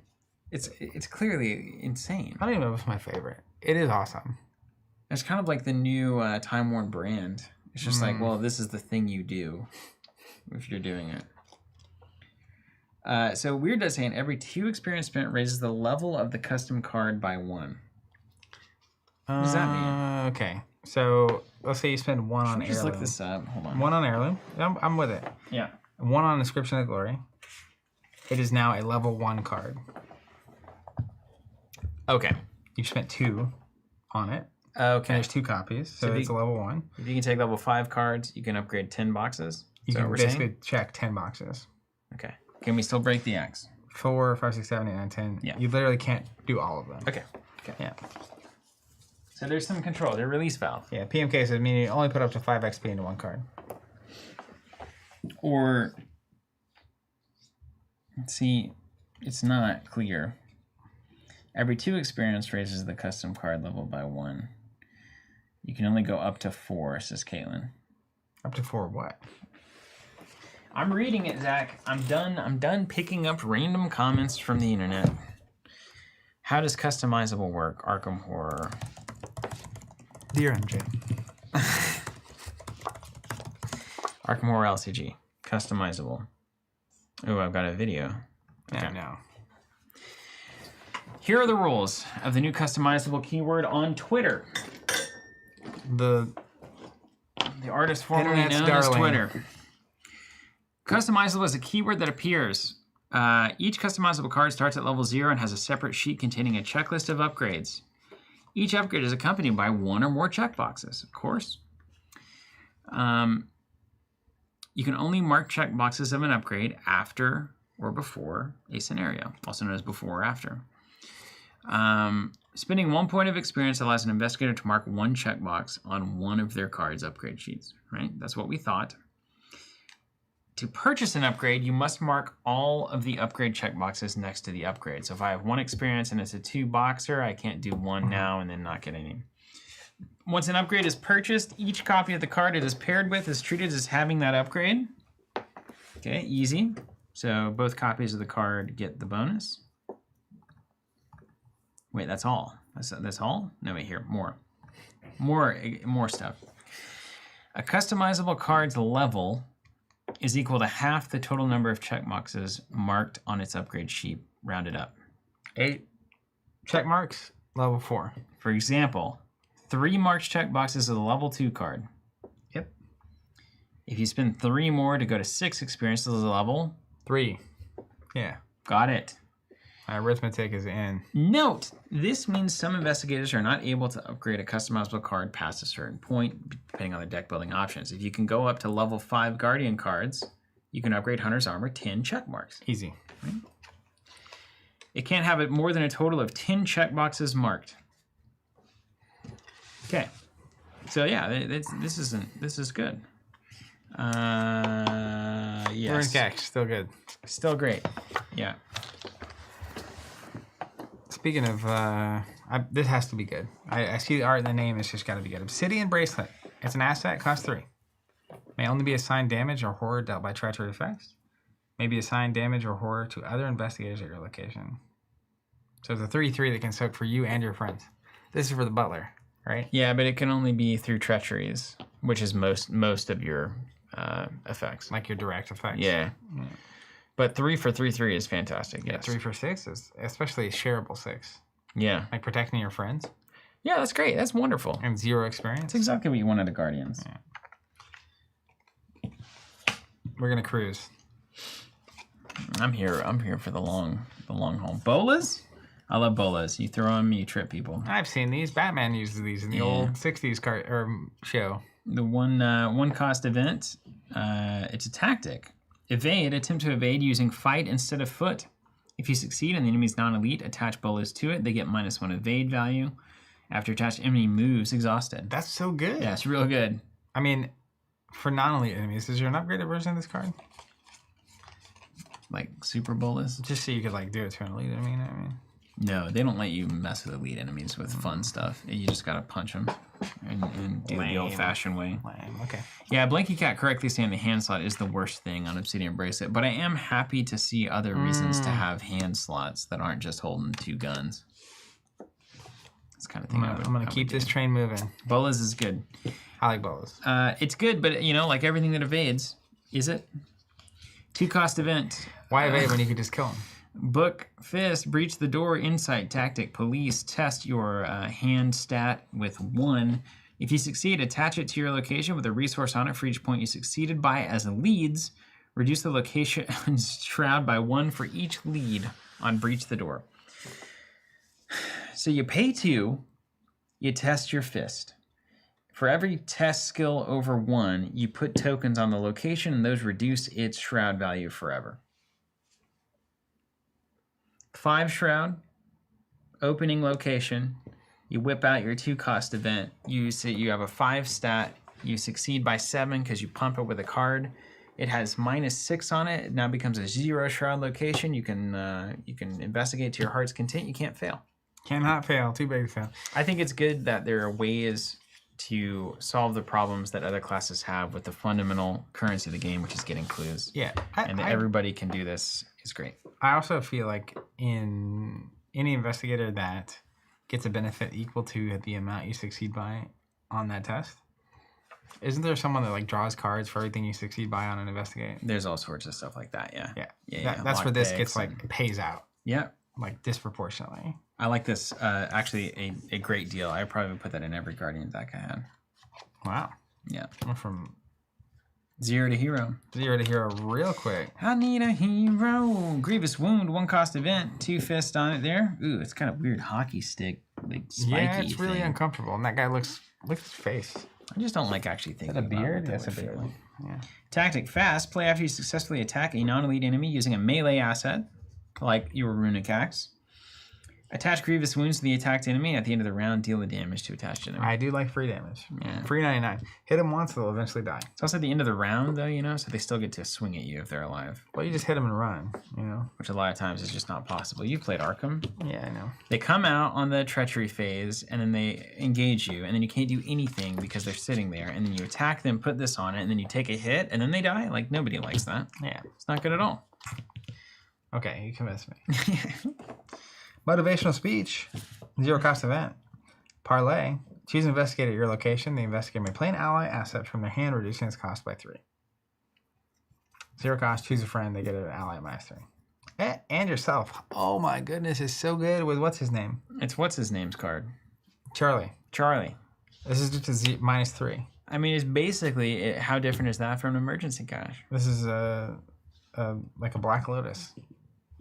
[SPEAKER 2] it's clearly insane.
[SPEAKER 1] I don't even know if it's my favorite. It is awesome.
[SPEAKER 2] It's kind of like the new Time Worn brand. It's just like, well, this is the thing you do if you're doing it. So Weird does saying every 2 experience spent raises the level of the custom card by 1. What does that mean?
[SPEAKER 1] Okay, so let's say you spend 1 on Heirloom.
[SPEAKER 2] Just look this up. Hold on.
[SPEAKER 1] 1 on Heirloom. I'm with it.
[SPEAKER 2] Yeah.
[SPEAKER 1] 1 on Inscription of Glory. It is now a level 1 card.
[SPEAKER 2] Okay.
[SPEAKER 1] You spent 2 on it.
[SPEAKER 2] Okay.
[SPEAKER 1] And there's 2 copies, so it's a level 1.
[SPEAKER 2] If you can take level 5 cards, you can upgrade 10 boxes.
[SPEAKER 1] You can basically check 10 boxes.
[SPEAKER 2] Okay. Can we still break the axe?
[SPEAKER 1] 4, 5, 6, 7, 8, 9, 10.
[SPEAKER 2] Yeah.
[SPEAKER 1] You literally can't do all of them.
[SPEAKER 2] Okay.
[SPEAKER 1] Yeah.
[SPEAKER 2] So there's some control. There's release valve.
[SPEAKER 1] Yeah. PMK says meaning you only put up to 5 XP into 1 card.
[SPEAKER 2] Or see, it's not clear. Every 2 experience raises the custom card level by 1. You can only go up to 4, says Caitlin.
[SPEAKER 1] Up to 4 what?
[SPEAKER 2] I'm reading it, Zach. I'm done picking up random comments from the internet. How does customizable work? Arkham Horror.
[SPEAKER 1] Dear MJ.
[SPEAKER 2] Arkham Horror LCG. Customizable. Oh, I've got a video.
[SPEAKER 1] Okay. No.
[SPEAKER 2] Here are the rules of the new customizable keyword on Twitter.
[SPEAKER 1] The
[SPEAKER 2] artist formerly known as Twitter. Customizable is a keyword that appears. Each customizable card starts at level 0 and has a separate sheet containing a checklist of upgrades. Each upgrade is accompanied by 1 or more checkboxes, of course. You can only mark checkboxes of an upgrade after or before a scenario, also known as before or after. Spending 1 point of experience allows an investigator to mark 1 checkbox on one of their card's upgrade sheets, right? That's what we thought. To purchase an upgrade, you must mark all of the upgrade checkboxes next to the upgrade. So if I have 1 experience and it's a 2-boxer, I can't do 1 now and then not get any. Once an upgrade is purchased, each copy of the card it is paired with is treated as having that upgrade. Okay, easy. So both copies of the card get the bonus. Wait, that's all. That's all? No, wait, here, more stuff. A customizable card's level is equal to half the total number of checkboxes marked on its upgrade sheet, rounded up.
[SPEAKER 1] 8 check marks, level 4.
[SPEAKER 2] For example, 3 marked checkboxes is a level 2 card.
[SPEAKER 1] Yep.
[SPEAKER 2] If you spend 3 more to go to 6 experiences, is a level
[SPEAKER 1] 3. Yeah.
[SPEAKER 2] Got it.
[SPEAKER 1] My arithmetic is in.
[SPEAKER 2] Note, this means some investigators are not able to upgrade a customizable card past a certain point, depending on the deck building options. If you can go up to level 5 Guardian cards, you can upgrade Hunter's Armor 10 check marks.
[SPEAKER 1] Easy.
[SPEAKER 2] Right? It can't have it more than a total of 10 checkboxes marked. Okay. So yeah, this is good. Yes.
[SPEAKER 1] Still good.
[SPEAKER 2] Still great. Yeah.
[SPEAKER 1] Speaking of, this has to be good. I see the art in the name. It's just got to be good. Obsidian Bracelet. It's an asset. Costs 3. May only be assigned damage or horror dealt by treachery effects. may be assigned damage or horror to other investigators at your location. So it's a 3/3 that can soak for you and your friends. This is for the butler, right?
[SPEAKER 2] Yeah, but it can only be through treacheries, which is most of your effects.
[SPEAKER 1] Like your direct effects.
[SPEAKER 2] Yeah. But 3 for 3/3 is fantastic.
[SPEAKER 1] Yeah,
[SPEAKER 2] Yes.
[SPEAKER 1] 3 for 6 is especially a shareable 6.
[SPEAKER 2] Yeah.
[SPEAKER 1] Like protecting your friends.
[SPEAKER 2] Yeah, that's great. That's wonderful.
[SPEAKER 1] And 0 experience.
[SPEAKER 2] That's exactly what you want out of Guardians.
[SPEAKER 1] Yeah. We're gonna cruise.
[SPEAKER 2] I'm here for the long haul. Bolas? I love bolas. You throw them, you trip people.
[SPEAKER 1] I've seen these. Batman uses these in the old 60s show.
[SPEAKER 2] The one cost event, it's a tactic. Evade, attempt to evade using fight instead of foot. If you succeed and the enemy's non-elite, attach bolas to it. They get -1 evade value. After attached enemy moves, exhausted.
[SPEAKER 1] That's so good.
[SPEAKER 2] Yeah, it's real good.
[SPEAKER 1] I mean, for non-elite enemies, is there an upgraded version of this card?
[SPEAKER 2] Like super bolas?
[SPEAKER 1] Just so you could like do it to an elite enemy, you know what I mean?
[SPEAKER 2] No, they don't let you mess with elite enemies with fun stuff. You just gotta punch them and do it the old-fashioned way.
[SPEAKER 1] Lame. Okay.
[SPEAKER 2] Yeah, Blanky Cat correctly saying the hand slot is the worst thing on Obsidian Bracelet, but I am happy to see other reasons to have hand slots that aren't just holding 2 guns. That's the kind of thing
[SPEAKER 1] I'm gonna keep this train moving.
[SPEAKER 2] Bolas is good.
[SPEAKER 1] I like bolas.
[SPEAKER 2] It's good, but you know, like everything that evades, is it? 2 cost event.
[SPEAKER 1] Why evade when you could just kill them?
[SPEAKER 2] Book, Fist, Breach the Door, Insight, Tactic, Police, test your hand stat with 1. If you succeed, attach it to your location with a resource on it for each point you succeeded by as leads. Reduce the location shroud by 1 for each lead on Breach the Door. So you pay 2, you test your Fist. For every test skill over 1, you put tokens on the location and those reduce its shroud value forever. 5 shroud, opening location, you whip out your 2 cost event, you see you have a 5 stat, you succeed by 7 because you pump it with a card. It has -6 on it, it now becomes a 0 shroud location. You can investigate to your heart's content, you can't fail.
[SPEAKER 1] Cannot fail, too big to fail.
[SPEAKER 2] I think it's good that there are ways to solve the problems that other classes have with the fundamental currency of the game, which is getting clues.
[SPEAKER 1] Yeah.
[SPEAKER 2] And that everybody can do this is great.
[SPEAKER 1] I also feel like in any investigator that gets a benefit equal to the amount you succeed by on that test, isn't there someone that like draws cards for everything you succeed by on an investigate?
[SPEAKER 2] There's all sorts of stuff like that, yeah.
[SPEAKER 1] Yeah. That's where this gets like pays out.
[SPEAKER 2] Yeah.
[SPEAKER 1] Like disproportionately.
[SPEAKER 2] I like this. Actually, a great deal. I probably would put that in every Guardian deck I had.
[SPEAKER 1] Wow.
[SPEAKER 2] Yeah.
[SPEAKER 1] Went from
[SPEAKER 2] 0 to hero.
[SPEAKER 1] 0 to hero real quick.
[SPEAKER 2] I need a hero. Grievous Wound, 1 cost event, 2 fists on it there. Ooh, it's kind of weird hockey stick, like spiky.
[SPEAKER 1] Yeah, it's really
[SPEAKER 2] thing.
[SPEAKER 1] uncomfortable. And that guy look at his face.
[SPEAKER 2] I just don't like actually thinking
[SPEAKER 1] Is that a beard?
[SPEAKER 2] about
[SPEAKER 1] That's
[SPEAKER 2] what
[SPEAKER 1] a
[SPEAKER 2] that would
[SPEAKER 1] beard.
[SPEAKER 2] feel like.
[SPEAKER 1] Yeah.
[SPEAKER 2] Tactic, fast. Play after you successfully attack a non-elite enemy using a melee asset, like your runic axe. Attach grievous wounds to the attacked enemy. At the end of the round, deal the damage to attached enemy.
[SPEAKER 1] I do like free damage.
[SPEAKER 2] Yeah.
[SPEAKER 1] Free 99. Hit them once, they'll eventually die.
[SPEAKER 2] It's also at the end of the round, though, you know, so they still get to swing at you if they're alive.
[SPEAKER 1] Well, you just hit them and run, you know?
[SPEAKER 2] Which a lot of times is just not possible. You've played Arkham.
[SPEAKER 1] Yeah, I know.
[SPEAKER 2] They come out on the treachery phase, and then they engage you, and then you can't do anything because they're sitting there, and then you attack them, put this on it, and then you take a hit, and then they die. Like, nobody likes that.
[SPEAKER 1] Yeah.
[SPEAKER 2] It's not good at all.
[SPEAKER 1] Okay, you convinced me. Motivational speech. 0 cost event. Parlay. Choose investigator at your location. The investigator may play an ally asset from their hand, reducing its cost by 3. 0 cost. Choose a friend. They get an ally at -3. And yourself. Oh my goodness, it's so good with what's his name?
[SPEAKER 2] It's what's his name's card?
[SPEAKER 1] Charlie.
[SPEAKER 2] Charlie.
[SPEAKER 1] This is just a -3.
[SPEAKER 2] I mean, it's basically, how different is that from an emergency cache?
[SPEAKER 1] This is like a Black Lotus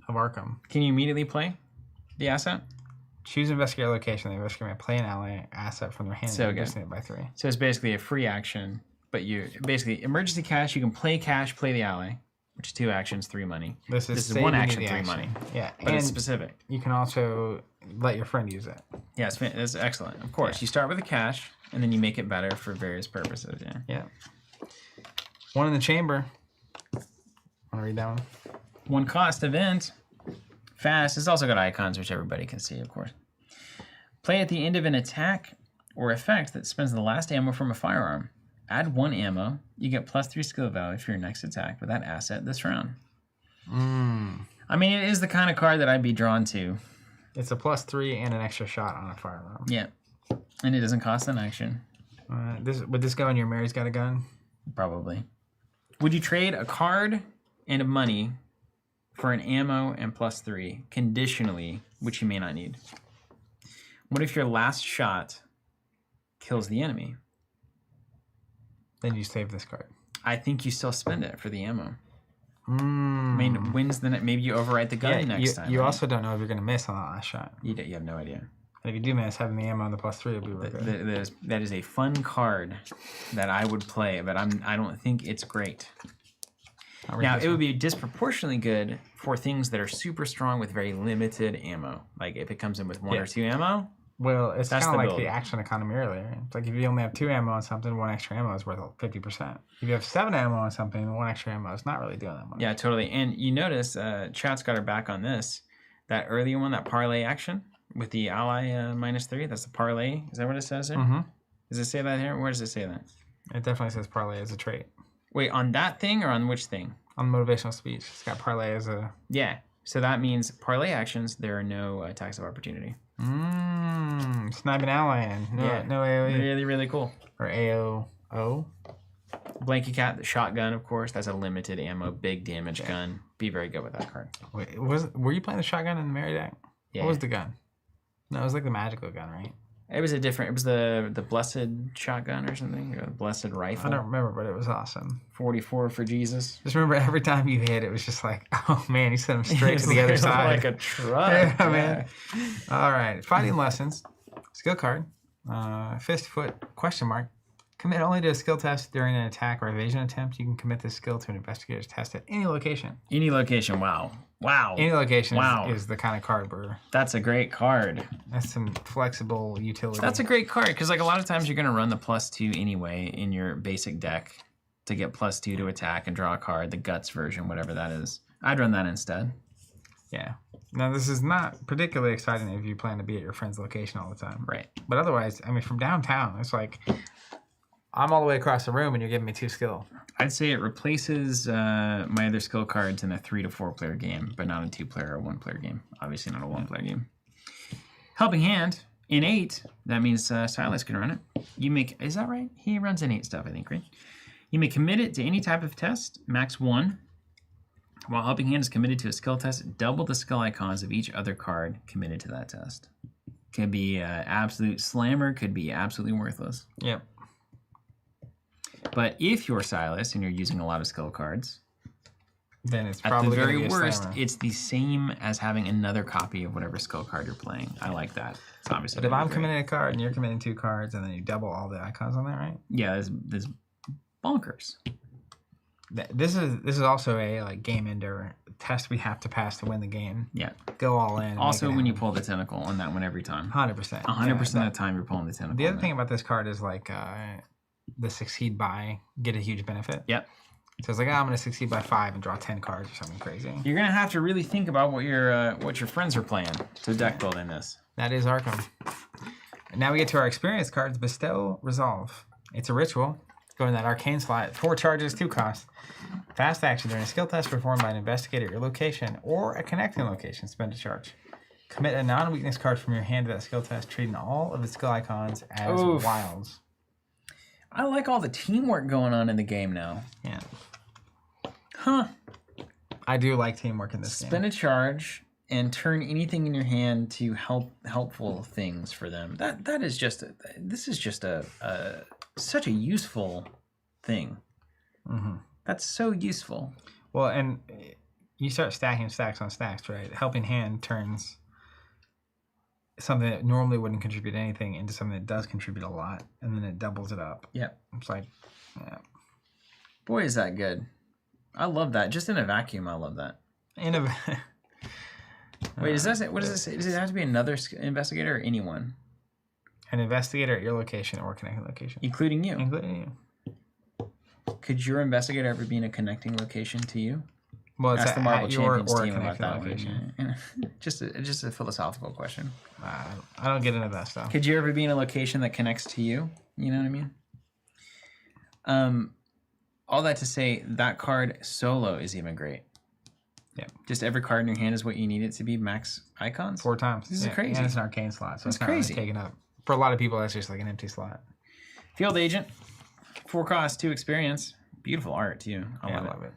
[SPEAKER 1] of Arkham.
[SPEAKER 2] Can you immediately play the asset?
[SPEAKER 1] Choose investigator location. The investigator may play an ally asset from their hand,
[SPEAKER 2] So
[SPEAKER 1] reducing it by 3.
[SPEAKER 2] So it's basically a free action, but you basically emergency cache. You can play cash, play the ally, which is 2 actions, 3 money.
[SPEAKER 1] This is
[SPEAKER 2] one
[SPEAKER 1] saving you
[SPEAKER 2] action,
[SPEAKER 1] the
[SPEAKER 2] 3
[SPEAKER 1] action.
[SPEAKER 2] money.
[SPEAKER 1] Yeah,
[SPEAKER 2] But
[SPEAKER 1] and
[SPEAKER 2] it's specific.
[SPEAKER 1] you can also let your friend use it.
[SPEAKER 2] Yeah, it's excellent. Of course,
[SPEAKER 1] Yeah.
[SPEAKER 2] you start with a cache, and then you make it better for various purposes. Yeah.
[SPEAKER 1] Yeah. 1 in the chamber. Want to read that one?
[SPEAKER 2] 1 cost event. Fast. It's also got icons, which everybody can see, of course. Play at the end of an attack or effect that spends the last ammo from a firearm. Add 1 ammo. You get +3 skill value for your next attack with that asset this round. I mean, it is the kind of card that I'd be drawn to.
[SPEAKER 1] It's a +3 and an extra shot on a firearm.
[SPEAKER 2] Yeah. And it doesn't cost an action.
[SPEAKER 1] Would this go in your Mary's Got a Gun?
[SPEAKER 2] Probably. Would you trade a card and a money for an ammo and +3 conditionally, which you may not need? What if your last shot kills the enemy?
[SPEAKER 1] Then you save this card.
[SPEAKER 2] I think you still spend it for the ammo. I mean, maybe you overwrite the gun next time.
[SPEAKER 1] You also don't know if you're going to miss on that last shot.
[SPEAKER 2] You have no idea.
[SPEAKER 1] And if you do miss, having the ammo on the +3 will be really good.
[SPEAKER 2] That is a fun card that I would play, but I don't think it's great. Now, it would be disproportionately good for things that are super strong with very limited ammo. Like if it comes in with 1 or 2 ammo.
[SPEAKER 1] Well, it's kind of like
[SPEAKER 2] build.
[SPEAKER 1] the action economy earlier. It's like if you only have 2 ammo on something, 1 extra ammo is worth 50%. If you have 7 ammo on something, 1 extra ammo is not really doing that much.
[SPEAKER 2] Yeah, totally. And you notice, chat's got her back on this. That earlier one, that parlay action with the ally -3, that's the parlay. Is that what it says there?
[SPEAKER 1] Mm-hmm.
[SPEAKER 2] Does it say that here? Where does it say that?
[SPEAKER 1] It definitely says parlay as a trait.
[SPEAKER 2] Wait, on that thing or on which thing?
[SPEAKER 1] On the motivational speech. It's got parlay as a...
[SPEAKER 2] Yeah. So that means parlay actions, there are no attacks of opportunity.
[SPEAKER 1] Sniping ally in. No AoE.
[SPEAKER 2] Really, really cool.
[SPEAKER 1] Or AOO.
[SPEAKER 2] Blanky Cat, the shotgun, of course. That's a limited ammo, big damage gun. Be very good with that card.
[SPEAKER 1] Wait, were you playing the shotgun in the Mary deck?
[SPEAKER 2] Yeah.
[SPEAKER 1] What was the gun? No, it was like the magical gun, right?
[SPEAKER 2] It was the blessed shotgun or something, or the blessed rifle.
[SPEAKER 1] I don't remember, but it was awesome.
[SPEAKER 2] 44 for Jesus.
[SPEAKER 1] Just remember every time you hit, it was just like, oh man, he sent him straight to the other side.
[SPEAKER 2] Like a truck.
[SPEAKER 1] Yeah, man. All right, fighting lessons. Skill card. Fist, foot, ? Commit only to a skill test during an attack or evasion attempt. You can commit this skill to an investigator's test at any location.
[SPEAKER 2] Any location, wow.
[SPEAKER 1] Any location is the kind of card where...
[SPEAKER 2] That's a great card.
[SPEAKER 1] That's some flexible utility.
[SPEAKER 2] That's a great card, because like a lot of times you're going to run the +2 anyway in your basic deck to get +2 to attack and draw a card, the guts version, whatever that is. I'd run that instead.
[SPEAKER 1] Yeah. Now, this is not particularly exciting if you plan to be at your friend's location all the time.
[SPEAKER 2] Right.
[SPEAKER 1] But otherwise, I mean, from downtown, it's like... I'm all the way across the room and you're giving me 2 skill.
[SPEAKER 2] I'd say it replaces my other skill cards in a 3 to 4 player game, but not a 2-player or 1-player game. Obviously not a 1-player game. Helping Hand, in 8, that means Silas can run it. You make, is that right? He runs in 8 stuff, I think, right? You may commit it to any type of test, max 1. While Helping Hand is committed to a skill test, double the skill icons of each other card committed to that test. Could be absolute slammer, could be absolutely worthless.
[SPEAKER 1] Yep.
[SPEAKER 2] But if you're Silas and you're using a lot of skill cards,
[SPEAKER 1] then it's probably
[SPEAKER 2] at the very
[SPEAKER 1] gonna be
[SPEAKER 2] worst,
[SPEAKER 1] slammer.
[SPEAKER 2] it's the same as having another copy of whatever skill card you're playing. I like that. It's obviously.
[SPEAKER 1] But if I'm committing a card and you're committing 2 cards and then you double all the icons on there, right?
[SPEAKER 2] Yeah, there's bonkers.
[SPEAKER 1] This is also a like game ender test we have to pass to win the game.
[SPEAKER 2] Yeah.
[SPEAKER 1] Go all in.
[SPEAKER 2] Also, when you pull the tentacle on that one every time.
[SPEAKER 1] 100%.
[SPEAKER 2] 100% of the time you're pulling the tentacle.
[SPEAKER 1] The other thing about this card is like the succeed by get a huge benefit.
[SPEAKER 2] Yep.
[SPEAKER 1] So it's like, I'm going to succeed by 5 and draw 10 cards or something crazy.
[SPEAKER 2] You're going to have to really think about what your friends are playing to deck build in this.
[SPEAKER 1] That is Arkham. Now we get to our experience cards. Bestow, Resolve. It's a ritual. Go in that arcane slot. 4 charges, 2 costs. Fast action during a skill test performed by an investigator at your location or a connecting location. Spend a charge. Commit a non-weakness card from your hand to that skill test, treating all of its skill icons as wilds.
[SPEAKER 2] I like all the teamwork going on in the game now.
[SPEAKER 1] Yeah.
[SPEAKER 2] Huh.
[SPEAKER 1] I do like teamwork in this game.
[SPEAKER 2] Spend a charge and turn anything in your hand to helpful things for them. This is just such a useful thing.
[SPEAKER 1] Mm-hmm.
[SPEAKER 2] That's so useful.
[SPEAKER 1] Well, and you start stacking stacks on stacks, right? Helping Hand turns something that normally wouldn't contribute anything into something that does contribute a lot, and then it doubles it up.
[SPEAKER 2] Yep.
[SPEAKER 1] It's like, yeah.
[SPEAKER 2] Boy, is that good. I love that. Just in a vacuum, I love that. Wait, what does it say? Does it have to be another investigator or anyone?
[SPEAKER 1] An investigator at your location or connecting location.
[SPEAKER 2] Including you.
[SPEAKER 1] Including you.
[SPEAKER 2] Could your investigator ever be in a connecting location to you?
[SPEAKER 1] Well, it's
[SPEAKER 2] ask the Marvel Champions
[SPEAKER 1] or
[SPEAKER 2] team about that
[SPEAKER 1] location.
[SPEAKER 2] one. Just a philosophical question.
[SPEAKER 1] I don't get into that stuff.
[SPEAKER 2] Could you ever be in a location that connects to you? You know what I mean? All that to say, that card solo is even great.
[SPEAKER 1] Yeah.
[SPEAKER 2] Just every card in your hand is what you need it to be max icons?
[SPEAKER 1] 4 times.
[SPEAKER 2] This is crazy.
[SPEAKER 1] And it's an arcane slot, so
[SPEAKER 2] That's
[SPEAKER 1] it's not
[SPEAKER 2] crazy.
[SPEAKER 1] really taken up. For a lot of people, that's just like an empty slot.
[SPEAKER 2] Field Agent, 4 cost, 2 experience. Beautiful art, too. I love
[SPEAKER 1] it.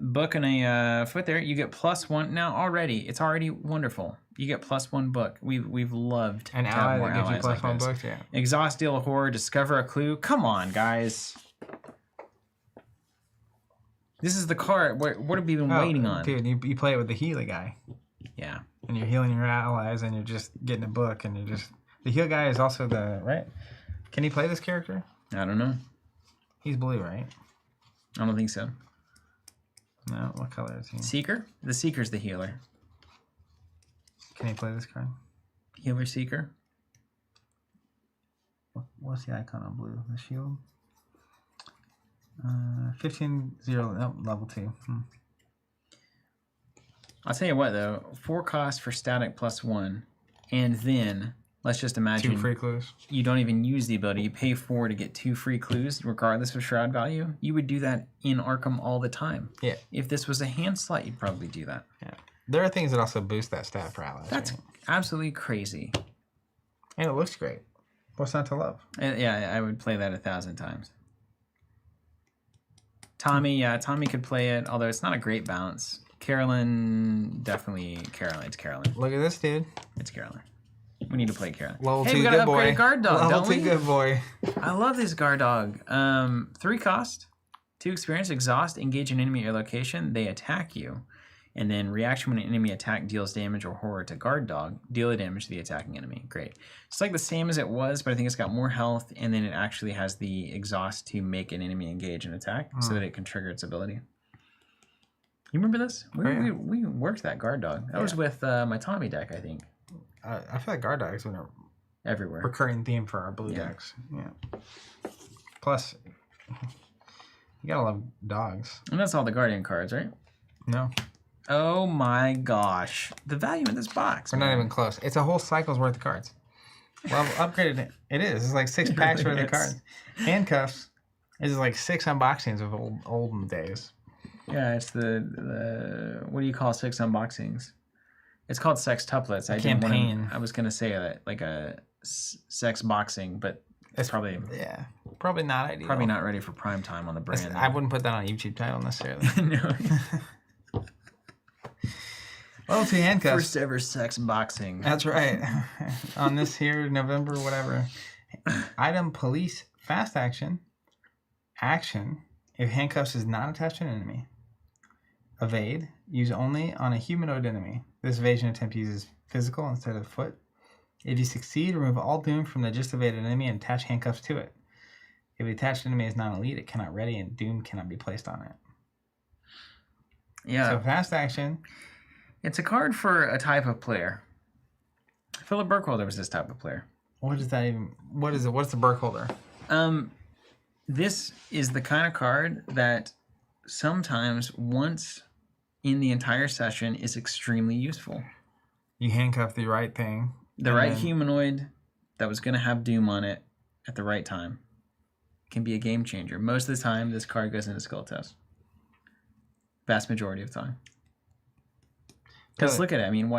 [SPEAKER 2] Book and a foot there. You get +1. Now, it's already wonderful. You get +1 book. We've loved
[SPEAKER 1] an
[SPEAKER 2] to have
[SPEAKER 1] ally
[SPEAKER 2] more
[SPEAKER 1] that gives you
[SPEAKER 2] allies like
[SPEAKER 1] +1
[SPEAKER 2] this.
[SPEAKER 1] books, yeah.
[SPEAKER 2] Exhaust, deal a horror, discover a clue. Come on, guys. This is the card. What have we been waiting on?
[SPEAKER 1] Dude, you play it with the Healer guy.
[SPEAKER 2] Yeah.
[SPEAKER 1] And you're healing your allies, and you're just getting a book, and the heal guy is also right. Can he play this character?
[SPEAKER 2] I don't know.
[SPEAKER 1] He's blue, right?
[SPEAKER 2] I don't think so.
[SPEAKER 1] No, what color is he?
[SPEAKER 2] Seeker? The Seeker's the healer.
[SPEAKER 1] Can he play this card?
[SPEAKER 2] Healer Seeker?
[SPEAKER 1] What's the icon on blue? The shield? 15-0, no, level 2.
[SPEAKER 2] I'll tell you what, though. 4 cost for static +1. And then, let's just imagine
[SPEAKER 1] 2 free clues.
[SPEAKER 2] You don't even use the ability. You pay 4 to get 2 free clues, regardless of Shroud value. You would do that in Arkham all the time.
[SPEAKER 1] Yeah.
[SPEAKER 2] If this was a hand slot, you'd probably do that.
[SPEAKER 1] Yeah. There are things that also boost that stat for allies.
[SPEAKER 2] That's absolutely crazy.
[SPEAKER 1] And it looks great. What's not to love?
[SPEAKER 2] Yeah, I would play that 1,000 times. Tommy could play it, although it's not a great bounce. Carolyn, definitely Carolyn. It's Carolyn.
[SPEAKER 1] Look at this, dude.
[SPEAKER 2] It's Carolyn. We need to play Carolyn.
[SPEAKER 1] Level
[SPEAKER 2] hey,
[SPEAKER 1] 2
[SPEAKER 2] we gotta
[SPEAKER 1] good boy.
[SPEAKER 2] upgrade a guard dog,
[SPEAKER 1] Level
[SPEAKER 2] don't
[SPEAKER 1] 2
[SPEAKER 2] we?
[SPEAKER 1] good boy.
[SPEAKER 2] I love this guard dog. 3 cost, 2 experience, exhaust, engage an enemy at your location. They attack you. And then reaction when an enemy attack deals damage or horror to guard dog, deal a damage to the attacking enemy. Great. It's like the same as it was, but I think it's got more health, and then it actually has the exhaust to make an enemy engage and attack so that it can trigger its ability. You remember this? We worked that guard dog. That was with my Tommy deck, I think.
[SPEAKER 1] I feel like guard dogs are
[SPEAKER 2] Everywhere.
[SPEAKER 1] recurring theme for our blue decks. Yeah. Plus, you gotta love dogs.
[SPEAKER 2] And that's all the Guardian cards, right?
[SPEAKER 1] No.
[SPEAKER 2] Oh my gosh. The value in this box.
[SPEAKER 1] We're not even close. It's a whole cycle's worth of cards. Well, upgraded. It is. It's like 6 packs worth of cards. Handcuffs is like 6 unboxings of olden days.
[SPEAKER 2] Yeah, it's the what do you call 6 unboxings? It's called sextuplets. I was gonna say that like a sex boxing, but it's probably
[SPEAKER 1] probably not ideal.
[SPEAKER 2] Probably not ready for prime time on the brand.
[SPEAKER 1] I wouldn't put that on a YouTube title necessarily.
[SPEAKER 2] No.
[SPEAKER 1] Level 2 handcuffs.
[SPEAKER 2] First ever sex boxing.
[SPEAKER 1] That's right. On this here November, whatever. Item police fast action. Action. If handcuffs is not attached to an enemy. Evade. Use only on a humanoid enemy. This evasion attempt uses physical instead of foot. If you succeed, remove all doom from the just evaded enemy and attach handcuffs to it. If the attached enemy is non-elite, it cannot ready and doom cannot be placed on it.
[SPEAKER 2] Yeah.
[SPEAKER 1] So fast action.
[SPEAKER 2] It's a card for a type of player. Philip Burkholder was this type of player.
[SPEAKER 1] What is that even? What is it? What's the Burkholder?
[SPEAKER 2] This is the kind of card that sometimes once in the entire session is extremely useful.
[SPEAKER 1] You handcuff the right thing.
[SPEAKER 2] The right humanoid that was going to have doom on it at the right time can be a game changer. Most of the time, this card goes into Skull Test. Vast majority of the time. Because look at it. I mean,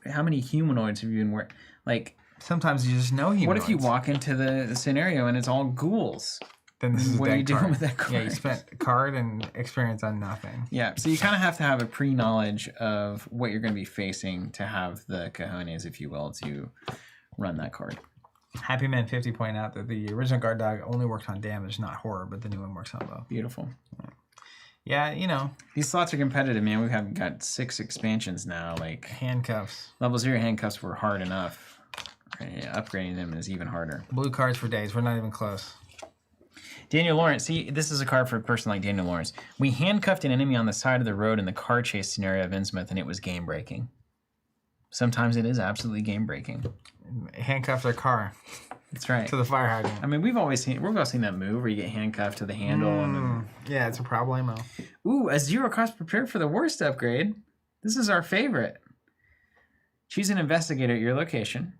[SPEAKER 2] how many humanoids have you been working? Like,
[SPEAKER 1] sometimes you just know humanoids.
[SPEAKER 2] What if you walk into the scenario and it's all ghouls?
[SPEAKER 1] Then this is
[SPEAKER 2] what are you doing with that card?
[SPEAKER 1] Yeah, you spent card and experience on nothing.
[SPEAKER 2] Yeah, so you kind of have to have a pre-knowledge of what you're going to be facing to have the cojones, if you will, to run that card.
[SPEAKER 1] Happy Man 50 point out that the original guard dog only worked on damage, not horror, but the new one works on both.
[SPEAKER 2] Beautiful.
[SPEAKER 1] Yeah, you know.
[SPEAKER 2] These slots are competitive, man. We've got 6 expansions now. Like
[SPEAKER 1] handcuffs.
[SPEAKER 2] Level 0 handcuffs were hard enough. Upgrading them is even harder.
[SPEAKER 1] Blue cards for days. We're not even close.
[SPEAKER 2] Daniel Lawrence. See, this is a card for a person like Daniel Lawrence. We handcuffed an enemy on the side of the road in the car chase scenario of Innsmouth, and it was game-breaking. Sometimes it is absolutely game-breaking.
[SPEAKER 1] Handcuff their car.
[SPEAKER 2] That's right.
[SPEAKER 1] To the fire hydrant.
[SPEAKER 2] I mean, we've all seen that move where you get handcuffed to the handle. And
[SPEAKER 1] yeah, it's a problemo.
[SPEAKER 2] Ooh, a 0 cost prepared for the worst upgrade. This is our favorite. Choose an investigator at your location.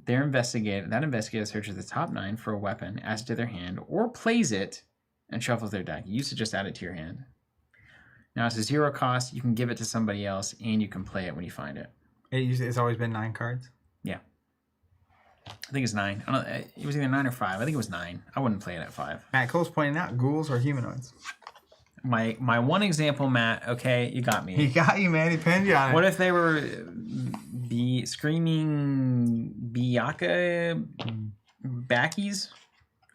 [SPEAKER 2] That investigator searches the top 9 for a weapon, adds it to their hand, or plays it and shuffles their deck. You used to just add it to your hand. Now it's a 0 cost. You can give it to somebody else, and you can play it when you find it.
[SPEAKER 1] It's always been 9 cards?
[SPEAKER 2] Yeah. I think it's 9. I don't, it was either 9 or 5. I think it was 9. I wouldn't play it at 5.
[SPEAKER 1] Matt Cole's pointing out ghouls or humanoids.
[SPEAKER 2] My one example, Matt, okay, you got me.
[SPEAKER 1] He got you, man. He pinned you on it.
[SPEAKER 2] What if they were screaming Biyaka Backies?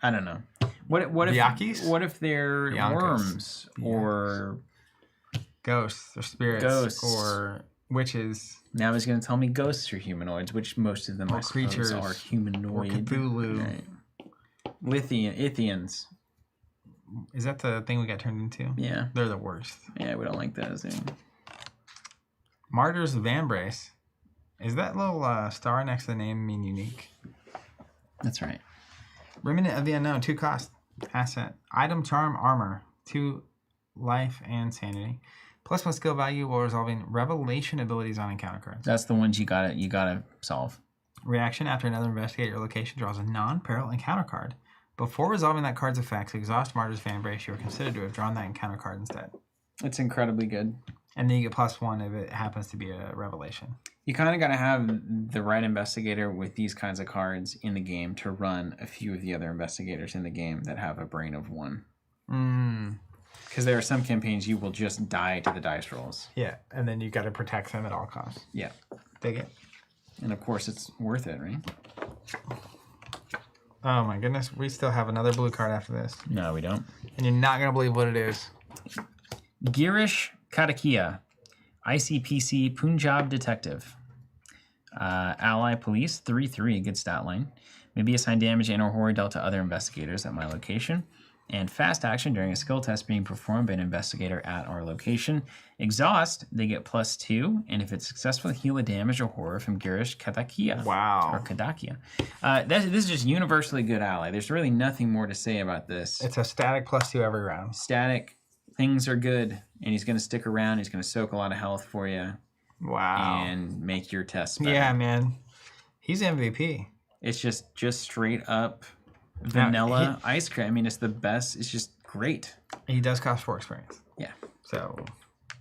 [SPEAKER 2] I don't know. What if
[SPEAKER 1] Biyakis?
[SPEAKER 2] What if they're
[SPEAKER 1] Biancas.
[SPEAKER 2] worms or
[SPEAKER 1] ghosts or spirits or witches?
[SPEAKER 2] Now he's going to tell me ghosts are humanoids, which most of them
[SPEAKER 1] or creatures
[SPEAKER 2] are humanoid.
[SPEAKER 1] Or Cthulhu.
[SPEAKER 2] Right. Ithians.
[SPEAKER 1] Is that the thing we got turned into?
[SPEAKER 2] Yeah.
[SPEAKER 1] They're the worst.
[SPEAKER 2] Yeah, we don't like those.
[SPEAKER 1] Martyrs of Vambrace. Is that little star next to the name mean unique?
[SPEAKER 2] That's right.
[SPEAKER 1] Remnant of the Unknown, 2 cost. Asset. Item, charm, armor. 2 life and sanity. +1 skill value while resolving revelation abilities on encounter cards.
[SPEAKER 2] That's the ones you gotta solve.
[SPEAKER 1] Reaction after another investigator location draws a non-peril encounter card. Before resolving that card's effects, exhaust Martyr's Vambrace. You are considered to have drawn that encounter card instead.
[SPEAKER 2] It's incredibly good.
[SPEAKER 1] And then you get +1 if it happens to be a revelation.
[SPEAKER 2] You kind of got to have the right investigator with these kinds of cards in the game to run a few of the other investigators in the game that have a brain of 1. Because there are some campaigns you will just die to the dice rolls.
[SPEAKER 1] Yeah, and then you got to protect them at all costs.
[SPEAKER 2] Yeah.
[SPEAKER 1] Dig it.
[SPEAKER 2] And of course, it's worth it, right?
[SPEAKER 1] Oh my goodness, we still have another blue card after this.
[SPEAKER 2] No, we don't.
[SPEAKER 1] And you're not going to believe what it is.
[SPEAKER 2] Girish Katakia, ICPC Punjab Detective. Ally Police, 3/3, good stat line. May be assigned damage and or horror dealt to other investigators at my location. And fast action during a skill test being performed by an investigator at our location. Exhaust, they get +2, and if it's successful, heal a damage or horror from Girish Katakia.
[SPEAKER 1] Wow.
[SPEAKER 2] Or Kadakia. This is just universally good ally. There's really nothing more to say about this.
[SPEAKER 1] It's a static +2 every round.
[SPEAKER 2] Static, things are good, and he's going to stick around. He's going to soak a lot of health for you.
[SPEAKER 1] Wow.
[SPEAKER 2] And make your tests better.
[SPEAKER 1] Yeah, man. He's MVP.
[SPEAKER 2] It's just straight up vanilla ice cream. I mean, it's the best. It's just great.
[SPEAKER 1] He does cost 4 experience.
[SPEAKER 2] Yeah.
[SPEAKER 1] So.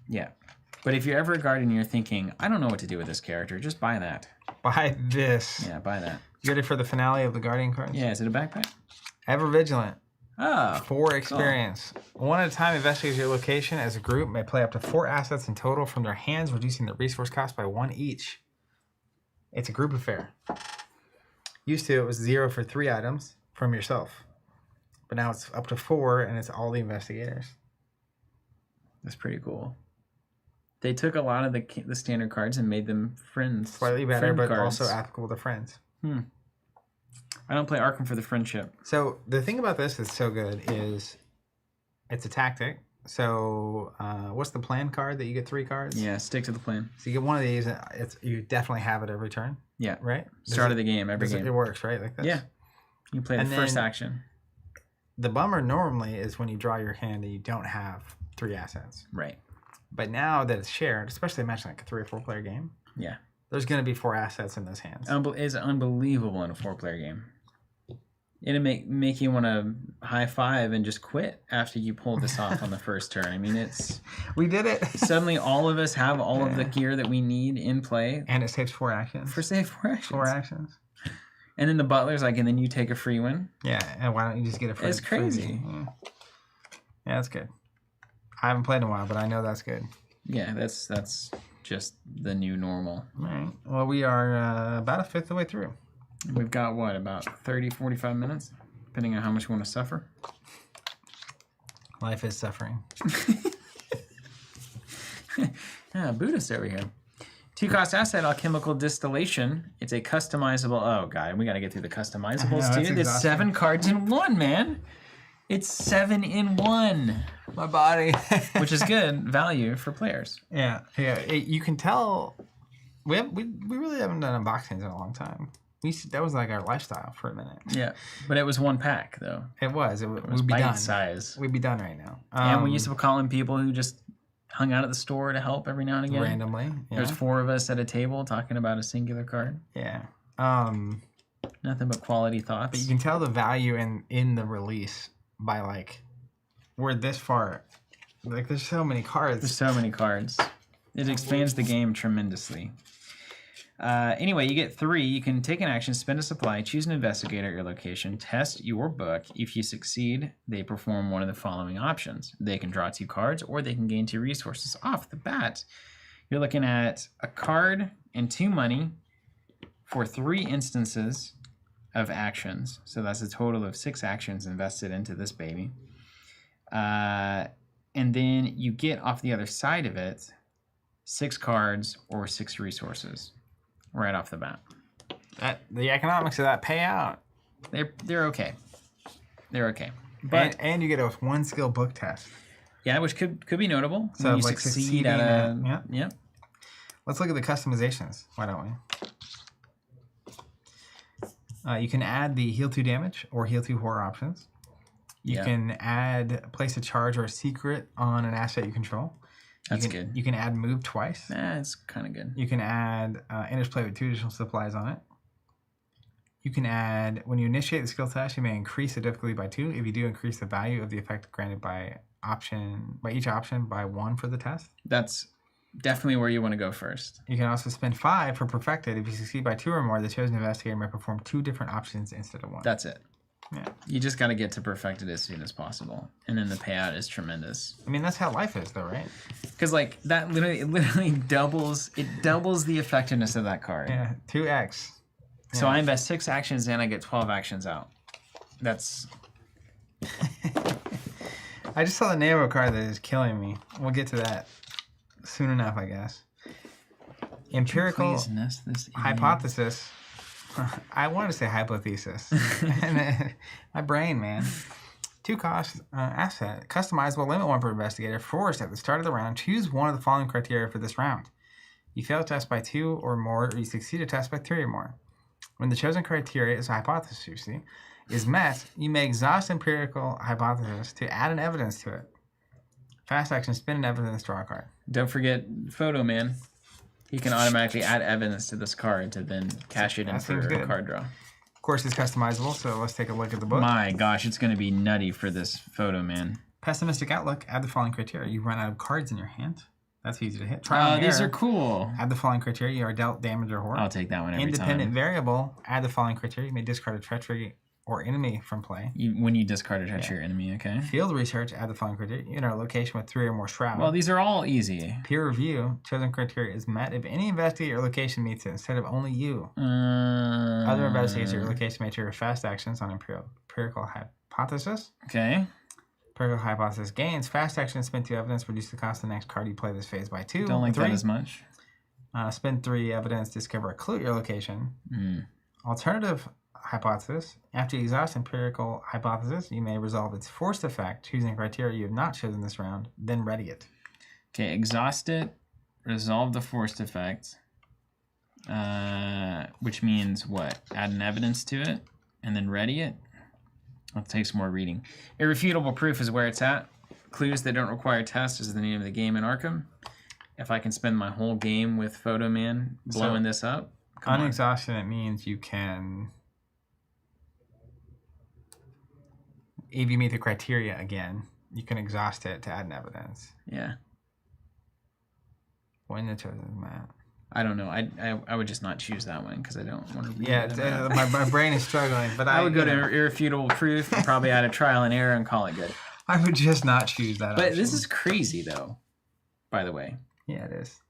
[SPEAKER 2] Yeah. But if you're ever a guard and you're thinking, I don't know what to do with this character, just buy that.
[SPEAKER 1] Buy this.
[SPEAKER 2] Yeah, buy that.
[SPEAKER 1] You ready for the finale of the Guardian cards?
[SPEAKER 2] Yeah, is it a backpack?
[SPEAKER 1] Ever Vigilant.
[SPEAKER 2] Oh.
[SPEAKER 1] 4 experience. Cool. One at a time investigates your location as a group may play up to 4 assets in total from their hands, reducing the resource cost by 1 each. It's a group affair. Used to, it was 0 for 3 items from yourself. But now it's up to 4, and it's all the investigators.
[SPEAKER 2] That's pretty cool. They took a lot of the standard cards and made them friends.
[SPEAKER 1] Slightly better, but
[SPEAKER 2] cards.
[SPEAKER 1] also applicable to friends.
[SPEAKER 2] I don't play Arkham for the friendship.
[SPEAKER 1] So the thing about this that's so good is it's a tactic. So what's the plan card that you get 3 cards?
[SPEAKER 2] Yeah, stick to the plan.
[SPEAKER 1] So you get one of these. You definitely have it every turn.
[SPEAKER 2] Yeah.
[SPEAKER 1] Right?
[SPEAKER 2] Start of the game, every game.
[SPEAKER 1] It works, right? Like this.
[SPEAKER 2] Yeah. You play the first action.
[SPEAKER 1] The bummer normally is when you draw your hand and you don't have 3 assets.
[SPEAKER 2] Right.
[SPEAKER 1] But now that it's shared, especially imagine like a 3 or 4 player game.
[SPEAKER 2] Yeah.
[SPEAKER 1] There's going to be 4 assets in those hands.
[SPEAKER 2] It's unbelievable in a 4-player game. It'll make you want to high five and just quit after you pulled this off on the first turn. I mean, it's...
[SPEAKER 1] We did it.
[SPEAKER 2] Suddenly all of us have all of the gear that we need in play.
[SPEAKER 1] And it saves 4 actions.
[SPEAKER 2] For save 4 actions.
[SPEAKER 1] 4 actions.
[SPEAKER 2] And then the butler's like, and then you take a free win?
[SPEAKER 1] Yeah, and why don't you just get a free?
[SPEAKER 2] It's crazy.
[SPEAKER 1] Yeah, that's good. I haven't played in a while, but I know that's good.
[SPEAKER 2] Yeah, that's just the new normal.
[SPEAKER 1] All right. Well, we are about a fifth of the way through.
[SPEAKER 2] We've got, what, about 30, 45 minutes? Depending on how much we want to suffer.
[SPEAKER 1] Life is suffering.
[SPEAKER 2] Buddhist over here. 2-cost asset, alchemical distillation. It's a customizable... Oh, God, we got to get through the customizables, too. It's 7 cards in 1, man. It's 7 in 1.
[SPEAKER 1] My body.
[SPEAKER 2] Which is good value for players.
[SPEAKER 1] Yeah. You can tell... We really haven't done unboxings in a long time. That was like our lifestyle for a minute.
[SPEAKER 2] Yeah, but it was 1 pack, though.
[SPEAKER 1] It was. It was
[SPEAKER 2] bite
[SPEAKER 1] done.
[SPEAKER 2] Size.
[SPEAKER 1] We'd be done right now.
[SPEAKER 2] And we used to call in people who just hung out at the store to help every now and again.
[SPEAKER 1] Randomly. Yeah.
[SPEAKER 2] There's 4 of us at a table talking about a singular card.
[SPEAKER 1] Yeah.
[SPEAKER 2] Nothing but quality thoughts.
[SPEAKER 1] But you can tell the value in the release by like we're this far Like, there's so many cards.
[SPEAKER 2] There's so many cards. It expands the game tremendously. Anyway, you get 3. You can take an action, spend a supply, choose an investigator at your location, test your book. If you succeed, they perform one of the following options. They can draw 2 cards, or they can gain 2 resources. Off the bat, you're looking at a card and 2 money for 3 instances of actions. So that's a total of 6 actions invested into this baby. And then you get off the other side of it 6 cards or 6 resources. Right off the bat.
[SPEAKER 1] The economics of that pay out.
[SPEAKER 2] They're okay. They're okay. But
[SPEAKER 1] and you get a 1 skill book test.
[SPEAKER 2] Yeah, which could be notable.
[SPEAKER 1] So
[SPEAKER 2] when you
[SPEAKER 1] like
[SPEAKER 2] succeed at a
[SPEAKER 1] yeah. Let's look at the customizations. Why don't we? You can add the heal 2 damage or heal 2 horror options. You can place a charge or a secret on an asset you control.
[SPEAKER 2] That's good.
[SPEAKER 1] You can add move twice.
[SPEAKER 2] That's kind of good.
[SPEAKER 1] You can add interplay with 2 additional supplies on it. You can add, when you initiate the skill test, you may increase the difficulty by 2. If you do, increase the value of the effect granted by each option by 1 for the test.
[SPEAKER 2] That's definitely where you want to go first.
[SPEAKER 1] You can also spend 5 for perfected. If you succeed by 2 or more, the chosen investigator may perform 2 different options instead of 1.
[SPEAKER 2] That's it.
[SPEAKER 1] Yeah.
[SPEAKER 2] You just got to get to perfected as soon as possible, and then the payout is tremendous.
[SPEAKER 1] I mean, that's how life is, though, right?
[SPEAKER 2] Because like that literally doubles the effectiveness of that card.
[SPEAKER 1] Yeah, 2x.
[SPEAKER 2] So I invest 6 actions and I get 12 actions out. That's.
[SPEAKER 1] I just saw the name of a card that is killing me. We'll get to that soon enough, I guess. Empirical hypothesis. I wanted to say hypothesis. My brain, man. 2 cost asset. Customizable, limit 1 per investigator. Forced at the start of the round. Choose one of the following criteria for this round. You fail a test by 2 or more, or you succeed a test by 3 or more. When the chosen criteria is a hypothesis, you see, is met, you may exhaust empirical hypothesis to add an evidence to it. Fast action, spin an evidence, draw a card.
[SPEAKER 2] Don't forget Photo Man. He can automatically add evidence to this card to then cash it in for a card draw.
[SPEAKER 1] Of course, it's customizable, so let's take a look at the book.
[SPEAKER 2] My gosh, it's going to be nutty for this Photo Man.
[SPEAKER 1] Pessimistic outlook, add the following criteria. You run out of cards in your hand. That's easy to hit.
[SPEAKER 2] These are cool.
[SPEAKER 1] Add the following criteria. You are dealt damage or horror.
[SPEAKER 2] I'll take that one every
[SPEAKER 1] Independent
[SPEAKER 2] time.
[SPEAKER 1] variable, add the following criteria. You may discard a treachery or enemy from play.
[SPEAKER 2] When you discard a treachery or enemy, okay.
[SPEAKER 1] Field research, add the following criteria. You enter a location with 3 or more shrouds.
[SPEAKER 2] Well, these are all easy.
[SPEAKER 1] Peer review, chosen criteria is met if any investigator or location meets it instead of only you. Other investigators at your location may trigger fast actions on empirical hypothesis.
[SPEAKER 2] Okay.
[SPEAKER 1] Empirical hypothesis gains. Fast action, spend 2 evidence, reduce the cost of the next card you play this phase by 2.
[SPEAKER 2] Don't like
[SPEAKER 1] 3.
[SPEAKER 2] that as much.
[SPEAKER 1] Spend 3 evidence, discover a clue at your location. Alternative hypothesis. After you exhaust empirical hypothesis, you may resolve its forced effect, choosing a criteria you have not chosen this round, then ready it.
[SPEAKER 2] Okay, exhaust it, resolve the forced effect, which means what? Add an evidence to it, and then ready it? That takes more reading. Irrefutable proof is where it's at. Clues that don't require tests is the name of the game in Arkham. If I can spend my whole game with Photo Man blowing this up,
[SPEAKER 1] unexhausted, it means you can, if you meet the criteria again, you can exhaust it to add an evidence.
[SPEAKER 2] Yeah.
[SPEAKER 1] When the chosen is met.
[SPEAKER 2] I don't know. I would just not choose that one because I don't want to read it.
[SPEAKER 1] Yeah, my brain is struggling. But
[SPEAKER 2] I would go to irrefutable proof and probably add a trial and error and call it good.
[SPEAKER 1] I would just not choose that
[SPEAKER 2] But
[SPEAKER 1] option.
[SPEAKER 2] this is crazy, though, by the way.
[SPEAKER 1] Yeah, it is.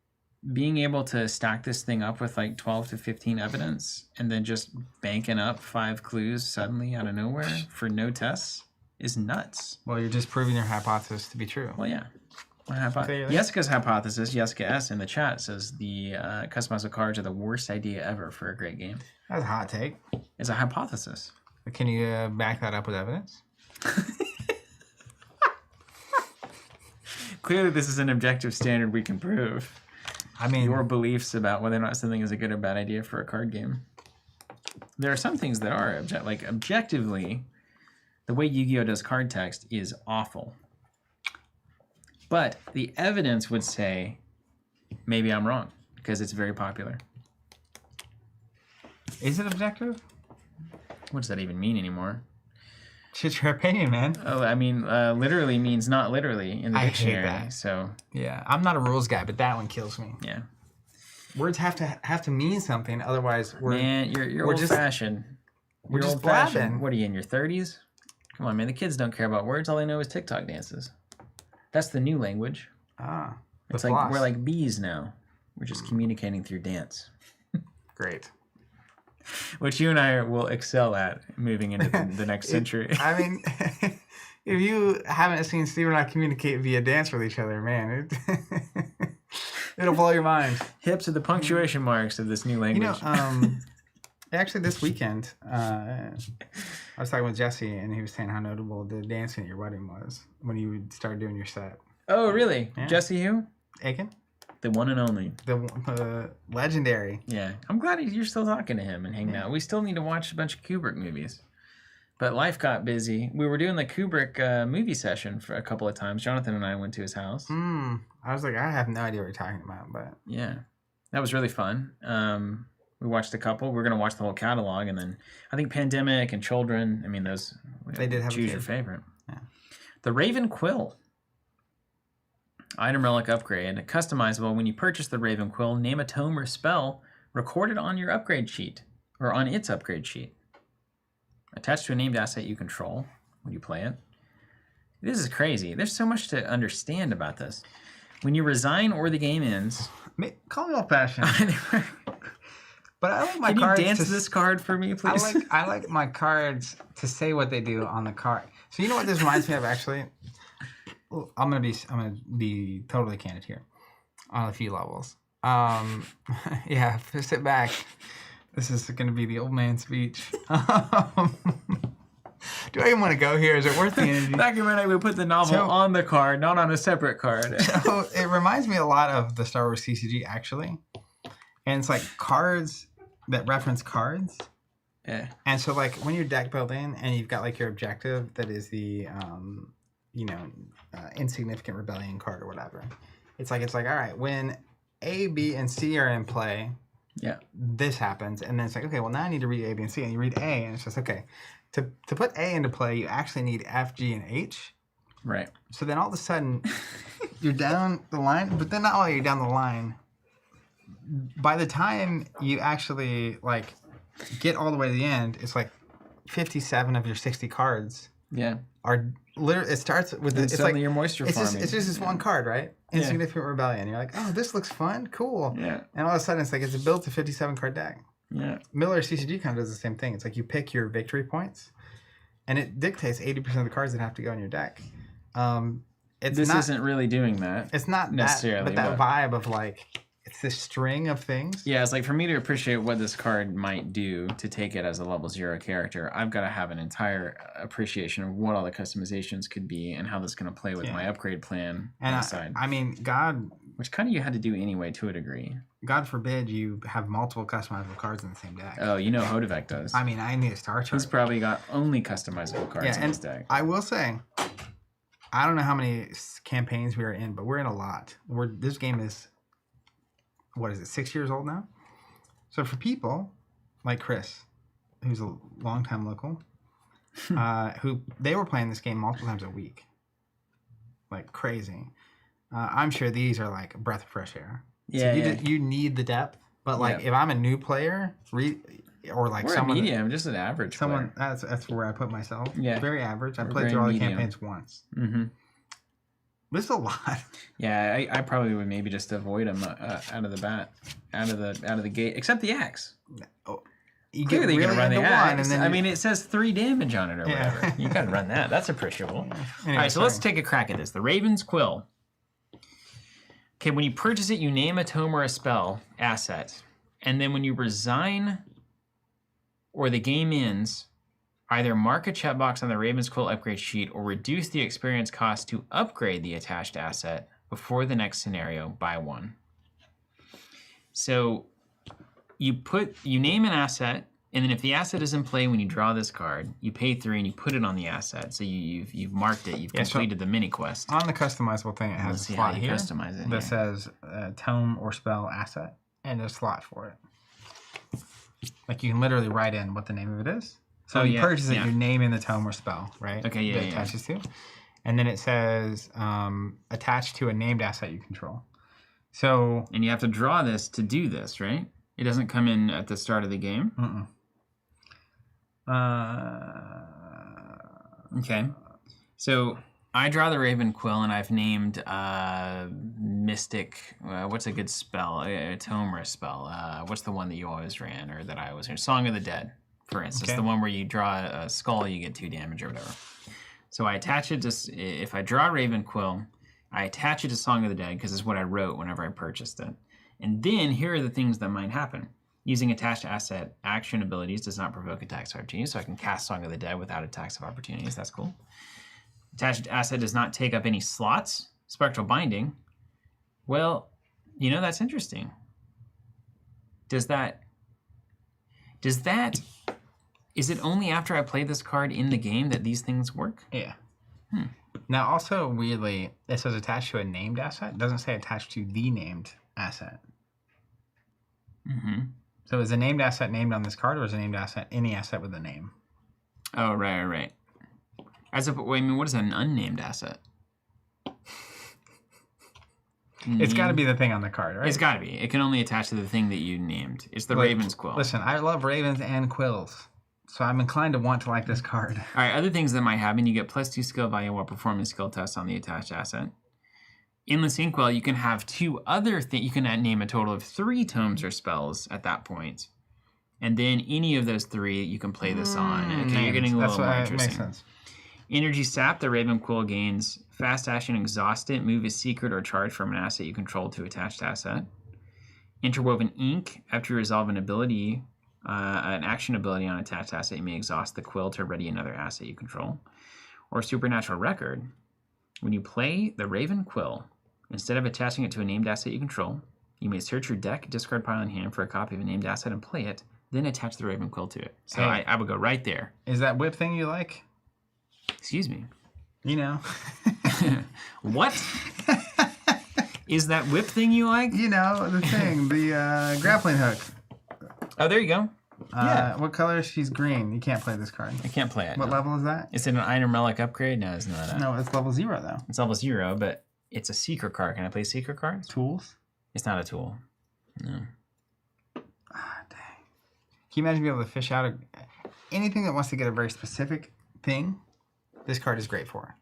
[SPEAKER 2] Being able to stack this thing up with like 12 to 15 evidence and then just banking up 5 clues suddenly out of nowhere for no tests is nuts.
[SPEAKER 1] Well, you're just proving your hypothesis to be true.
[SPEAKER 2] Well, yeah. Jessica's hypothesis, Jessica S. in the chat says the customizable cards are the worst idea ever for a great game.
[SPEAKER 1] That's a hot take.
[SPEAKER 2] It's a hypothesis.
[SPEAKER 1] But can you back that up with evidence?
[SPEAKER 2] Clearly, this is an objective standard we can prove.
[SPEAKER 1] I mean,
[SPEAKER 2] your beliefs about whether or not something is a good or bad idea for a card game. There are some things that are objectively, the way Yu-Gi-Oh does card text is awful. But the evidence would say, maybe I'm wrong, because it's very popular.
[SPEAKER 1] Is it objective?
[SPEAKER 2] What does that even mean anymore?
[SPEAKER 1] Just your opinion, man.
[SPEAKER 2] Oh, I mean, literally means not literally in the dictionary.
[SPEAKER 1] I hate that.
[SPEAKER 2] So
[SPEAKER 1] yeah, I'm not a rules guy, but that one kills me.
[SPEAKER 2] Yeah.
[SPEAKER 1] Words have to mean something, otherwise
[SPEAKER 2] you're old fashioned.
[SPEAKER 1] We're just blabbing.
[SPEAKER 2] What are you in your 30s? Come on, man. The kids don't care about words. All they know is TikTok dances. That's the new language. It's like we're like bees now. We're just communicating through dance.
[SPEAKER 1] Great.
[SPEAKER 2] Which you and I will excel at moving into the next century.
[SPEAKER 1] I mean, if you haven't seen Steve and I communicate via dance with each other, man, it'll blow your mind.
[SPEAKER 2] Hips are the punctuation marks of this new language.
[SPEAKER 1] You know, actually this weekend, I was talking with Jesse, and he was saying how notable the dancing at your wedding was when you started doing your set.
[SPEAKER 2] Oh, really?
[SPEAKER 1] Yeah.
[SPEAKER 2] Jesse who?
[SPEAKER 1] Aiken?
[SPEAKER 2] The one and only.
[SPEAKER 1] The legendary.
[SPEAKER 2] Yeah. I'm glad you're still talking to him and hanging out. We still need to watch a bunch of Kubrick movies. But life got busy. We were doing the Kubrick movie session for a couple of times. Jonathan and I went to his house.
[SPEAKER 1] I was like, I have no idea what you're talking about. But
[SPEAKER 2] yeah. That was really fun. We watched a couple. We're going to watch the whole catalog. And then I think Pandemic and Children. I mean, those.
[SPEAKER 1] They did have
[SPEAKER 2] choose your favorite.
[SPEAKER 1] Yeah.
[SPEAKER 2] The Raven Quill. Item relic upgrade. Customizable. When you purchase the Raven Quill, name a tome or spell recorded on your upgrade sheet or on its upgrade sheet. Attached to a named asset you control when you play it. This is crazy. There's so much to understand about this. When you resign or the game ends.
[SPEAKER 1] Call me old-fashioned. But I like my cards.
[SPEAKER 2] Can you dance this card for me, please?
[SPEAKER 1] I like my cards to say what they do on the card. So you know what this reminds me of, actually? I'm gonna be totally candid here on a few levels. Yeah, sit back. This is gonna be the old man speech. Do I even want to go here? Is it worth the energy?
[SPEAKER 2] Back in my day, we put the novel on the card, not on a separate card.
[SPEAKER 1] So it reminds me a lot of the Star Wars CCG, actually, and it's like cards that reference cards.
[SPEAKER 2] Yeah.
[SPEAKER 1] And so like when you're deck building and you've got like your objective that is the insignificant rebellion card or whatever, it's like all right, when A, B, and C are in play,
[SPEAKER 2] yeah,
[SPEAKER 1] this happens, and then it's like, okay, well now I need to read A, B, and C, and you read A, and it's just okay. To put A into play, you actually need F, G, and H.
[SPEAKER 2] Right.
[SPEAKER 1] So then all of a sudden you're down the line, but then not only are you down the line, by the time you actually like get all the way to the end, it's like 57 of your 60 cards.
[SPEAKER 2] Yeah.
[SPEAKER 1] Are literally, it starts with it's
[SPEAKER 2] suddenly
[SPEAKER 1] like
[SPEAKER 2] you're moisture farming.
[SPEAKER 1] It's just this one card, right? Insignificant Rebellion. You're like, oh, this looks fun, cool.
[SPEAKER 2] Yeah.
[SPEAKER 1] And all of a sudden it's like it's built to 57 card deck.
[SPEAKER 2] Yeah.
[SPEAKER 1] Miller CCG kind of does the same thing. It's like you pick your victory points, and it dictates 80% of the cards that have to go in your deck.
[SPEAKER 2] This isn't really doing that.
[SPEAKER 1] It's not
[SPEAKER 2] necessarily,
[SPEAKER 1] that vibe of like it's this string of things.
[SPEAKER 2] Yeah, it's like for me to appreciate what this card might do to take it as a level 0 character, I've got to have an entire appreciation of what all the customizations could be and how this is going to play with my upgrade plan on the side.
[SPEAKER 1] I mean,
[SPEAKER 2] which kind of you had to do anyway to a degree.
[SPEAKER 1] God forbid you have multiple customizable cards in the same deck.
[SPEAKER 2] Oh, you know Hodovec does.
[SPEAKER 1] I mean, I need a star chart.
[SPEAKER 2] He's probably got only customizable cards in his deck.
[SPEAKER 1] I will say, I don't know how many campaigns we are in, but we're in a lot. This game is, what is it, 6 years old now? So for people like Chris, who's a longtime local, who they were playing this game multiple times a week, like crazy. I'm sure these are like a breath of fresh air.
[SPEAKER 2] Yeah,
[SPEAKER 1] so you need the depth, but like if I'm a new player, or like
[SPEAKER 2] we're
[SPEAKER 1] someone,
[SPEAKER 2] medium, just an average.
[SPEAKER 1] Someone that's where I put myself.
[SPEAKER 2] Yeah,
[SPEAKER 1] very average. I played through all the campaigns once.
[SPEAKER 2] Mm-hmm.
[SPEAKER 1] This is a lot.
[SPEAKER 2] Yeah, I probably would maybe just avoid them out of the bat, out of the gate, except the axe.
[SPEAKER 1] Oh, you
[SPEAKER 2] clearly
[SPEAKER 1] really
[SPEAKER 2] run the axe.
[SPEAKER 1] And then
[SPEAKER 2] I mean, it says 3 damage on it or whatever. You gotta run that. That's appreciable. Anyway, all right, so let's take a crack at this. The Raven's Quill. Okay, when you purchase it, you name a tome or a spell asset. And then when you resign or the game ends, either mark a checkbox on the Raven's Quill upgrade sheet or reduce the experience cost to upgrade the attached asset before the next scenario by 1. So you name an asset, and then if the asset is in play when you draw this card, you pay 3 and you put it on the asset. So you've marked it. You've completed the mini quest.
[SPEAKER 1] On the customizable thing, it has a slot here that says tome or spell asset, and a slot for it. Like you can literally write in what the name of it is, So when you purchase it, you name in the tome or spell, right?
[SPEAKER 2] Okay, yeah,
[SPEAKER 1] that it attaches to. And then it says attached to a named asset you control. So
[SPEAKER 2] and you have to draw this to do this, right? It doesn't come in at the start of the game. Okay. So I draw the Raven Quill, and I've named Mystic. What's a good spell? A tome or a spell? What's the one that you always ran, or that I always ran? Song of the Dead, for instance. The one where you draw a skull, you get 2 damage or whatever. So I attach it to, if I draw Raven Quill, I attach it to Song of the Dead because it's what I wrote whenever I purchased it. And then here are the things that might happen. Using attached asset action abilities does not provoke attacks of opportunities, so I can cast Song of the Dead without attacks of opportunities. That's cool. Attached asset does not take up any slots. Spectral Binding. Well, that's interesting. Is it only after I play this card in the game that these things work?
[SPEAKER 1] Yeah. Now, also, weirdly, it says attached to a named asset. It doesn't say attached to the named asset. So is a named asset named on this card, or is a named asset any asset with a name?
[SPEAKER 2] Oh, right. What is an unnamed asset?
[SPEAKER 1] It's got to be the thing on the card, right?
[SPEAKER 2] It's got to be. It can only attach to the thing that you named. It's the Raven's Quill.
[SPEAKER 1] Listen, I love ravens and quills, so I'm inclined to want to like this card.
[SPEAKER 2] All right, other things that might happen, you get +2 skill value while performing skill tests on the attached asset. Endless Inkwell, you can have 2 other things. You can name a total of 3 tomes or spells at that point. And then any of those 3, you can play this on. Okay, you're getting a little more interesting.
[SPEAKER 1] Makes sense.
[SPEAKER 2] Energy Sap, the Raven Quill gains fast action, exhaust it, move a secret or charge from an asset you control to attached asset. Interwoven Ink, after you resolve an ability, an action ability on attached asset, you may exhaust the quill to ready another asset you control. Or Supernatural Record, when you play the Raven Quill, instead of attaching it to a named asset you control, you may search your deck, discard pile in hand for a copy of a named asset and play it, then attach the Raven Quill to it. So I would go right there.
[SPEAKER 1] Is that whip thing you like?
[SPEAKER 2] Excuse me.
[SPEAKER 1] What?
[SPEAKER 2] Is that whip thing you like?
[SPEAKER 1] The thing, the grappling hook.
[SPEAKER 2] Oh, there you go.
[SPEAKER 1] What color is she's green? You can't play this card.
[SPEAKER 2] I can't play it.
[SPEAKER 1] What level is that?
[SPEAKER 2] Is it an item relic upgrade? No, it's not.
[SPEAKER 1] No, it's level 0 though.
[SPEAKER 2] It's level 0, but it's a secret card. Can I play secret cards?
[SPEAKER 1] Tools?
[SPEAKER 2] It's not a tool. No.
[SPEAKER 1] Dang. Can you imagine being able to fish out anything that wants to get a very specific thing? This card is great for.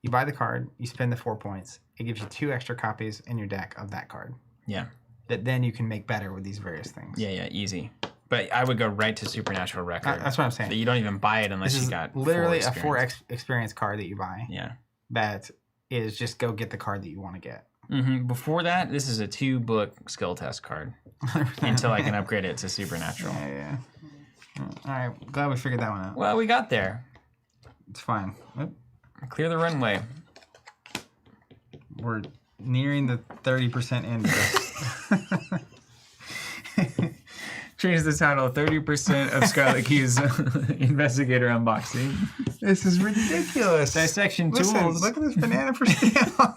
[SPEAKER 1] You buy the card, you spend the 4 points. It gives you 2 extra copies in your deck of that card.
[SPEAKER 2] Yeah.
[SPEAKER 1] That then you can make better with these various things.
[SPEAKER 2] Yeah, easy. But I would go right to Supernatural Record.
[SPEAKER 1] That's what I'm saying.
[SPEAKER 2] You don't even buy it unless you got
[SPEAKER 1] literally
[SPEAKER 2] 4 experience.
[SPEAKER 1] a 4 experience card that you buy.
[SPEAKER 2] Yeah.
[SPEAKER 1] That is just go get the card that you want to get.
[SPEAKER 2] Before that, this is a 2-book skill test card until I can upgrade it to Supernatural.
[SPEAKER 1] Yeah. All right. Glad we figured that one out.
[SPEAKER 2] Well, we got there.
[SPEAKER 1] It's fine.
[SPEAKER 2] Clear the runway.
[SPEAKER 1] We're nearing the 30% end of this.
[SPEAKER 2] Change the title 30% of Scarlet Key's Investigator unboxing.
[SPEAKER 1] This is ridiculous.
[SPEAKER 2] Dissection tools.
[SPEAKER 1] Look at this banana for scale.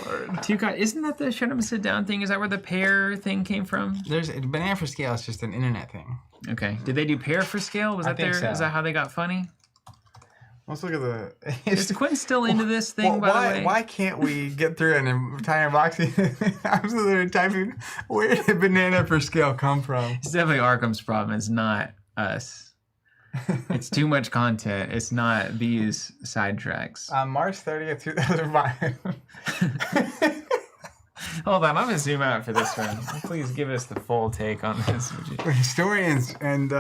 [SPEAKER 1] Lord.
[SPEAKER 2] Isn't that the shut up and sit down thing? Is that where the pear thing came from?
[SPEAKER 1] There's banana for scale is just an internet thing.
[SPEAKER 2] Okay. Did they do pear for scale? Was that there? So. Is that how they got funny?
[SPEAKER 1] Let's look at the...
[SPEAKER 2] Is Quentin still into this thing, by the way?
[SPEAKER 1] Why can't we get through an entire unboxing? I'm literally typing, where did banana for scale come from?
[SPEAKER 2] It's definitely Arkham's problem. It's not us. It's too much content. It's not these sidetracks.
[SPEAKER 1] On March 30th, 2005.
[SPEAKER 2] Hold on, I'm going to zoom out for this one. Please give us the full take on this.
[SPEAKER 1] For historians and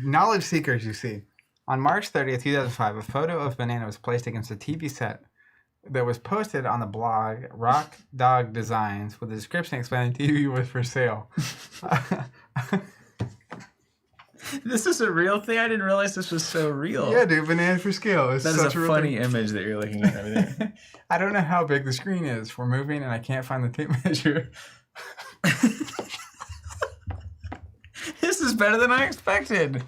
[SPEAKER 1] knowledge seekers, you see. On March 30th, 2005, a photo of banana was placed against a TV set that was posted on the blog Rock Dog Designs with a description explaining the TV was for sale.
[SPEAKER 2] This is a real thing? I didn't realize this was so real.
[SPEAKER 1] Yeah, dude, banana for scale.
[SPEAKER 2] That is a funny image that you're looking at over there.
[SPEAKER 1] I don't know how big the screen is. We're moving and I can't find the tape measure.
[SPEAKER 2] This is better than I expected.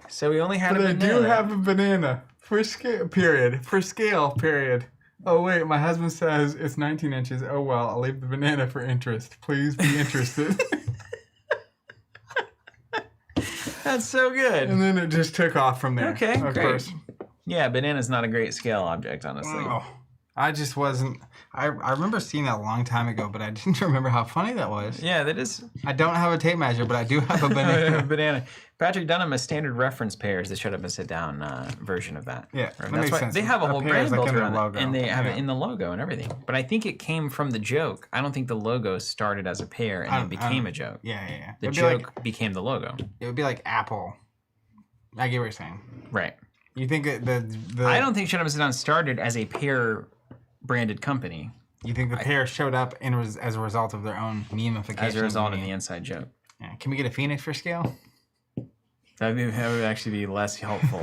[SPEAKER 2] So we only had a banana.
[SPEAKER 1] But I do have a banana. For scale, period. For scale, period. Oh, wait, my husband says it's 19 inches. Oh, well, I'll leave the banana for interest. Please be interested.
[SPEAKER 2] That's so good.
[SPEAKER 1] And then it just took off from there.
[SPEAKER 2] Okay,
[SPEAKER 1] of
[SPEAKER 2] great.
[SPEAKER 1] course.
[SPEAKER 2] Yeah, banana's not a great scale object, honestly.
[SPEAKER 1] Oh, I just wasn't. I remember seeing that a long time ago, but I didn't remember how funny that was.
[SPEAKER 2] Yeah, that is.
[SPEAKER 1] I don't have a tape measure, but I do have a banana.
[SPEAKER 2] Banana. Patrick Dunham has standard reference pairs that showed up a sit-down version of that.
[SPEAKER 1] Yeah,
[SPEAKER 2] That's
[SPEAKER 1] makes
[SPEAKER 2] why
[SPEAKER 1] sense.
[SPEAKER 2] they have a whole
[SPEAKER 1] pair
[SPEAKER 2] brand
[SPEAKER 1] is like
[SPEAKER 2] built
[SPEAKER 1] in the
[SPEAKER 2] around it,
[SPEAKER 1] logo.
[SPEAKER 2] and they have it in the logo and everything. But I think it came from the joke. I don't think the logo started as a pair and then became a joke.
[SPEAKER 1] Yeah.
[SPEAKER 2] The joke became the logo.
[SPEAKER 1] It would be like Apple. I get what you're saying.
[SPEAKER 2] Right.
[SPEAKER 1] You think the
[SPEAKER 2] I don't think Shut Up and Sit Down started as a pair branded company.
[SPEAKER 1] You think the pair showed up and was as a result of their own memification?
[SPEAKER 2] As a result of the inside joke.
[SPEAKER 1] Yeah. Can we get a Phoenix for scale?
[SPEAKER 2] That would actually be less helpful.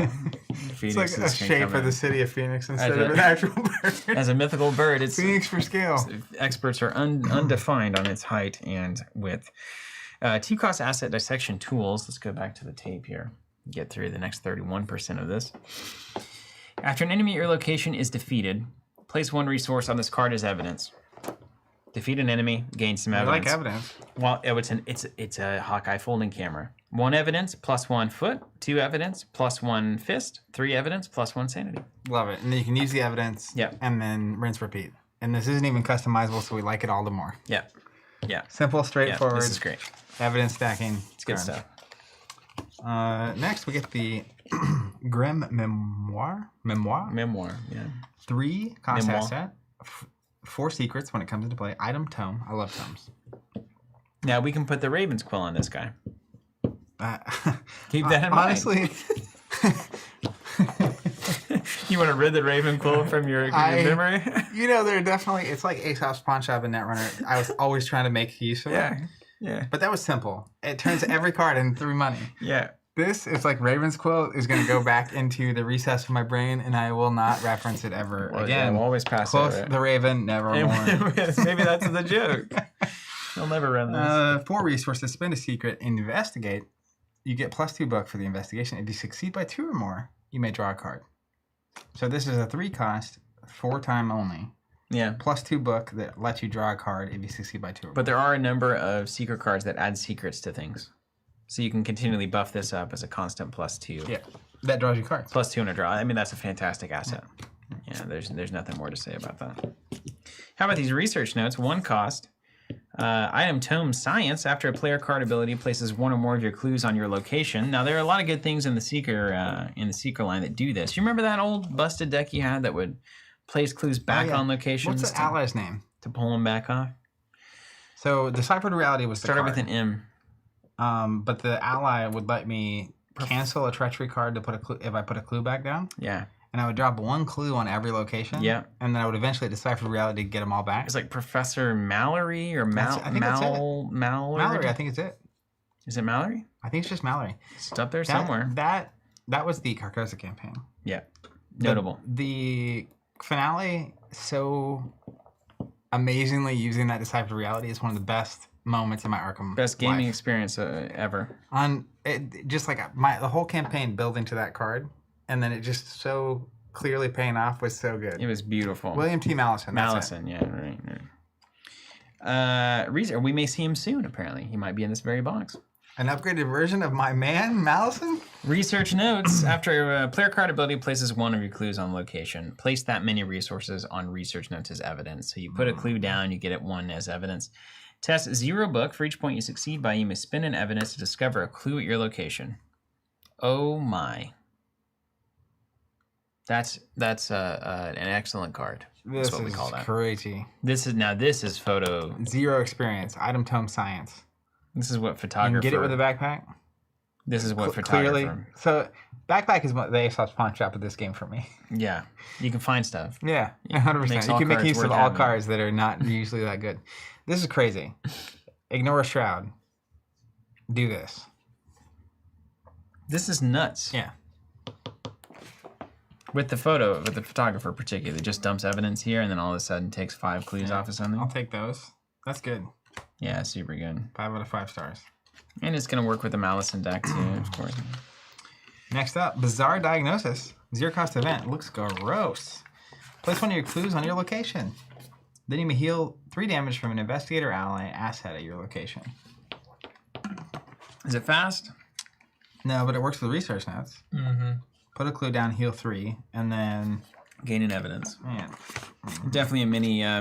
[SPEAKER 1] It's like a shape of the city of Phoenix instead of an actual bird.
[SPEAKER 2] As a mythical bird, it's
[SPEAKER 1] Phoenix for scale.
[SPEAKER 2] Experts are undefined on its height and width. T-cost asset dissection tools. Let's go back to the tape here. Get through the next 31% of this. After an enemy at your location is defeated, place one resource on this card as evidence. Defeat an enemy, gain some evidence.
[SPEAKER 1] I like evidence.
[SPEAKER 2] Well, it's a Hawkeye folding camera. 1 evidence plus 1 foot. 2 evidence plus 1 fist. 3 evidence plus 1 sanity.
[SPEAKER 1] Love it. And then you can use the evidence.
[SPEAKER 2] Yep.
[SPEAKER 1] And then rinse, repeat. And this isn't even customizable, so we like it all the more.
[SPEAKER 2] Yeah. Yeah.
[SPEAKER 1] Simple, straightforward.
[SPEAKER 2] Yeah, this is great.
[SPEAKER 1] Evidence stacking.
[SPEAKER 2] It's good stuff.
[SPEAKER 1] Next, we get the Grim Memoir.
[SPEAKER 2] Memoir, yeah.
[SPEAKER 1] 3 cost
[SPEAKER 2] Memoir.
[SPEAKER 1] asset. 4 secrets when it comes into play. Item tome. I love tomes.
[SPEAKER 2] Now we can put the Raven's Quill on this guy. Keep that in
[SPEAKER 1] honestly,
[SPEAKER 2] mind. You want to rid the Raven Quill from your memory?
[SPEAKER 1] You know, they're definitely, it's like Aesop's Pawn Shop and Netrunner. I was always trying to make use of it.
[SPEAKER 2] Yeah.
[SPEAKER 1] But that was simple. It turns every card into 3 money.
[SPEAKER 2] Yeah.
[SPEAKER 1] This is like Raven's Quill is going to go back into the recess of my brain, and I will not reference it ever again.
[SPEAKER 2] Yeah, we'll always pass
[SPEAKER 1] Close
[SPEAKER 2] over it.
[SPEAKER 1] the Raven, never more.
[SPEAKER 2] Maybe that's the joke. I'll never run this.
[SPEAKER 1] 4 resources. Spend a secret. Investigate. You get +2 book for the investigation. If you succeed by 2 or more, you may draw a card. So this is a 3 cost, 4 time only.
[SPEAKER 2] Yeah.
[SPEAKER 1] +2 book that lets you draw a card if you succeed by 2 or more.
[SPEAKER 2] But there are a number of secret cards that add secrets to things. So you can continually buff this up as a constant +2.
[SPEAKER 1] Yeah. That draws you cards.
[SPEAKER 2] +2 on a draw. I mean, that's a fantastic asset. Yeah, there's nothing more to say about that. How about these research notes? 1 cost. Item Tome Science. After a player card ability places 1 or more of your clues on your location. Now, there are a lot of good things in the Seeker line that do this. You remember that old busted deck you had that would place clues back on locations?
[SPEAKER 1] What's the ally's name?
[SPEAKER 2] To pull them back off?
[SPEAKER 1] So, Deciphered Reality was the
[SPEAKER 2] Started
[SPEAKER 1] card.
[SPEAKER 2] with an M.
[SPEAKER 1] But the ally would let me cancel a treachery card to put a clue if I put a clue back down.
[SPEAKER 2] Yeah.
[SPEAKER 1] And I would drop 1 clue on every location.
[SPEAKER 2] Yeah.
[SPEAKER 1] And then I would eventually decipher reality to get them all back.
[SPEAKER 2] It's like Professor Mallory or
[SPEAKER 1] Mallory. Mallory, I think it's it.
[SPEAKER 2] Is it Mallory?
[SPEAKER 1] I think it's just Mallory.
[SPEAKER 2] It's up there somewhere.
[SPEAKER 1] That was the Carcosa campaign.
[SPEAKER 2] Yeah. Notable.
[SPEAKER 1] The finale, so amazingly using that deciphered reality, is one of the best moments in my Arkham
[SPEAKER 2] Best gaming
[SPEAKER 1] life.
[SPEAKER 2] experience ever.
[SPEAKER 1] On it, just like the whole campaign building to that card, and then it just so clearly paying off was so good.
[SPEAKER 2] It was beautiful.
[SPEAKER 1] William T. Mallison.
[SPEAKER 2] Mallison, yeah, right. We may see him soon, apparently. He might be in this very box.
[SPEAKER 1] An upgraded version of my man, Mallison?
[SPEAKER 2] Research notes. After a player card ability places 1 of your clues on location, place that many resources on research notes as evidence. So you put a clue down, you get it 1 as evidence. Test 0 book. For each point you succeed by, you may spend an evidence to discover a clue at your location. Oh my. That's an excellent card.
[SPEAKER 1] This
[SPEAKER 2] That's what we call that.
[SPEAKER 1] Crazy.
[SPEAKER 2] This is photo.
[SPEAKER 1] 0 experience. Item Tome Science.
[SPEAKER 2] This is what
[SPEAKER 1] You
[SPEAKER 2] photographer.
[SPEAKER 1] can get it with a backpack.
[SPEAKER 2] This is what photographer.
[SPEAKER 1] Clearly. So backpack is what the Aesop's Pawn Shop of this game for me.
[SPEAKER 2] Yeah, you can find stuff.
[SPEAKER 1] Yeah,
[SPEAKER 2] Makes
[SPEAKER 1] 100%. You
[SPEAKER 2] all
[SPEAKER 1] can make
[SPEAKER 2] cards
[SPEAKER 1] use
[SPEAKER 2] worth
[SPEAKER 1] of all
[SPEAKER 2] having.
[SPEAKER 1] cards that are not usually that good. This is crazy. Ignore a shroud. Do this.
[SPEAKER 2] This is nuts.
[SPEAKER 1] Yeah.
[SPEAKER 2] With the photographer particularly, just dumps evidence here and then all of a sudden takes 5 clues off of something.
[SPEAKER 1] I'll take those. That's good.
[SPEAKER 2] Yeah, super good.
[SPEAKER 1] 5 out of 5 stars.
[SPEAKER 2] And it's going to work with the Mallison deck too, of course.
[SPEAKER 1] Next up, Bizarre Diagnosis. 0 cost event. Looks gross. Place 1 of your clues on your location. Then you may heal 3 damage from an Investigator ally asset at your location.
[SPEAKER 2] Is it fast?
[SPEAKER 1] No, but it works with research notes.
[SPEAKER 2] Mm-hmm.
[SPEAKER 1] Put a clue down, heal 3, and then...
[SPEAKER 2] Gain an evidence.
[SPEAKER 1] Man.
[SPEAKER 2] Definitely a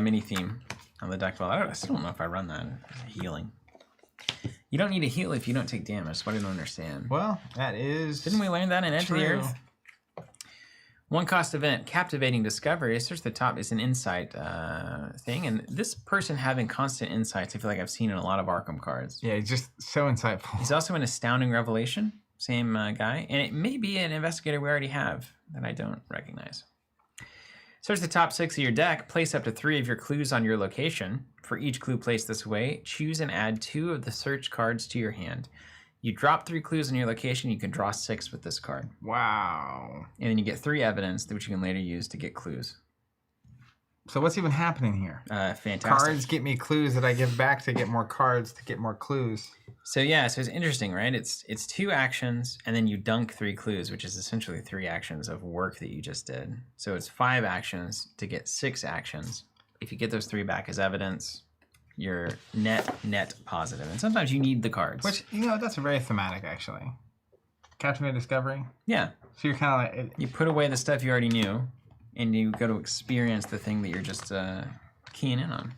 [SPEAKER 2] mini theme on the deck. Well, I still don't know if I run that. Healing. You don't need to heal if you don't take damage. That's what I don't understand.
[SPEAKER 1] Well, that is...
[SPEAKER 2] Didn't we learn that in Edge of the
[SPEAKER 1] true.
[SPEAKER 2] Earth? 1 cost event, captivating discovery. Search the top is an insight thing, and this person having constant insights, I feel like I've seen in a lot of Arkham cards.
[SPEAKER 1] Yeah, he's just so insightful.
[SPEAKER 2] He's also an astounding revelation, same guy, and it may be an investigator we already have that I don't recognize. Search the top 6 of your deck, place up to 3 of your clues on your location. For each clue placed this way, choose and add 2 of the search cards to your hand. You drop 3 clues on your location, you can draw 6 with this card.
[SPEAKER 1] Wow.
[SPEAKER 2] And then you get 3 evidence, which you can later use to get clues.
[SPEAKER 1] So what's even happening here?
[SPEAKER 2] Fantastic.
[SPEAKER 1] Cards get me clues that I give back to get more cards to get more clues.
[SPEAKER 2] So yeah, so it's interesting, right? It's 2 actions, and then you dunk 3 clues, which is essentially 3 actions of work that you just did. So it's 5 actions to get 6 actions. If you get those 3 back as evidence, you're net positive. And sometimes you need the cards.
[SPEAKER 1] Which, you know, that's very thematic, actually. Captivating discovery.
[SPEAKER 2] Yeah.
[SPEAKER 1] So you're kind of like...
[SPEAKER 2] You put away the stuff you already knew, and you go to experience the thing that you're just keying in on.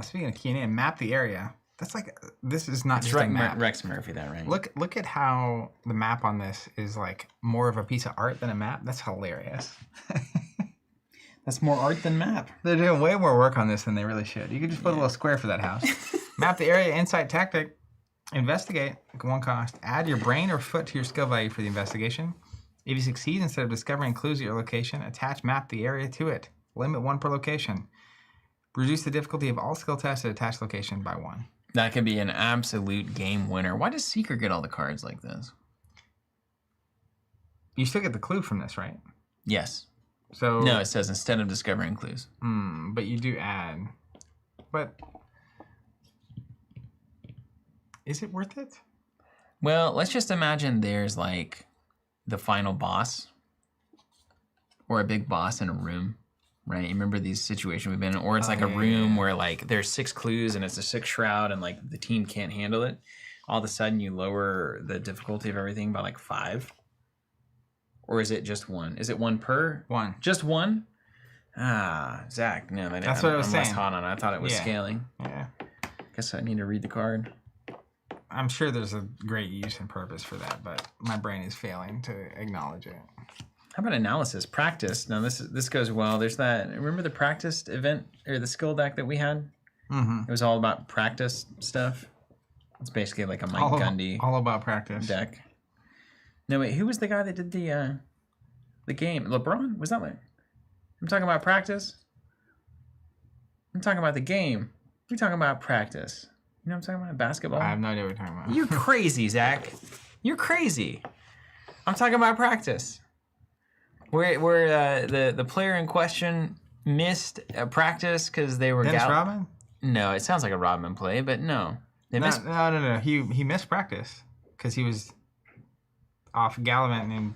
[SPEAKER 1] Speaking of keying in, map the area. That's like... This is not just
[SPEAKER 2] right,
[SPEAKER 1] a map.
[SPEAKER 2] Rex Murphy, that, right?
[SPEAKER 1] Look at how the map on this is like more of a piece of art than a map. That's hilarious.
[SPEAKER 2] That's more art than map.
[SPEAKER 1] They're doing way more work on this than they really should. You could just put a little square for that house. Map the area, insight, tactic, investigate, 1 cost. Add your brain or foot to your skill value for the investigation. If you succeed, instead of discovering clues at your location, attach map the area to it. Limit 1 per location. Reduce the difficulty of all skill tests at attached location by 1.
[SPEAKER 2] That could be an absolute game winner. Why does Seeker get all the cards like this?
[SPEAKER 1] You still get the clue from this, right?
[SPEAKER 2] Yes.
[SPEAKER 1] So
[SPEAKER 2] no, it says instead of discovering clues.
[SPEAKER 1] But you do add. But is it worth it?
[SPEAKER 2] Well, let's just imagine there's like the final boss or a big boss in a room, right? You remember these situations we've been in? Or it's like a room where like there's 6 clues and it's a 6 shroud and like the team can't handle it. All of a sudden you lower the difficulty of everything by like 5. Or is it just 1? Is it 1 per?
[SPEAKER 1] 1.
[SPEAKER 2] Just 1? Ah, Zach, no,
[SPEAKER 1] that's what I was saying.
[SPEAKER 2] Less hot on it. I thought it was scaling.
[SPEAKER 1] Yeah.
[SPEAKER 2] Guess I need to read the card.
[SPEAKER 1] I'm sure there's a great use and purpose for that, but my brain is failing to acknowledge it.
[SPEAKER 2] How about analysis? Practice. Now this goes well. There's that. Remember the practice event or the skill deck that we had?
[SPEAKER 1] Mm-hmm.
[SPEAKER 2] It was all about practice stuff. It's basically like a Mike Gundy
[SPEAKER 1] all about practice
[SPEAKER 2] deck. No, wait, who was the guy that did the game? LeBron? Was that like? I'm talking about practice. I'm talking about the game. We're talking about practice. You know what I'm talking about? Basketball?
[SPEAKER 1] I have no idea what you're talking about.
[SPEAKER 2] You're crazy, Zach. You're crazy. I'm talking about practice. Where the player in question missed a practice because they were...
[SPEAKER 1] Dennis Rodman?
[SPEAKER 2] No, it sounds like a Rodman play, but no.
[SPEAKER 1] No. He missed practice because he was... off gallivanting, and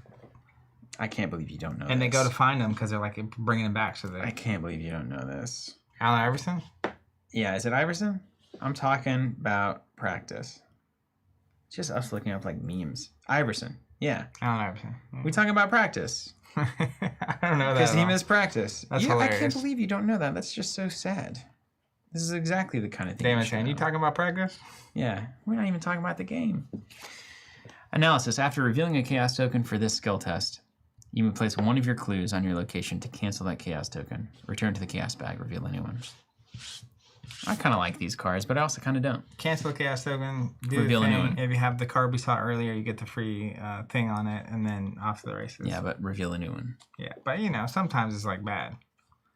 [SPEAKER 2] I can't believe you don't know.
[SPEAKER 1] And they go to find him because they're like bringing him back. So
[SPEAKER 2] I can't believe you don't know this.
[SPEAKER 1] Allen Iverson?
[SPEAKER 2] Yeah, is it Iverson? I'm talking about practice. It's just us looking up like memes. Iverson, yeah.
[SPEAKER 1] Allen Iverson. Yeah.
[SPEAKER 2] We talking about practice.
[SPEAKER 1] I don't know that.
[SPEAKER 2] Because he missed practice.
[SPEAKER 1] That's hilarious.
[SPEAKER 2] I can't believe you don't know that. That's just so sad. This is exactly the kind of thing.
[SPEAKER 1] Damon saying, you talking about practice?
[SPEAKER 2] Yeah, we're not even talking about the game. Analysis. After revealing a chaos token for this skill test, you may place 1 of your clues on your location to cancel that chaos token. Return to the chaos bag. Reveal a new one. I kind of like these cards, but I also kind of don't.
[SPEAKER 1] Cancel the chaos token.
[SPEAKER 2] Reveal a new one.
[SPEAKER 1] If you have the card we saw earlier, you get the free thing on it, and then off to the races.
[SPEAKER 2] Yeah, but reveal a new one.
[SPEAKER 1] Yeah, but you know, sometimes it's like bad.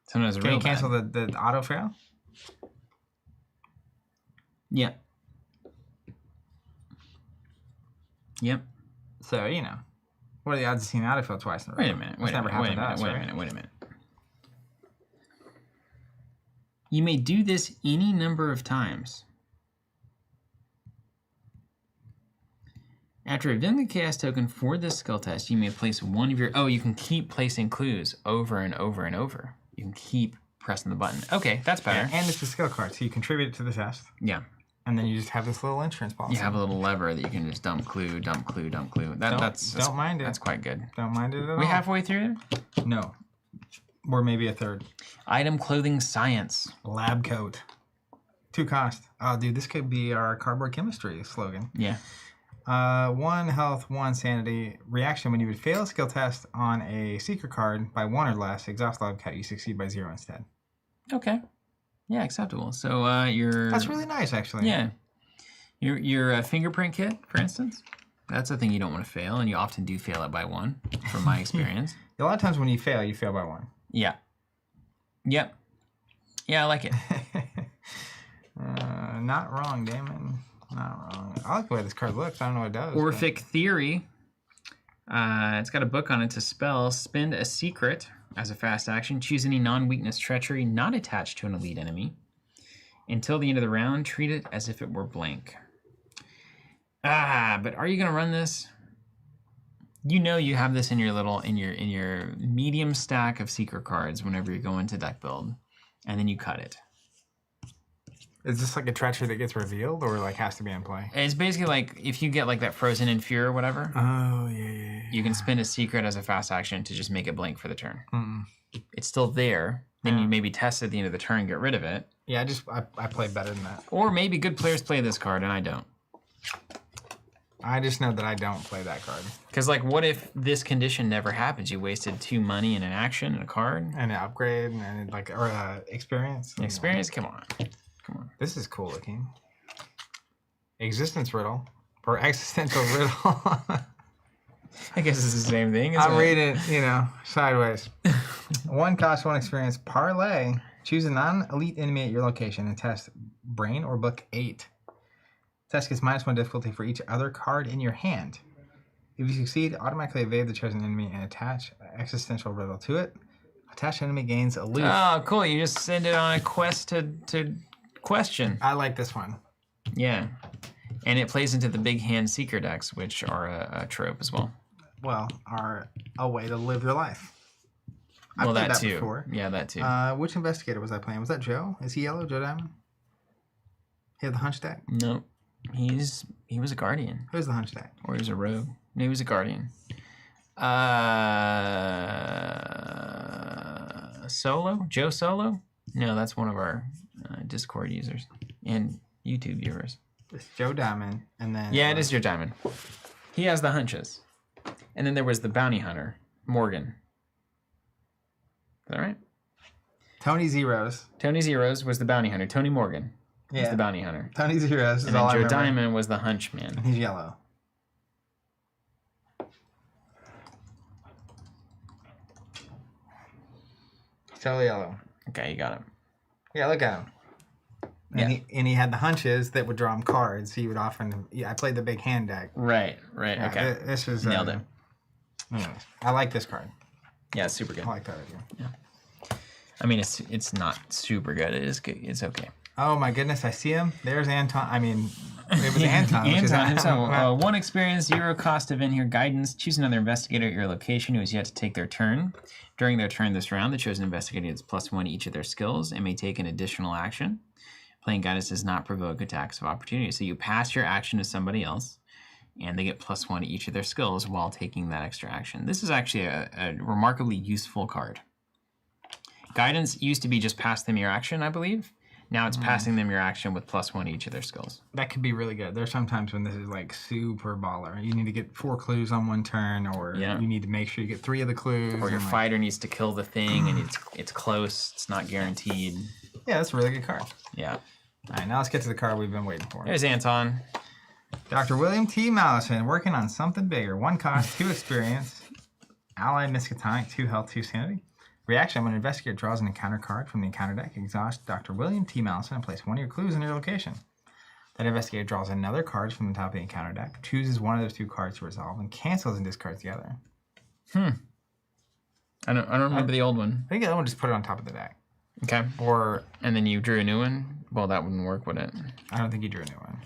[SPEAKER 2] Sometimes it's
[SPEAKER 1] real
[SPEAKER 2] bad.
[SPEAKER 1] Can you cancel the auto fail?
[SPEAKER 2] Yeah. Yep.
[SPEAKER 1] So, you know, what are the odds of seeing autofill twice in a row?
[SPEAKER 2] Wait a minute. Wait a minute. You may do this any number of times. After revealing a chaos token for this skill test, you may place 1 of your... Oh, you can keep placing clues over and over and over. You can keep pressing the button. Okay, that's better.
[SPEAKER 1] Yeah, and it's a skill card, so you contribute it to the test.
[SPEAKER 2] Yeah.
[SPEAKER 1] And then you just have this little insurance policy.
[SPEAKER 2] You have a little lever that you can just dump clue, dump clue, dump clue. Don't
[SPEAKER 1] mind it.
[SPEAKER 2] That's quite good.
[SPEAKER 1] Don't mind it at all.
[SPEAKER 2] We halfway through?
[SPEAKER 1] No. Or maybe a third.
[SPEAKER 2] Item clothing science.
[SPEAKER 1] Lab coat. 2 cost. Oh, dude, this could be our cardboard chemistry slogan.
[SPEAKER 2] Yeah.
[SPEAKER 1] 1 health, 1 sanity. Reaction: when you would fail a skill test on a secret card by 1 or less, exhaust lab coat, you succeed by 0 instead.
[SPEAKER 2] Okay. Yeah, acceptable. So your...
[SPEAKER 1] That's really nice, actually.
[SPEAKER 2] Yeah. Your fingerprint kit, for instance, that's a thing you don't want to fail, and you often do fail it by 1, from my experience.
[SPEAKER 1] A lot of times when you fail by 1.
[SPEAKER 2] Yeah. Yep. Yeah, I like it.
[SPEAKER 1] Not wrong, Damon. Not wrong. I like the way this card looks. I don't know what it does.
[SPEAKER 2] Orphic Theory. It's got a book on it to spell. Spend a secret as a fast action. Choose any non-weakness treachery not attached to an elite enemy. Until the end of the round, treat it as if it were blank. But are you going to run this? You know you have this in your medium stack of secret cards whenever you go into deck build, and then you cut it.
[SPEAKER 1] Is this like a treachery that gets revealed, or like has to be in play?
[SPEAKER 2] It's basically like if you get like that Frozen in Fear or whatever.
[SPEAKER 1] Oh yeah.
[SPEAKER 2] You can spend a secret as a fast action to just make it blank for the turn. It's still there. Then you maybe test at the end of the turn, get rid of it.
[SPEAKER 1] Yeah, I play better than that.
[SPEAKER 2] Or maybe good players play this card and I don't.
[SPEAKER 1] I just know that I don't play that card.
[SPEAKER 2] Because, like, what if this condition never happens? You wasted 2 money and an action and a card?
[SPEAKER 1] And an upgrade and, like, or experience.
[SPEAKER 2] Experience? Come on.
[SPEAKER 1] This is cool looking. Existence riddle. Or existential riddle.
[SPEAKER 2] I guess it's the same thing.
[SPEAKER 1] I'm reading it, sideways. 1 cost, 1 experience. Parlay. Choose a non-elite enemy at your location and test Brain or Book 8. Test gets -1 difficulty for each other card in your hand. If you succeed, automatically evade the chosen enemy and attach existential riddle to it. Attached enemy gains aloof.
[SPEAKER 2] Oh, cool. You just send it on a quest to question.
[SPEAKER 1] I like this one.
[SPEAKER 2] Yeah. And it plays into the big hand seeker decks, which are a trope as well.
[SPEAKER 1] Well, are a way to live your life.
[SPEAKER 2] Well,
[SPEAKER 1] I've played
[SPEAKER 2] that too.
[SPEAKER 1] Before.
[SPEAKER 2] Yeah, that too.
[SPEAKER 1] Which investigator was I playing? Was that Joe? Is he yellow? Joe Diamond? He had the hunch deck?
[SPEAKER 2] No. He was a guardian.
[SPEAKER 1] Who's the hunch deck?
[SPEAKER 2] Or he was a rogue. No, he was a guardian. Solo? Joe Solo? No, that's one of our Discord users and YouTube viewers.
[SPEAKER 1] It's Joe Diamond, and then...
[SPEAKER 2] Yeah, it is Joe Diamond. He has the hunches. And then there was the bounty hunter, Morgan. Is that right?
[SPEAKER 1] Tony Zeros.
[SPEAKER 2] Tony Zeros was the bounty hunter. Tony Morgan was the bounty hunter.
[SPEAKER 1] Tony Zeros is
[SPEAKER 2] and
[SPEAKER 1] all I
[SPEAKER 2] then Joe
[SPEAKER 1] remember.
[SPEAKER 2] Diamond was the hunchman.
[SPEAKER 1] And he's yellow. He's totally yellow.
[SPEAKER 2] Okay, you got him.
[SPEAKER 1] Yeah, look at him. And he had the hunches that would draw him cards. He would often... Yeah, I played the big hand deck.
[SPEAKER 2] Right.
[SPEAKER 1] Yeah,
[SPEAKER 2] Okay.
[SPEAKER 1] This was...
[SPEAKER 2] Nailed it.
[SPEAKER 1] Anyways, I like this card.
[SPEAKER 2] Yeah, it's super good.
[SPEAKER 1] I like that idea.
[SPEAKER 2] Yeah. I mean, it's not super good. It is good. It's okay.
[SPEAKER 1] Oh my goodness, I see him. There's Anton. I mean, it was Anton.
[SPEAKER 2] Anton himself. 1 experience, 0 cost event here. Guidance. Choose another investigator at your location who has yet to take their turn. During their turn this round, the chosen investigator gets +1 to each of their skills and may take an additional action. Playing guidance does not provoke attacks of opportunity. So you pass your action to somebody else, and they get +1 to each of their skills while taking that extra action. This is actually a remarkably useful card. Guidance used to be just pass them your action, I believe. Now it's passing them your action with +1 to each of their skills.
[SPEAKER 1] That could be really good. There's sometimes when this is like super baller. You need to get 4 clues on 1 turn, or you need to make sure you get 3 of the clues.
[SPEAKER 2] Or your fighter needs to kill the thing, and it's close. It's not guaranteed.
[SPEAKER 1] Yeah, that's a really good card.
[SPEAKER 2] Yeah.
[SPEAKER 1] All right, now let's get to the card we've been waiting for.
[SPEAKER 2] There's Anton.
[SPEAKER 1] Dr. William T. Mallison, working on something bigger. 1 cost, 2 experience. Ally Miskatonic, 2 health, 2 sanity. Reaction: when an investigator draws an encounter card from the encounter deck, exhaust Dr. William T. Mallison and place 1 of your clues in your location. That investigator draws another card from the top of the encounter deck, chooses 1 of those 2 cards to resolve, and cancels and discards the other.
[SPEAKER 2] I don't remember the old one.
[SPEAKER 1] I think the other one just put it on top of the deck.
[SPEAKER 2] Okay. And then you drew a new one? Well, that wouldn't work, would it?
[SPEAKER 1] I don't think you drew a new one.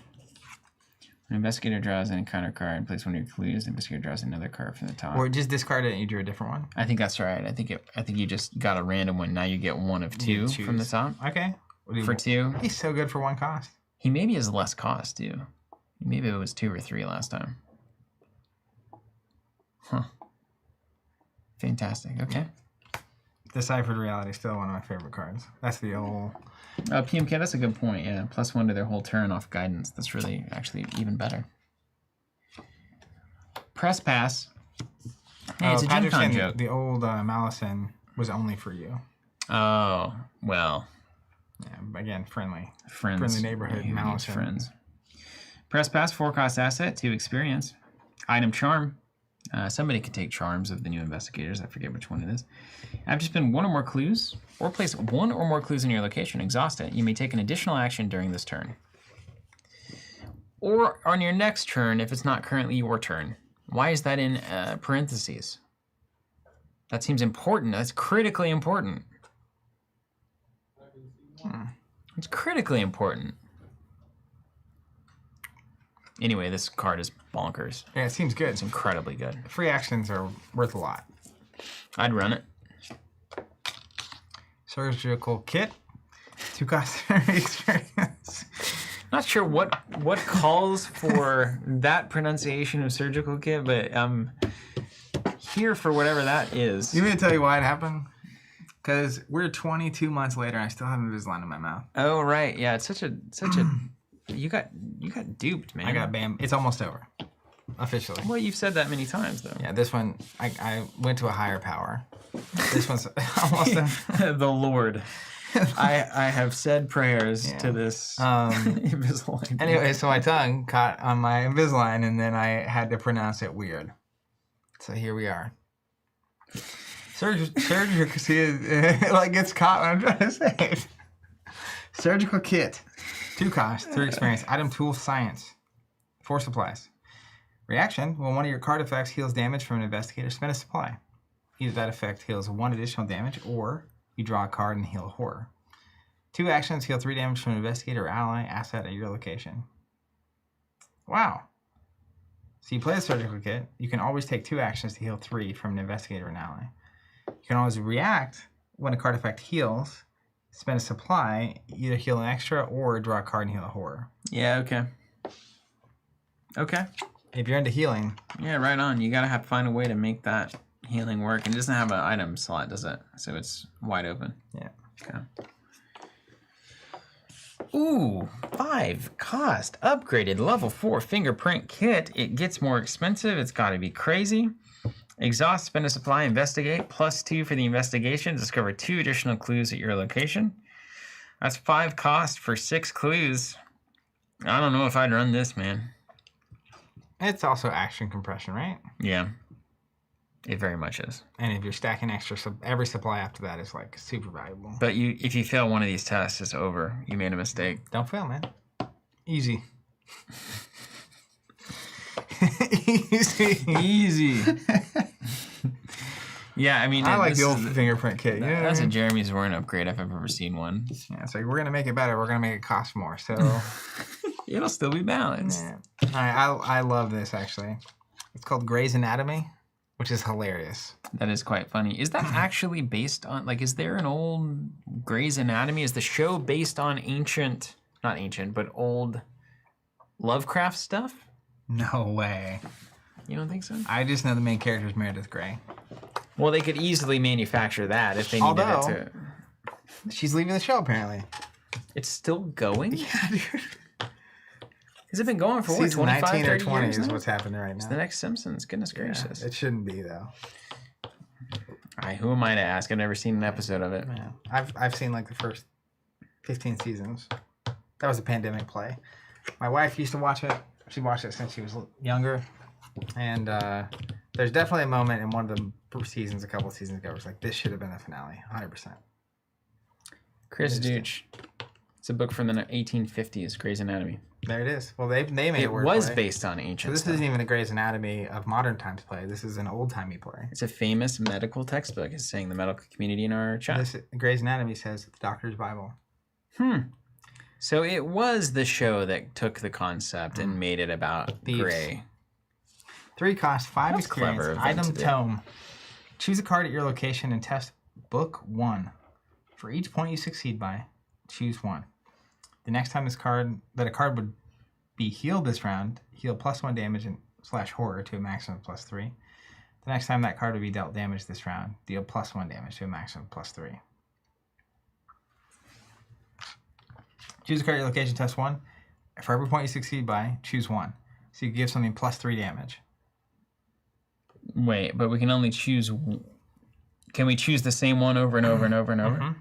[SPEAKER 2] An investigator draws an encounter card and places 1 of your clues. The investigator draws another card from the top.
[SPEAKER 1] Or just discard it and you drew a different one.
[SPEAKER 2] I think that's right. I think you just got a random one. Now you get 1 of 2 from the top.
[SPEAKER 1] Okay.
[SPEAKER 2] For 2.
[SPEAKER 1] He's so good for 1 cost.
[SPEAKER 2] He maybe has less cost, too. Maybe it was 2 or 3 last time. Huh. Fantastic. Okay.
[SPEAKER 1] Deciphered Reality is still one of my favorite cards. That's the old...
[SPEAKER 2] PMK, that's a good point. Yeah, +1 to their whole turn off guidance. That's really actually even better. Press Pass. Hey, it's a Gen Con joke.
[SPEAKER 1] The old Malison was only for you.
[SPEAKER 2] Oh, well.
[SPEAKER 1] Yeah, again, friendly.
[SPEAKER 2] Friends.
[SPEAKER 1] Friendly neighborhood
[SPEAKER 2] Yeah,
[SPEAKER 1] Malison.
[SPEAKER 2] friends. Press Pass, 4-cost asset, 2 experience. Item Charm. Somebody could take Charms of the new Investigators. I forget which one it is. After spend 1 or more clues, or place 1 or more clues in your location, exhaust it. You may take an additional action during this turn. Or on your next turn, if it's not currently your turn. Why is that in parentheses? That seems important. That's critically important. It's critically important. Anyway, this card is bonkers.
[SPEAKER 1] Yeah, it seems good.
[SPEAKER 2] It's incredibly good.
[SPEAKER 1] Free actions are worth a lot.
[SPEAKER 2] I'd run it.
[SPEAKER 1] Surgical Kit. 2-cost experience.
[SPEAKER 2] Not sure what calls for that pronunciation of surgical kit, but I'm here for whatever that is.
[SPEAKER 1] You want me to tell you why it happened? Because we're 22 months later and I still have Invisalign in my mouth.
[SPEAKER 2] Oh right, yeah. It's such a you got duped, man.
[SPEAKER 1] I got bam. It's almost over, officially.
[SPEAKER 2] Well, you've said that many times though.
[SPEAKER 1] Yeah, this one I went to a higher power. This one's almost over.
[SPEAKER 2] The Lord. I have said prayers to this Invisalign.
[SPEAKER 1] Anyway, so my tongue caught on my Invisalign, and then I had to pronounce it weird. So here we are. Surgical, see, it like gets caught when I'm trying to say it. Surgical Kit. 2-cost, 3 experience. Item Tool Science. 4 supplies. Reaction, when one of your card effects heals damage from an Investigator, spend a supply. Either that effect heals 1 additional damage, or you draw a card and heal Horror. 2 actions heal 3 damage from an Investigator or ally asset at your location. Wow. So you play the Surgical Kit. You can always take 2 actions to heal 3 from an Investigator or an ally. You can always react when a card effect heals, spend a supply, either heal an extra or draw a card and heal a Horror.
[SPEAKER 2] Yeah, okay. Okay.
[SPEAKER 1] If you're into healing.
[SPEAKER 2] Yeah, right on. You gotta find a way to make that healing work. And it doesn't have an item slot, does it? So it's wide open.
[SPEAKER 1] Yeah.
[SPEAKER 2] Okay. Ooh, 5-cost upgraded level 4 fingerprint kit. It gets more expensive. It's got to be crazy. Exhaust, spend a supply, investigate. +2 for the investigation. Discover 2 additional clues at your location. That's 5 cost for 6 clues. I don't know if I'd run this, man.
[SPEAKER 1] It's also action compression, right?
[SPEAKER 2] Yeah. It very much is.
[SPEAKER 1] And if you're stacking extra, every supply after that is like super valuable.
[SPEAKER 2] But if you fail one of these tests, it's over. You made a mistake.
[SPEAKER 1] Don't fail, man. Easy.
[SPEAKER 2] Easy. Yeah, I mean,
[SPEAKER 1] I like the old fingerprint kit. Yeah,
[SPEAKER 2] that's a Jeremy's Warren upgrade if I've ever seen one.
[SPEAKER 1] Yeah, so we're gonna make it better. We're gonna make it cost more. So
[SPEAKER 2] it'll still be balanced.
[SPEAKER 1] Yeah. All right, I love this actually. It's called Grey's Anatomy, which is hilarious.
[SPEAKER 2] That is quite funny. Is that actually based on, like, is there an old Grey's Anatomy? Is the show based on not ancient, but old Lovecraft stuff?
[SPEAKER 1] No way.
[SPEAKER 2] You don't think so?
[SPEAKER 1] I just know the main character is Meredith Grey.
[SPEAKER 2] Well, they could easily manufacture that if they needed it to.
[SPEAKER 1] She's leaving the show, apparently.
[SPEAKER 2] It's still going?
[SPEAKER 1] Yeah, dude.
[SPEAKER 2] Has it been going for what, 25,
[SPEAKER 1] 19 or 20
[SPEAKER 2] years
[SPEAKER 1] is
[SPEAKER 2] now?
[SPEAKER 1] what's happening right now.
[SPEAKER 2] It's the next Simpsons. Goodness gracious.
[SPEAKER 1] Yeah, it shouldn't be, though.
[SPEAKER 2] All right, who am I to ask? I've never seen an episode of it.
[SPEAKER 1] Yeah. I've seen like the first 15 seasons. That was a pandemic play. My wife used to watch it. She watched it since she was younger. And there's definitely a moment in one of the seasons, a couple of seasons ago, where it's like, this should have been the finale, 100%.
[SPEAKER 2] Chris Dooch. It's a book from the 1850s, Grey's Anatomy.
[SPEAKER 1] There it is. Well, they made it work.
[SPEAKER 2] It was based on ancient
[SPEAKER 1] So this
[SPEAKER 2] stuff.
[SPEAKER 1] isn't even a Grey's Anatomy of modern times play. This is an old-timey play.
[SPEAKER 2] It's a famous medical textbook, is saying the medical community in our chat.
[SPEAKER 1] Grey's Anatomy says the Doctor's Bible.
[SPEAKER 2] So it was the show that took the concept and made it about Grey.
[SPEAKER 1] 3 cost, 5
[SPEAKER 2] That's
[SPEAKER 1] experience.
[SPEAKER 2] clever.
[SPEAKER 1] Item Tome. Choose a card at your location and test Book 1. For each point you succeed by, choose 1. The next time a card would be healed this round, heal +1 damage and / horror to a maximum of +3. The next time that card would be dealt damage this round, deal +1 damage to a maximum of +3. Choose a card at your location, test 1. For every point you succeed by, choose 1. So you can give something +3 damage.
[SPEAKER 2] Wait, but we can only choose... Can we choose the same one over and over and over and over?
[SPEAKER 1] Mm-hmm.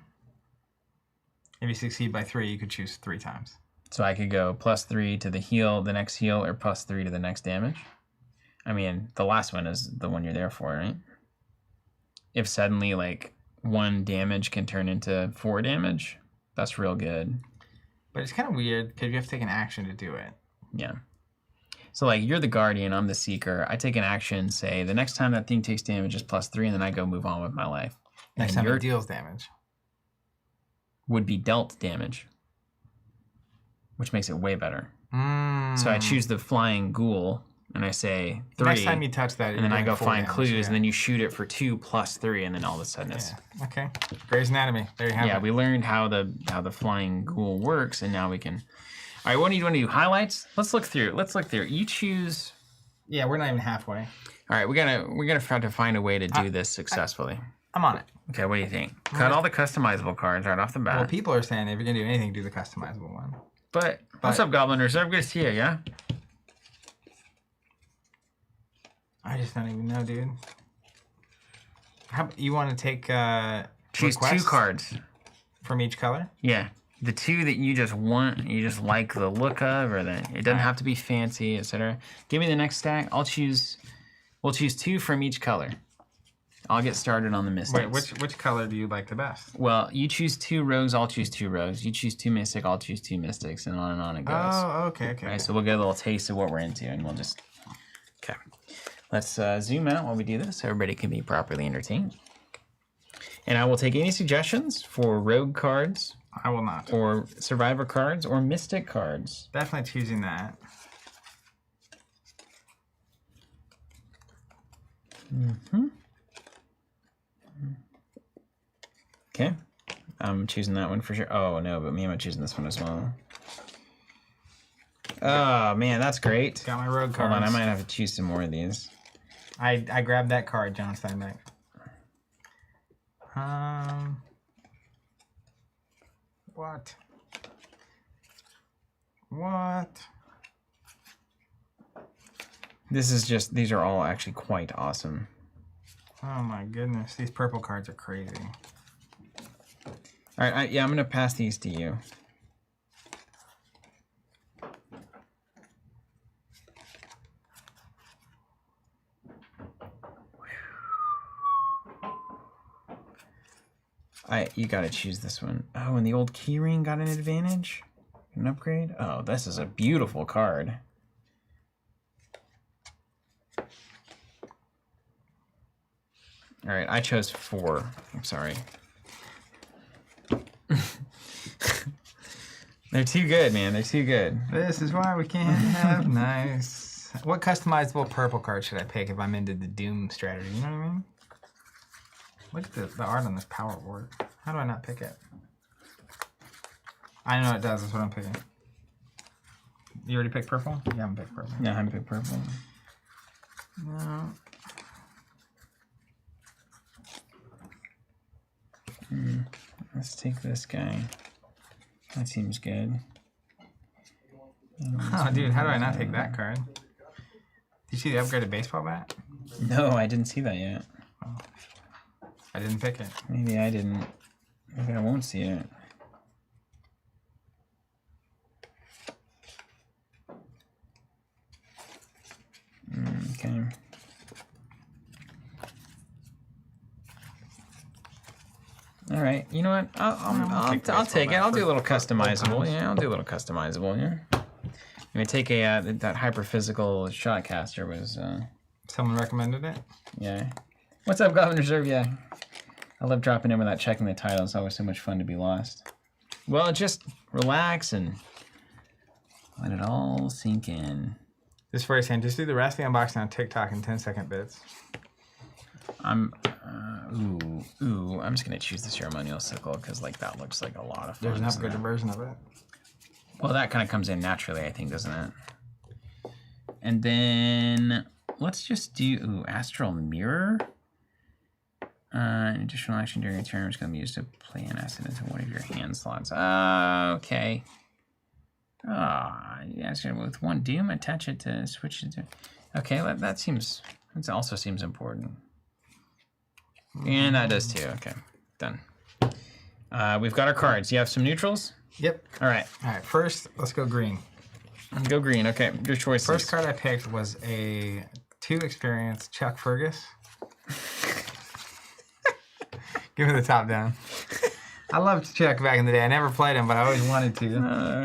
[SPEAKER 1] If you succeed by 3, you could choose 3 times.
[SPEAKER 2] So I could go +3 to the heal, the next heal, or +3 to the next damage? I mean, the last one is the one you're there for, right? If suddenly, like, 1 damage can turn into 4 damage, that's real good.
[SPEAKER 1] But it's kind of weird because you have to take an action to do it.
[SPEAKER 2] Yeah. So, like, you're the Guardian, I'm the Seeker. I take an action, say, the next time that thing takes damage is +3, and then I go move on with my life.
[SPEAKER 1] Next time it deals damage.
[SPEAKER 2] Would be dealt damage, which makes it way better. So I choose the flying ghoul, and I say 3.
[SPEAKER 1] Next time you touch that,
[SPEAKER 2] and then I go find
[SPEAKER 1] damage,
[SPEAKER 2] clues, and then you shoot it for 2 + 3, and then all of a sudden it's...
[SPEAKER 1] Yeah. Okay. Grey's Anatomy. There you have it.
[SPEAKER 2] Yeah, we learned how the flying ghoul works, and now we can... All right, what do you want to do? Highlights? Let's look through. You choose...
[SPEAKER 1] Yeah, we're not even halfway.
[SPEAKER 2] All right, we gotta try to find a way to do this successfully.
[SPEAKER 1] I'm on it.
[SPEAKER 2] Okay, what do you think? Cut all the customizable cards right off the bat.
[SPEAKER 1] Well, people are saying if you're gonna do anything, do the customizable one.
[SPEAKER 2] But what's up, Goblin Reserve? Good to see you, yeah?
[SPEAKER 1] I just don't even know, dude. How you want to take
[SPEAKER 2] choose 2 cards
[SPEAKER 1] from each color?
[SPEAKER 2] Yeah. The 2 that you just want, you just like the look of, or it doesn't have to be fancy, etc. Give me the next stack. We'll choose 2 from each color. I'll get started on the mystics.
[SPEAKER 1] Wait, which color do you like the best?
[SPEAKER 2] Well, you choose 2 rogues, I'll choose 2 rogues. You choose 2 mystic, I'll choose 2 mystics, and on it goes.
[SPEAKER 1] Oh, okay.
[SPEAKER 2] All right, so we'll get a little taste of what we're into, and we'll just... Okay. Let's zoom out while we do this so everybody can be properly entertained. And I will take any suggestions for rogue cards.
[SPEAKER 1] I will not.
[SPEAKER 2] Or survivor cards, or mystic cards.
[SPEAKER 1] Definitely choosing that.
[SPEAKER 2] Mm-hmm. Okay. I'm choosing that one for sure. Oh, no, but me, I'm choosing this one as well. Oh, man, that's great.
[SPEAKER 1] Got my rogue cards.
[SPEAKER 2] Hold on, I might have to choose some more of these.
[SPEAKER 1] I grabbed that card, John Steinbeck. What?
[SPEAKER 2] These are all actually quite awesome.
[SPEAKER 1] Oh my goodness, these purple cards are crazy.
[SPEAKER 2] All right, I'm gonna pass these to you. You gotta choose this one. Oh, and the old keyring got an advantage? An upgrade? Oh, this is a beautiful card. All right, I chose 4. I'm sorry. They're too good, man. They're too good.
[SPEAKER 1] This is why we can't have nice. What customizable purple card should I pick if I'm into the Doom strategy? You know what I mean? Look at the art on this power word. How do I not pick it? I know it does. That's what I'm picking. You already picked purple? You haven't picked purple.
[SPEAKER 2] Yeah, I haven't picked purple.
[SPEAKER 1] No.
[SPEAKER 2] Let's take this guy. That seems good.
[SPEAKER 1] Oh, dude, how do I not take that card? Did you see the upgraded baseball bat?
[SPEAKER 2] No, I didn't see that yet.
[SPEAKER 1] Oh. I didn't pick it.
[SPEAKER 2] Maybe I didn't. Maybe I won't see it. Okay. All right. You know what? I'll take it. I'll do a little customizable. Yeah, I'll do a little customizable. Yeah. I'm gonna take that hyperphysical shotcaster was.
[SPEAKER 1] Someone recommended it.
[SPEAKER 2] Yeah. What's up, Goblin Reserve? Yeah. I love dropping in without checking the title. It's always so much fun to be lost. Well, just relax and let it all sink in.
[SPEAKER 1] This phrase saying, just do the rest of the unboxing on TikTok in 10-second bits.
[SPEAKER 2] I'm just gonna choose the ceremonial sickle because like that looks like a lot of fun.
[SPEAKER 1] There's an upgraded version of it.
[SPEAKER 2] Well, that kind of comes in naturally, I think, doesn't it? And then let's just do Astral Mirror. An additional action during a turn is going to be used to play an asset into one of your hand slots. Okay. With one Doom, attach it to switch it to. Okay, that seems. That also seems important. And that does too. Okay, done. We've got our cards. You have some neutrals?
[SPEAKER 1] Yep.
[SPEAKER 2] All right.
[SPEAKER 1] All right. First, let's go green.
[SPEAKER 2] Go green. Okay, your choice.
[SPEAKER 1] First card I picked was a 2 experience Chuck Fergus. Give me the top down. I loved Chuck back in the day. I never played him, but I always wanted to.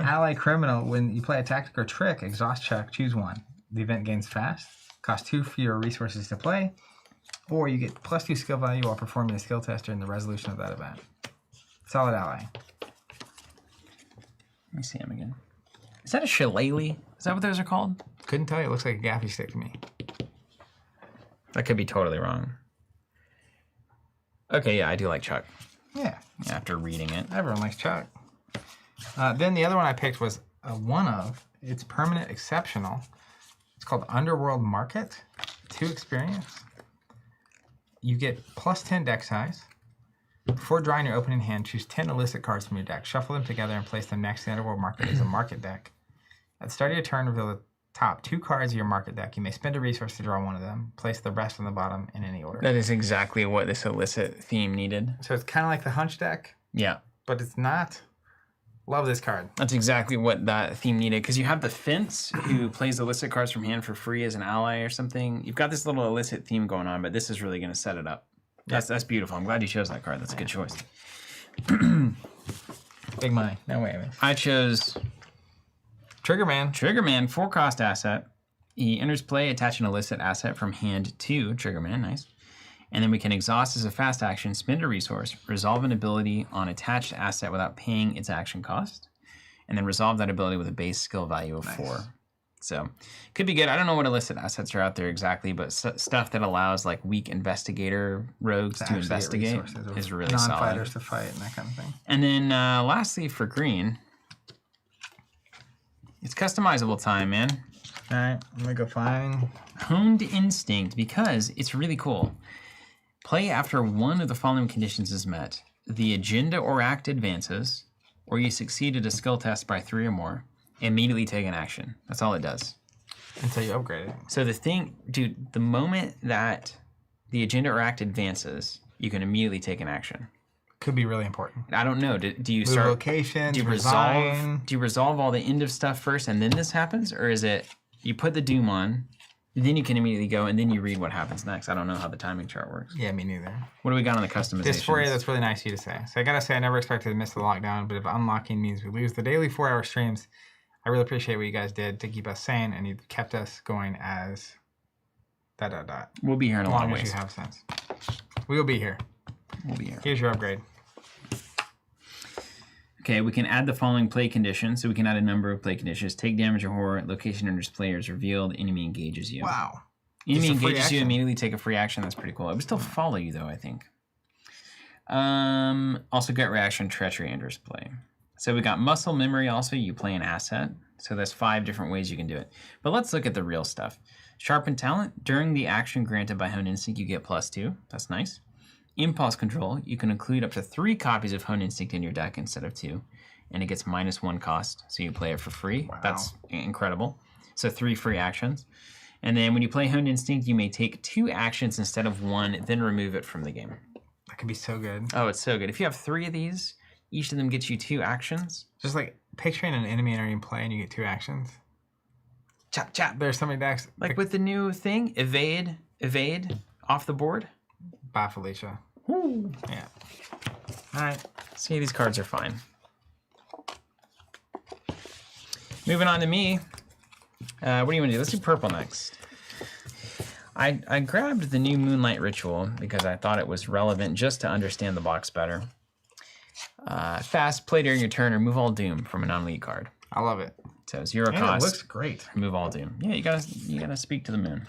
[SPEAKER 1] Ally Criminal. When you play a tactic or trick, exhaust Chuck, choose one. The event gains fast. Costs 2 fewer resources to play. Or you get +2 skill value while performing a skill test during the resolution of that event. Solid ally.
[SPEAKER 2] Let me see him again. Is that a shillelagh? Is that what those are called?
[SPEAKER 1] Couldn't tell you. It looks like a gaffy stick to me.
[SPEAKER 2] That could be totally wrong. Okay, yeah, I do like Chuck.
[SPEAKER 1] Yeah.
[SPEAKER 2] After reading it.
[SPEAKER 1] Everyone likes Chuck. Then the other one I picked was a one of. It's permanent exceptional. It's called Underworld Market. 2 experience. You get +10 deck size. Before drawing your opening hand, choose 10 illicit cards from your deck. Shuffle them together and place them next to the Underworld Market as a market deck. At the start of your turn, reveal the top 2 cards of your market deck. You may spend a resource to draw one of them. Place the rest on the bottom in any order.
[SPEAKER 2] That is exactly what this illicit theme needed.
[SPEAKER 1] So it's kind of like the Hunch deck.
[SPEAKER 2] Yeah.
[SPEAKER 1] But it's not. Love this card.
[SPEAKER 2] That's exactly what that theme needed. Because you have the Fence, who plays illicit cards from hand for free as an ally or something. You've got this little illicit theme going on, but this is really going to set it up. That's beautiful. I'm glad you chose that card. That's a good choice.
[SPEAKER 1] Big money. No way.
[SPEAKER 2] I chose
[SPEAKER 1] Triggerman.
[SPEAKER 2] Triggerman, 4-cost asset. He enters play, attach an illicit asset from hand to Triggerman. Nice. And then we can exhaust as a fast action, spend a resource, resolve an ability on attached asset without paying its action cost, and then resolve that ability with a base skill value of 4. So, could be good. I don't know what illicit assets are out there exactly, but stuff that allows like weak investigator rogues to investigate is really solid.
[SPEAKER 1] Non-fighters to fight and that kind of thing.
[SPEAKER 2] And then lastly for green, it's customizable time, man.
[SPEAKER 1] All right, I'm going to go find
[SPEAKER 2] Honed Instinct, because it's really cool. Play after one of the following conditions is met. The agenda or act advances, or you succeed at a skill test by 3 or more. Immediately take an action. That's all it does.
[SPEAKER 1] Until you upgrade it.
[SPEAKER 2] So the thing, dude, the moment that the agenda or act advances, you can immediately take an action.
[SPEAKER 1] Could be really important.
[SPEAKER 2] I don't know. Do you
[SPEAKER 1] Move
[SPEAKER 2] start
[SPEAKER 1] location?
[SPEAKER 2] Do you resolve all the end of stuff first and then this happens, or is it you put the doom on, then you can immediately go and then you read what happens next? I don't know how the timing chart works.
[SPEAKER 1] Yeah, me neither.
[SPEAKER 2] What do we got on the customization?
[SPEAKER 1] This for you, that's really nice of you to say. So I gotta say, I never expected to miss the lockdown, but if unlocking means we lose the daily 4-hour streams, I really appreciate what you guys did to keep us sane, and you've kept us going as ...
[SPEAKER 2] We'll be here in a long
[SPEAKER 1] ways. As you have since. We will be here.
[SPEAKER 2] We'll be here.
[SPEAKER 1] Here's your upgrade.
[SPEAKER 2] Okay, we can add the following play conditions. So we can add a number of play conditions. Take damage or horror. Location enters player is revealed. Enemy engages you.
[SPEAKER 1] Wow.
[SPEAKER 2] Enemy engages you, immediately take a free action. That's pretty cool. It would still follow you, though, I think. Also, gut reaction, treachery enters play. So we got muscle memory also. You play an asset. So there's 5 different ways you can do it. But let's look at the real stuff. Sharpened talent. During the action granted by Honed Instinct, you get +2. That's nice. Impulse control. You can include up to 3 copies of Honed Instinct in your deck instead of 2. And it gets -1 cost. So you play it for free.
[SPEAKER 1] Wow.
[SPEAKER 2] That's incredible. So 3 free actions. And then when you play Honed Instinct, you may take 2 actions instead of 1, then remove it from the game.
[SPEAKER 1] That could be so good.
[SPEAKER 2] Oh, it's so good. If you have 3 of these, each of them gets you 2 actions.
[SPEAKER 1] Just like picturing an enemy entering play and you get 2 actions. Chop, chop. There's so many decks.
[SPEAKER 2] Like with the new thing, evade, off the board.
[SPEAKER 1] Bye, Felicia.
[SPEAKER 2] Woo.
[SPEAKER 1] Yeah. All right.
[SPEAKER 2] See, these cards are fine. Moving on to me. What do you want to do? Let's do purple next. I grabbed the new Moonlight Ritual because I thought it was relevant just to understand the box better. Fast, play during your turn, remove all Doom from a non-elite card.
[SPEAKER 1] I love it.
[SPEAKER 2] So 0
[SPEAKER 1] and
[SPEAKER 2] cost.
[SPEAKER 1] It looks great.
[SPEAKER 2] Remove all Doom. Yeah, you gotta speak to the moon.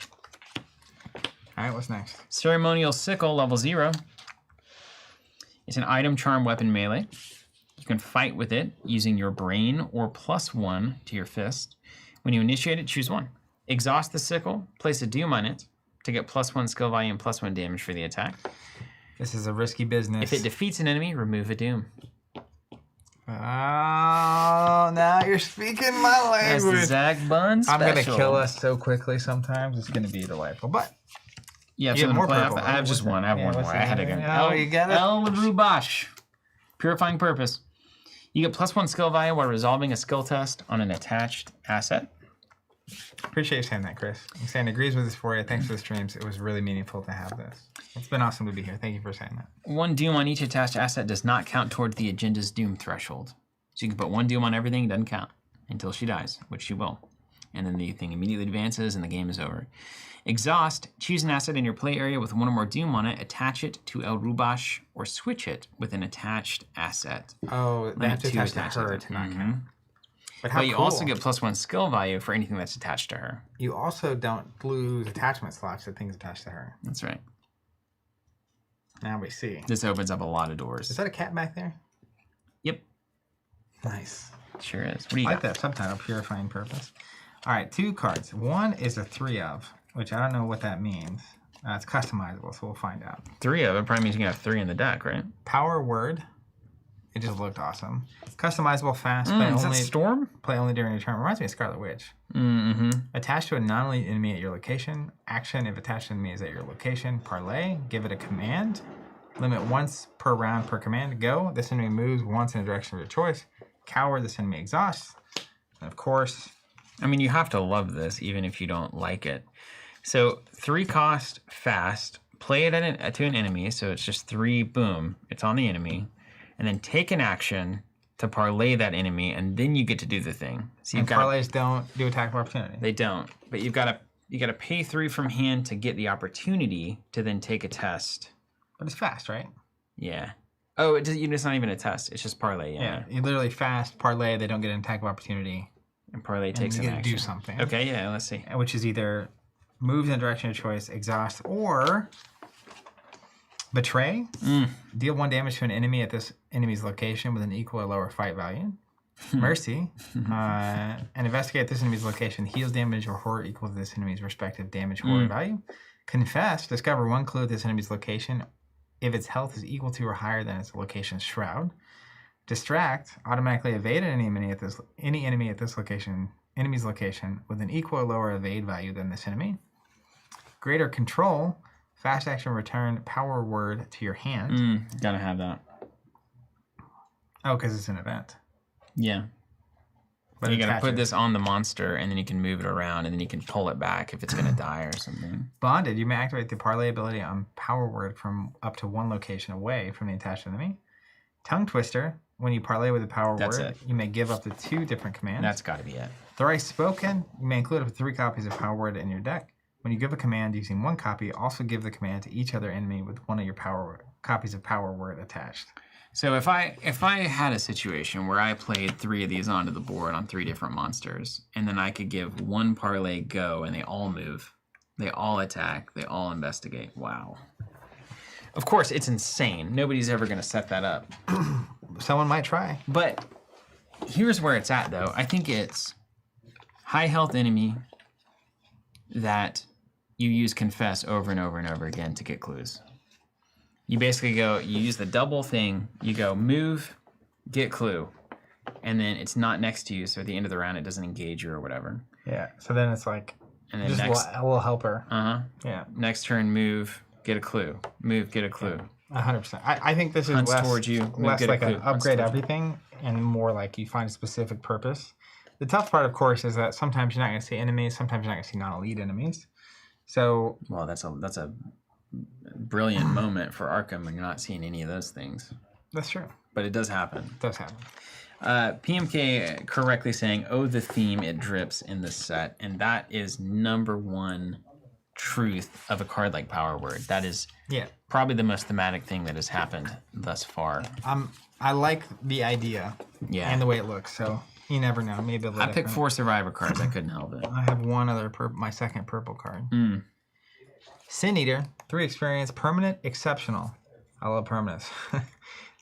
[SPEAKER 1] All right, what's next? Ceremonial
[SPEAKER 2] Sickle, level 0. It's an item, charm, weapon, melee. You can fight with it using your brain or +1 to your fist. When you initiate it, choose 1. Exhaust the sickle, place a doom on it to get +1 skill value and +1 damage for the attack.
[SPEAKER 1] This is a risky business.
[SPEAKER 2] If it defeats an enemy, remove a doom.
[SPEAKER 1] Oh, now you're speaking my
[SPEAKER 2] That's
[SPEAKER 1] language.
[SPEAKER 2] the Zach Bun special.
[SPEAKER 1] I'm going to kill us so quickly sometimes. It's going to be delightful. But
[SPEAKER 2] yeah,
[SPEAKER 1] you have more purple.
[SPEAKER 2] I have just one. I have one more. I had to go.
[SPEAKER 1] Oh, you got it?
[SPEAKER 2] El Rubash. Purifying Purpose. You get +1 skill value while resolving a skill test on an attached asset.
[SPEAKER 1] Appreciate you saying that, Chris. I'm saying agrees with this for you. Thanks for the streams. It was really meaningful to have this. It's been awesome to be here. Thank you for saying that.
[SPEAKER 2] 1 doom on each attached asset does not count towards the agenda's doom threshold. So you can put 1 doom on everything, it doesn't count until she dies, which she will. And then the thing immediately advances and the game is over. Exhaust, choose an asset in your play area with 1 or more doom on it, attach it to El Rubash, or switch it with an attached asset.
[SPEAKER 1] Oh, they have to attach to her to not count. But
[SPEAKER 2] you also get +1 skill value for anything that's attached to her.
[SPEAKER 1] You also don't lose attachment slots to things attached to her.
[SPEAKER 2] That's right.
[SPEAKER 1] Now we see.
[SPEAKER 2] This opens up a lot of doors.
[SPEAKER 1] Is that a cat back there?
[SPEAKER 2] Yep.
[SPEAKER 1] Nice.
[SPEAKER 2] Sure is. What do you
[SPEAKER 1] I like
[SPEAKER 2] got?
[SPEAKER 1] that subtitle, Purifying Purpose. All right, 2 cards. One is a 3 of, which I don't know what that means. It's customizable, so we'll find out.
[SPEAKER 2] 3 of it probably means you can have 3 in the deck, right?
[SPEAKER 1] Power Word. It just looked awesome. Customizable, fast.
[SPEAKER 2] Is that Storm?
[SPEAKER 1] Play only during your turn. Reminds me of Scarlet Witch.
[SPEAKER 2] Mm-hmm.
[SPEAKER 1] Attached to a non-elite enemy at your location. Action if attached enemy is at your location. Parlay. Give it a command. Limit once per round per command. Go. This enemy moves once in a direction of your choice. Coward. This enemy exhausts. And of course.
[SPEAKER 2] I mean, you have to love this, even if you don't like it. So 3 cost, fast. Play it to an enemy. So it's just 3. Boom. It's on the enemy. And then take an action to parlay that enemy, and then you get to do the thing. So
[SPEAKER 1] and parlays don't do attack of opportunity.
[SPEAKER 2] They don't, but you gotta pay 3 from hand to get the opportunity to then take a test.
[SPEAKER 1] But it's fast, right?
[SPEAKER 2] Yeah. Oh, it's not even a test. It's just parlay.
[SPEAKER 1] Yeah. You literally fast parlay. They don't get an attack of opportunity.
[SPEAKER 2] And parlay takes an action.
[SPEAKER 1] Do something.
[SPEAKER 2] Okay. Yeah. Let's see.
[SPEAKER 1] Which is either move in the direction of choice, exhaust, or betray. Deal 1 damage to an enemy at this enemy's location with an equal or lower fight value. Mercy. And investigate this enemy's location. Heals damage or horror equal to this enemy's respective damage horror value. Confess. Discover 1 clue at this enemy's location if its health is equal to or higher than its location's shroud. Distract. Automatically evade any enemy at this enemy's location with an equal or lower evade value than this enemy. Greater control. Fast action return power word to your hand.
[SPEAKER 2] Gotta have that.
[SPEAKER 1] Oh, because it's an event.
[SPEAKER 2] Yeah.
[SPEAKER 1] But
[SPEAKER 2] you gotta put this on the monster, and then you can move it around, and then you can pull it back if it's gonna die or something.
[SPEAKER 1] Bonded. You may activate the parlay ability on power word from up to 1 location away from the attached enemy. Tongue Twister. When you parlay with a power word, you may give up to 2 different commands.
[SPEAKER 2] That's gotta be it.
[SPEAKER 1] Thrice Spoken. You may include up to 3 copies of power word in your deck. When you give a command using 1 copy, also give the command to each other enemy with 1 of your copies of power word attached.
[SPEAKER 2] So if I had a situation where I played 3 of these onto the board on 3 different monsters, and then I could give 1 parlay go, and they all move, they all attack, they all investigate. Wow. Of course, it's insane. Nobody's ever going to set that up.
[SPEAKER 1] Someone might try.
[SPEAKER 2] But here's where it's at, though. I think it's high health enemy that you use confess over and over and over again to get clues. You basically you use the double thing, you go move, get clue, and then it's not next to you, so at the end of the round it doesn't engage you or whatever.
[SPEAKER 1] Yeah, so then it's like,
[SPEAKER 2] and then
[SPEAKER 1] just a little helper. Yeah.
[SPEAKER 2] Next turn, move, get a clue. Move, get a clue.
[SPEAKER 1] 100%. I think this is less like an upgrade everything, and more like you find a specific purpose. The tough part, of course, is that sometimes you're not going to see enemies, sometimes you're not going to see non-elite enemies. So,
[SPEAKER 2] well, that's a brilliant moment for Arkham when you're not seeing any of those things.
[SPEAKER 1] That's true.
[SPEAKER 2] But it does happen.
[SPEAKER 1] It does happen.
[SPEAKER 2] PMK correctly saying, "Oh, the theme, it drips in the set," and that is #1 truth of a card like Power Word. That is probably the most thematic thing that has happened thus far.
[SPEAKER 1] I like the idea and the way it looks. So you never know. Maybe
[SPEAKER 2] I picked 4 Survivor cards. I couldn't help it.
[SPEAKER 1] I have one other my second purple card. Sin Eater, 3 experience, permanent, exceptional. I love permanents.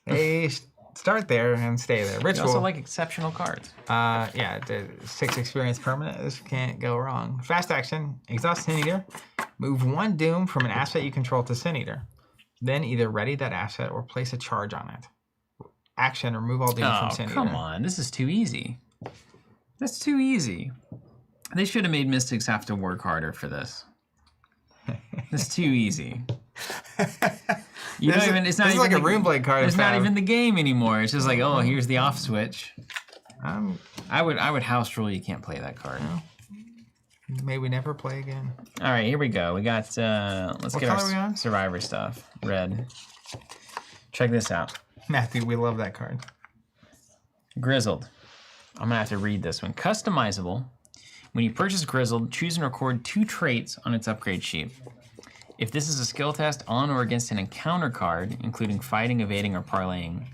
[SPEAKER 1] A start there and stay there.
[SPEAKER 2] You
[SPEAKER 1] Ritual.
[SPEAKER 2] also like exceptional cards.
[SPEAKER 1] Yeah, the 6 experience permanent. This can't go wrong. Fast action. Exhaust Sin Eater. Move 1 Doom from an asset you control to Sin Eater. Then either ready that asset or place a charge on it. Action. Remove all Doom from Sin Eater.
[SPEAKER 2] Come on. This is too easy. That's too easy. They should have made Mystics have to work harder for this. It's too easy. You don't even. It's not even
[SPEAKER 1] like a Runeblade card.
[SPEAKER 2] It's not even the game anymore. It's just like, oh, here's the off switch. I would house rule. You can't play that card.
[SPEAKER 1] May we never play again.
[SPEAKER 2] All right, here we go. We got. Let's
[SPEAKER 1] What
[SPEAKER 2] get
[SPEAKER 1] color are we
[SPEAKER 2] our
[SPEAKER 1] on?
[SPEAKER 2] Survivor stuff. Red. Check this out.
[SPEAKER 1] Matthew, we love that card.
[SPEAKER 2] Grizzled. I'm gonna have to read this one. Customizable. When you purchase Grizzled, choose and record 2 traits on its upgrade sheet. If this is a skill test on or against an encounter card, including fighting, evading, or parlaying,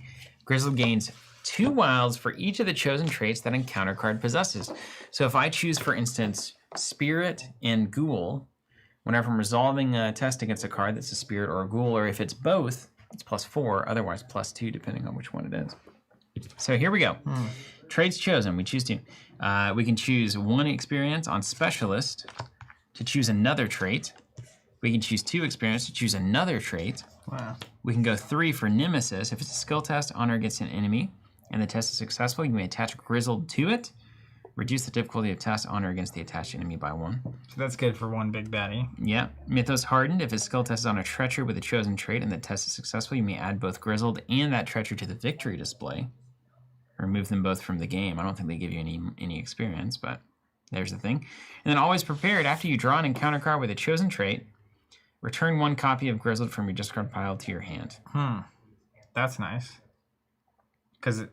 [SPEAKER 2] Grizzled gains 2 wilds for each of the chosen traits that encounter card possesses. So if I choose, for instance, Spirit and Ghoul, whenever I'm resolving a test against a card that's a Spirit or a Ghoul, or if it's both, it's +4, otherwise +2, depending on which one it is. So here we go. Traits chosen. We choose 2. We can choose 1 experience on Specialist to choose another trait. We can choose 2 experience to choose another trait.
[SPEAKER 1] Wow.
[SPEAKER 2] We can go 3 for Nemesis. If it's a skill test on or against an enemy and the test is successful, you may attach Grizzled to it. Reduce the difficulty of test on or against the attached enemy by 1.
[SPEAKER 1] So that's good for one big baddie.
[SPEAKER 2] Yeah. Mythos Hardened. If a skill test is on a Treacher with a chosen trait and the test is successful, you may add both Grizzled and that Treacher to the victory display. Remove them both from the game. I don't think they give you any experience, but there's the thing. And then Always Prepared. After you draw an encounter card with a chosen trait, return 1 copy of Grizzled from your discard pile to your hand.
[SPEAKER 1] That's nice. Because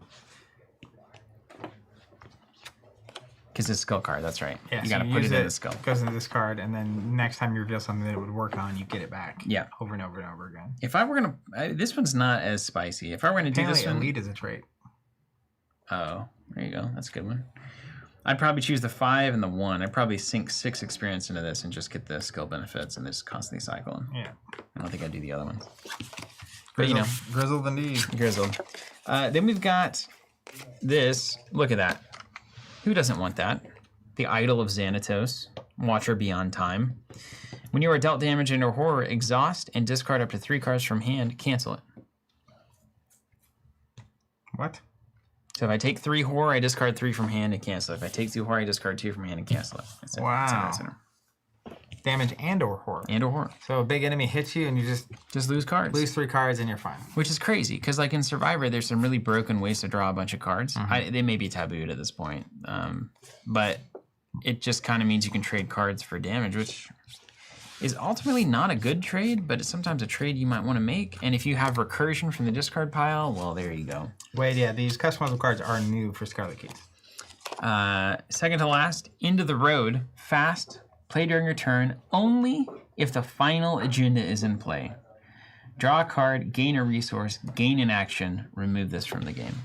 [SPEAKER 2] it's a skill card, that's right.
[SPEAKER 1] yeah,
[SPEAKER 2] you
[SPEAKER 1] so
[SPEAKER 2] got to put it in the skill.
[SPEAKER 1] Goes into this card, and then next time you reveal something that it would work on, you get it back.
[SPEAKER 2] Yeah.
[SPEAKER 1] Over and over and over again.
[SPEAKER 2] If I were going to... This one's not as spicy. If I were going to do this one...
[SPEAKER 1] Elite is a trait.
[SPEAKER 2] Oh, there you go. That's a good one. I'd probably choose the 5 and the 1. I'd probably sink 6 experience into this and just get the skill benefits and just constantly cycle them.
[SPEAKER 1] Yeah.
[SPEAKER 2] I don't think I'd do the other ones.
[SPEAKER 1] But you know. Grizzled indeed.
[SPEAKER 2] Grizzled. Then we've got this. Look at that. Who doesn't want that? The Idol of Xanatos, Watcher Beyond Time. When you are dealt damage and or horror, exhaust and discard up to 3 cards from hand. Cancel it.
[SPEAKER 1] What?
[SPEAKER 2] So if I take 3 horror, I discard 3 from hand and cancel it. If I take 2 horror, I discard 2 from hand and cancel it. That's it.
[SPEAKER 1] Wow.
[SPEAKER 2] That's it.
[SPEAKER 1] Damage and or horror.
[SPEAKER 2] And or horror.
[SPEAKER 1] So a big enemy hits you and you
[SPEAKER 2] just lose cards.
[SPEAKER 1] Lose 3 cards and you're fine.
[SPEAKER 2] Which is crazy, because like in Survivor, there's some really broken ways to draw a bunch of cards. They may be tabooed at this point. But it just kind of means you can trade cards for damage, which is ultimately not a good trade, but it's sometimes a trade you might want to make. And if you have recursion from the discard pile, well, there you go.
[SPEAKER 1] Wait, yeah, these customizable cards are new for Scarlet Keys.
[SPEAKER 2] Second to last, Into the Road. Fast. Play during your turn only if the final agenda is in play. Draw a card, gain a resource, gain an action, remove this from the game.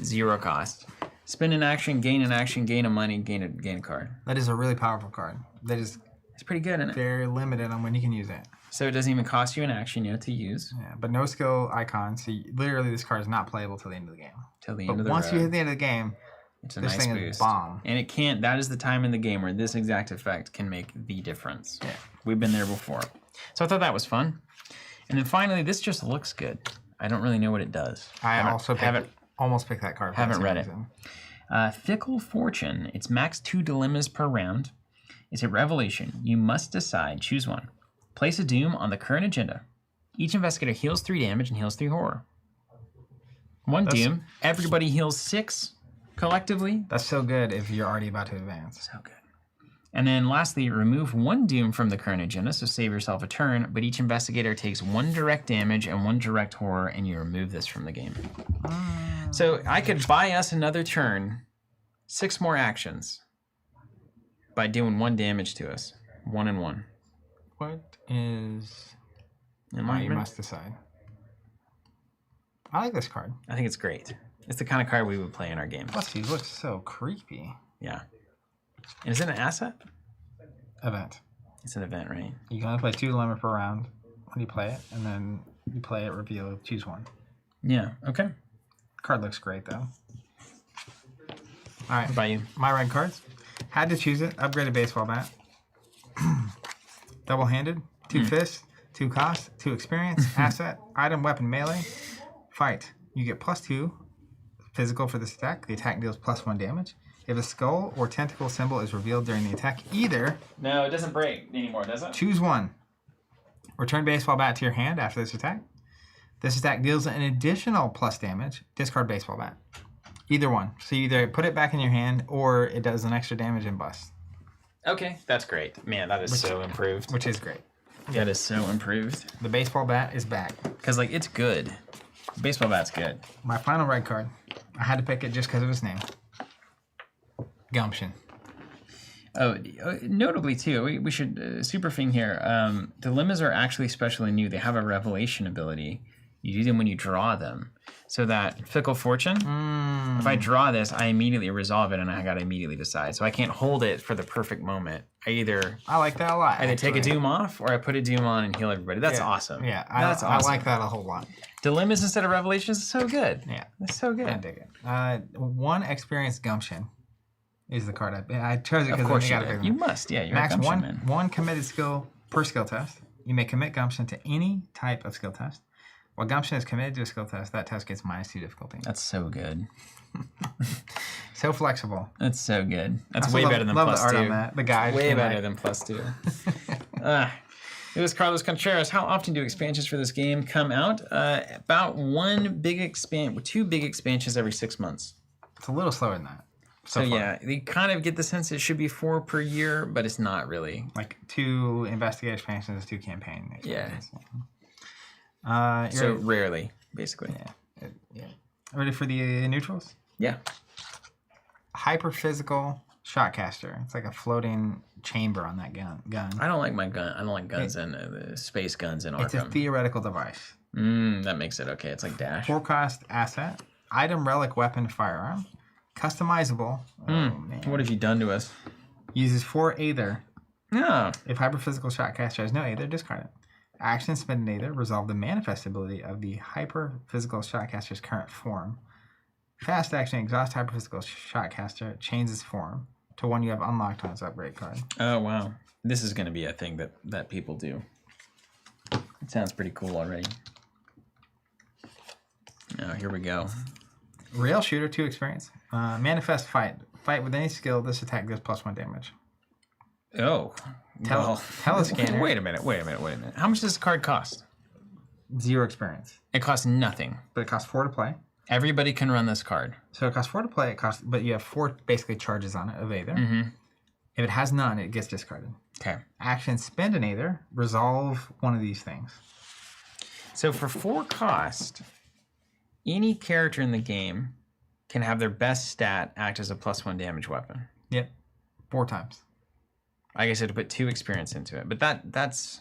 [SPEAKER 2] 0 cost. Spend an action, gain a money, gain a card.
[SPEAKER 1] That is a really powerful card. That is
[SPEAKER 2] It's pretty good, isn't it?
[SPEAKER 1] very limited on when you can use it.
[SPEAKER 2] So it doesn't even cost you an action, to use.
[SPEAKER 1] Yeah, but no skill icon, so literally this card is not playable till the end of the game.
[SPEAKER 2] Till the
[SPEAKER 1] But
[SPEAKER 2] end of the
[SPEAKER 1] once
[SPEAKER 2] road.
[SPEAKER 1] you hit the end of the game,
[SPEAKER 2] It's a
[SPEAKER 1] this
[SPEAKER 2] nice
[SPEAKER 1] thing
[SPEAKER 2] boost.
[SPEAKER 1] is bomb.
[SPEAKER 2] And it can't, that is the time in the game where this exact effect can make the difference.
[SPEAKER 1] Yeah.
[SPEAKER 2] We've been there before. So I thought that was fun. And then finally, this just looks good. I don't really know what it does.
[SPEAKER 1] Almost picked that card.
[SPEAKER 2] Haven't read it. Fickle Fortune. It's max 2 dilemmas per round. It's a revelation. You must decide. Choose one. Place a doom on the current agenda. Each investigator heals 3 damage and heals 3 horror. One doom. Everybody heals 6 collectively.
[SPEAKER 1] That's so good if you're already about to advance.
[SPEAKER 2] So good. And then lastly, remove 1 doom from the current agenda, so save yourself a turn, but each investigator takes 1 direct damage and 1 direct horror, and you remove this from the game. So I could buy us another turn, 6 more actions, by doing 1 damage to us. 1 and 1.
[SPEAKER 1] What is... you
[SPEAKER 2] Enlightenment?
[SPEAKER 1] must decide. I like this card.
[SPEAKER 2] I think it's great. It's the kind of card we would play in our game.
[SPEAKER 1] Plus, he looks so creepy.
[SPEAKER 2] Yeah. And is it an asset?
[SPEAKER 1] Event.
[SPEAKER 2] It's an event, right?
[SPEAKER 1] You can only play 2 dilemma per round when you play it, and then you play it, reveal, choose one.
[SPEAKER 2] Yeah, okay.
[SPEAKER 1] Card looks great, though. All right.
[SPEAKER 2] What about you?
[SPEAKER 1] My red cards. Had to choose it. Upgraded baseball bat. Double-handed. 2 fists. 2 cost. 2 experience. Asset. Item, weapon, melee. Fight. You get +2 physical for this attack. The attack deals +1 damage. If a skull or tentacle symbol is revealed during the attack, either...
[SPEAKER 2] No, it doesn't break anymore, does it?
[SPEAKER 1] Choose one. Return baseball bat to your hand after this attack. This attack deals an additional + damage. Discard baseball bat. Either one. So you either put it back in your hand or it does an extra damage and bust.
[SPEAKER 2] Okay, that's great. Man, that is so improved.
[SPEAKER 1] Which is great.
[SPEAKER 2] That is so improved.
[SPEAKER 1] The baseball bat is back.
[SPEAKER 2] Because, like, it's good. Baseball bat's good.
[SPEAKER 1] My final red card. I had to pick it just because of its name. Gumption.
[SPEAKER 2] Oh, notably, too, we should... super thing here. Dilemmas are actually especially new. They have a revelation ability. You do them when you draw them. So that Fickle Fortune, if I draw this, I immediately resolve it and I got to immediately decide. So I can't hold it for the perfect moment. I
[SPEAKER 1] like that a lot.
[SPEAKER 2] Either take a Doom off or I put a Doom on and heal everybody. That's awesome.
[SPEAKER 1] Yeah,
[SPEAKER 2] that's awesome.
[SPEAKER 1] I like that a whole lot.
[SPEAKER 2] Dilemmas instead of Revelations is so good.
[SPEAKER 1] Yeah.
[SPEAKER 2] It's so good.
[SPEAKER 1] I dig it. 1 experience Gumption is the card I chose it because
[SPEAKER 2] of course
[SPEAKER 1] you got to pick
[SPEAKER 2] You must, yeah. You're
[SPEAKER 1] Max
[SPEAKER 2] a Gumption man.
[SPEAKER 1] one committed skill per skill test. You may commit Gumption to any type of skill test. While Gumption is committed to a skill test, that test gets -2 difficulty.
[SPEAKER 2] That's so good.
[SPEAKER 1] So flexible.
[SPEAKER 2] That's so good. That's way better than
[SPEAKER 1] love
[SPEAKER 2] +2.
[SPEAKER 1] The art on that. The guys
[SPEAKER 2] way better than +2. It was Carlos Contreras. How often do expansions for this game come out? About 2 big expansions every 6 months.
[SPEAKER 1] It's a little slower than that.
[SPEAKER 2] So yeah, you kind of get the sense it should be 4 per year, but it's not really.
[SPEAKER 1] Like 2 Investigator expansions, 2 campaign expansions.
[SPEAKER 2] Yeah. So rarely, basically.
[SPEAKER 1] Yeah. Ready for the neutrals?
[SPEAKER 2] Yeah.
[SPEAKER 1] Hyperphysical shotcaster. It's like a floating chamber on that gun.
[SPEAKER 2] I don't like my gun. I don't like guns and space guns in Arkham.
[SPEAKER 1] It's a theoretical device.
[SPEAKER 2] That makes it okay. It's like Dash.
[SPEAKER 1] 4 cost asset. Item, relic, weapon, firearm. Customizable. Oh, man.
[SPEAKER 2] What have you done to us?
[SPEAKER 1] Uses 4 Aether.
[SPEAKER 2] Yeah.
[SPEAKER 1] If Hyperphysical Shotcaster has no Aether, discard it. Action, spend an Aether. Resolve the manifest ability of the Hyperphysical Shotcaster's current form. Fast action, exhaust Hyperphysical Shotcaster. Change its form to one you have unlocked on its upgrade card.
[SPEAKER 2] Oh, wow. This is going to be a thing that people do. It sounds pretty cool already. Oh, here we go.
[SPEAKER 1] Rail Shooter, 2 experience. Manifest Fight. Fight with any skill. This attack does +1 damage.
[SPEAKER 2] Oh.
[SPEAKER 1] Telescanner.
[SPEAKER 2] Wait a minute. How much does this card cost?
[SPEAKER 1] 0 experience.
[SPEAKER 2] It costs nothing.
[SPEAKER 1] But it costs 4 to play.
[SPEAKER 2] Everybody can run this card.
[SPEAKER 1] So it costs 4 to play. But you have 4 basically charges on it of Aether. If it has none, it gets discarded.
[SPEAKER 2] Okay.
[SPEAKER 1] Action, spend an Aether. Resolve one of these things.
[SPEAKER 2] So for 4 cost, any character in the game can have their best stat act as a +1 damage weapon.
[SPEAKER 1] Yep. 4 times.
[SPEAKER 2] I guess I had to put 2 experience into it, but that's...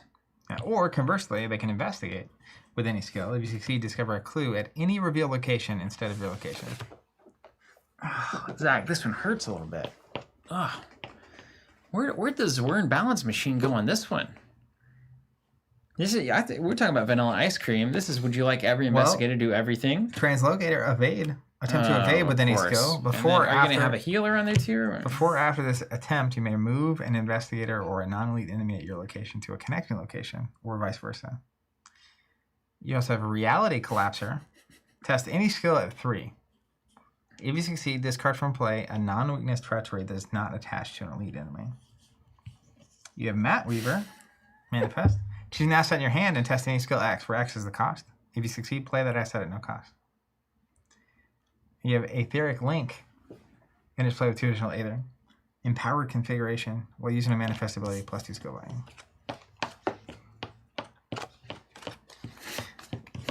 [SPEAKER 1] Yeah. Or conversely, they can investigate with any skill. If you succeed, discover a clue at any reveal location instead of your location.
[SPEAKER 2] Oh, Zach, this one hurts a little bit. Oh. Where does Whir and Balance Machine go on this one? This is we're talking about vanilla ice cream. This is would you like every investigator to do everything?
[SPEAKER 1] Translocator, evade. Attempt to evade with any skill.
[SPEAKER 2] Before, are you going to have a healer on there too? Or?
[SPEAKER 1] Before or after this attempt, you may move an investigator or a non-elite enemy at your location to a connecting location, or vice versa. You also have a reality collapser. Test any skill at 3. If you succeed, discard from play a non-weakness treachery that is not attached to an elite enemy. You have Mat Weaver. Manifest. Choose an asset in your hand and test any skill X, where X is the cost. If you succeed, play that asset at no cost. You have Etheric Link. And just play with 2 additional Aether. Empowered Configuration while using a manifest ability +2 skill value.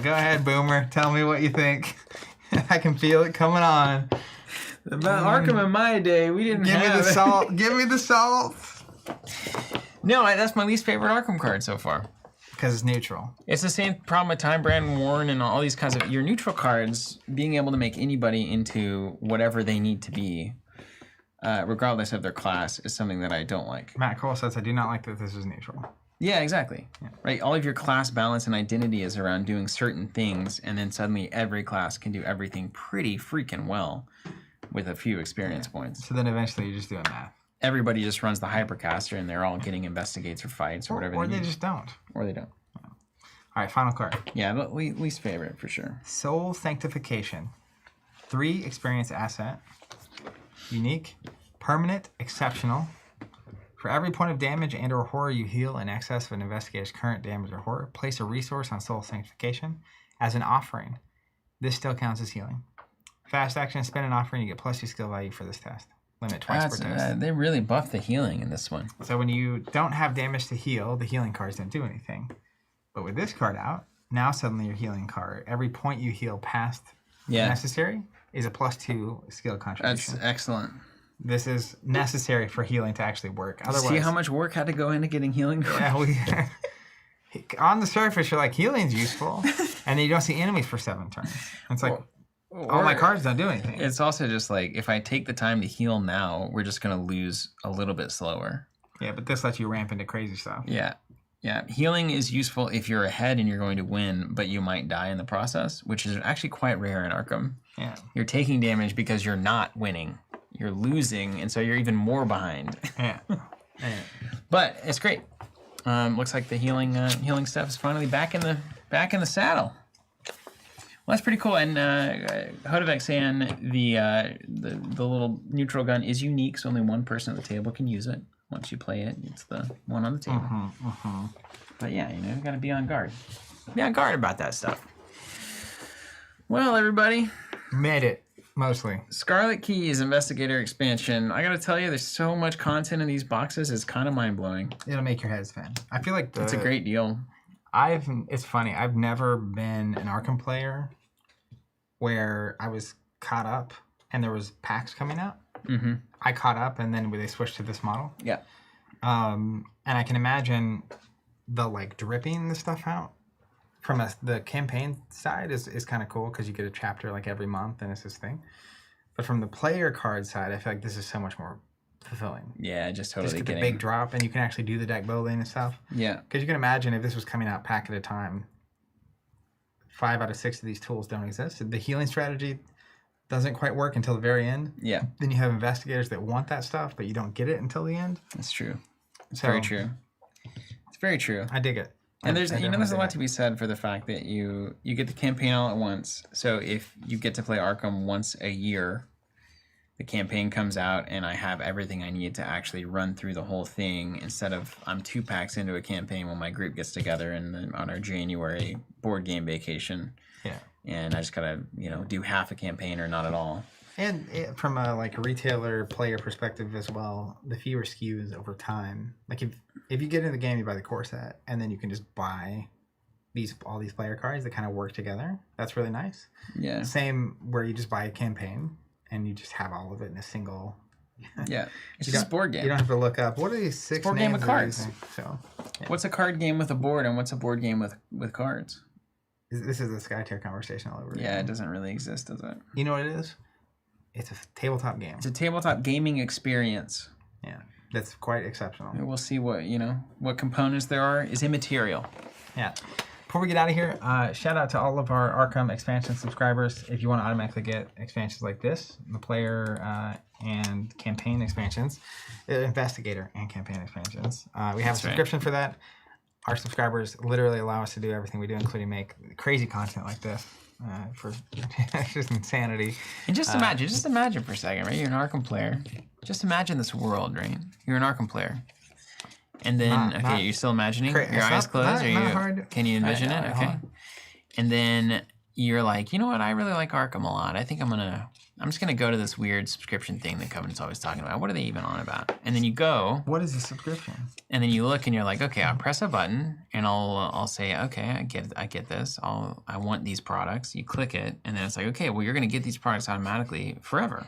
[SPEAKER 1] Go ahead, Boomer. Tell me what you think. I can feel it coming on.
[SPEAKER 2] About Arkham in my day, we didn't have
[SPEAKER 1] Give me the salt. Give me the salt.
[SPEAKER 2] No, that's my least favorite Arkham card so far.
[SPEAKER 1] Because it's neutral.
[SPEAKER 2] It's the same problem with Time Brand Warren and all these kinds of... Your neutral cards, being able to make anybody into whatever they need to be, regardless of their class, is something that I don't like.
[SPEAKER 1] Matt Cole says, I do not like that this is neutral.
[SPEAKER 2] Yeah, exactly.
[SPEAKER 1] Yeah.
[SPEAKER 2] Right. All of your class balance and identity is around doing certain things, and then suddenly every class can do everything pretty freaking well with a few experience points.
[SPEAKER 1] So then eventually you're just doing math.
[SPEAKER 2] Everybody just runs the hypercaster, and they're all getting investigates or fights or whatever.
[SPEAKER 1] Or they just don't.
[SPEAKER 2] Or they don't.
[SPEAKER 1] All right, final card.
[SPEAKER 2] Yeah, but least favorite for sure.
[SPEAKER 1] Soul Sanctification. 3 experience asset. Unique, permanent, exceptional. For every point of damage and or horror you heal in excess of an investigator's current damage or horror, place a resource on Soul Sanctification as an offering. This still counts as healing. Fast action, spend an offering, you get +2 skill value for this test. Limit twice per test.
[SPEAKER 2] They really buffed the healing in this one.
[SPEAKER 1] So when you don't have damage to heal, the healing cards don't do anything. But with this card out, now suddenly your healing card, every point you heal past necessary is a +2 skill contribution.
[SPEAKER 2] That's excellent.
[SPEAKER 1] This is necessary for healing to actually work. Otherwise,
[SPEAKER 2] see how much work had to go into getting healing?
[SPEAKER 1] Yeah, on the surface, you're like, healing's useful, and then you don't see enemies for 7 turns. It's like, all my cards don't do anything.
[SPEAKER 2] It's also just like, if I take the time to heal now, we're just going to lose a little bit slower.
[SPEAKER 1] Yeah, but this lets you ramp into crazy stuff.
[SPEAKER 2] Yeah. Yeah, healing is useful if you're ahead and you're going to win, but you might die in the process, which is actually quite rare in Arkham.
[SPEAKER 1] Yeah.
[SPEAKER 2] You're taking damage because you're not winning. You're losing, and so you're even more behind.
[SPEAKER 1] Yeah.
[SPEAKER 2] But it's great. Looks like the healing stuff is finally back in the saddle. Well, that's pretty cool. And Hodovexan, the little neutral gun is unique, so only one person at the table can use it. Once you play it, it's the one on the table. But yeah, you got to be on guard. Be on guard about that stuff. Well, everybody.
[SPEAKER 1] Made it, mostly.
[SPEAKER 2] Scarlet Keys Investigator expansion. I got to tell you, there's so much content in these boxes. It's kind of mind-blowing.
[SPEAKER 1] It'll make your head spin. I feel like
[SPEAKER 2] it's a great deal.
[SPEAKER 1] It's funny. I've never been an Arkham player where I was caught up and there was packs coming out.
[SPEAKER 2] Mm-hmm.
[SPEAKER 1] I caught up, and then they switched to this model.
[SPEAKER 2] Yeah.
[SPEAKER 1] And I can imagine the dripping the stuff out from the campaign side is kind of cool because you get a chapter every month and it's this thing. But from the player card side, I feel like this is so much more fulfilling.
[SPEAKER 2] Yeah, just totally
[SPEAKER 1] get the big drop, and you can actually do the deck building and stuff.
[SPEAKER 2] Yeah.
[SPEAKER 1] Because you can imagine if this was coming out pack at a time, 5 out of 6 of these tools don't exist. The healing strategy doesn't quite work until the very end.
[SPEAKER 2] Yeah.
[SPEAKER 1] Then you have investigators that want that stuff, but you don't get it until the end.
[SPEAKER 2] That's true. It's very true. It's very true.
[SPEAKER 1] I dig it.
[SPEAKER 2] And there's a lot to be said for the fact that you get the campaign all at once. So if you get to play Arkham once a year, the campaign comes out and I have everything I need to actually run through the whole thing instead of I'm 2 packs into a campaign when my group gets together and then on our January board game vacation.
[SPEAKER 1] Yeah. And
[SPEAKER 2] I just gotta, do half a campaign or not at all.
[SPEAKER 1] And from a retailer player perspective as well, the fewer SKUs over time. If you get into the game, you buy the core set, and then you can just buy all these player cards that kind of work together. That's really nice.
[SPEAKER 2] Yeah.
[SPEAKER 1] Same where you just buy a campaign and you just have all of it in a single.
[SPEAKER 2] Yeah. It's just a board game.
[SPEAKER 1] You don't have to look up what are these 6
[SPEAKER 2] board game with cards.
[SPEAKER 1] So. Yeah.
[SPEAKER 2] What's a card game with a board, and what's a board game with cards?
[SPEAKER 1] This is the Skytier conversation all over again.
[SPEAKER 2] Yeah, it doesn't really exist, does it?
[SPEAKER 1] You know what it is? It's a tabletop game.
[SPEAKER 2] It's a tabletop gaming experience.
[SPEAKER 1] Yeah, that's quite exceptional.
[SPEAKER 2] We'll see what components there are is immaterial.
[SPEAKER 1] Yeah. Before we get out of here, shout out to all of our Arkham expansion subscribers. If you want to automatically get expansions like this, the player and campaign expansions, investigator and campaign expansions, we have a subscription for that. Our subscribers literally allow us to do everything we do, including make crazy content like this. It's just insanity.
[SPEAKER 2] And just imagine for a second, right? You're an Arkham player. Just imagine this world, right? You're an Arkham player. And then, you're still imagining? Your eyes closed? Can you envision it? Okay. And then you're like, you know what? I really like Arkham a lot. I think I'm just gonna go to this weird subscription thing that Covenant's always talking about. What are they even on about? And then you go.
[SPEAKER 1] What is a subscription?
[SPEAKER 2] And then you look and you're like, okay, I'll press a button and I'll say, okay, I get this. I want these products. You click it, and then it's like, okay, well, you're gonna get these products automatically forever.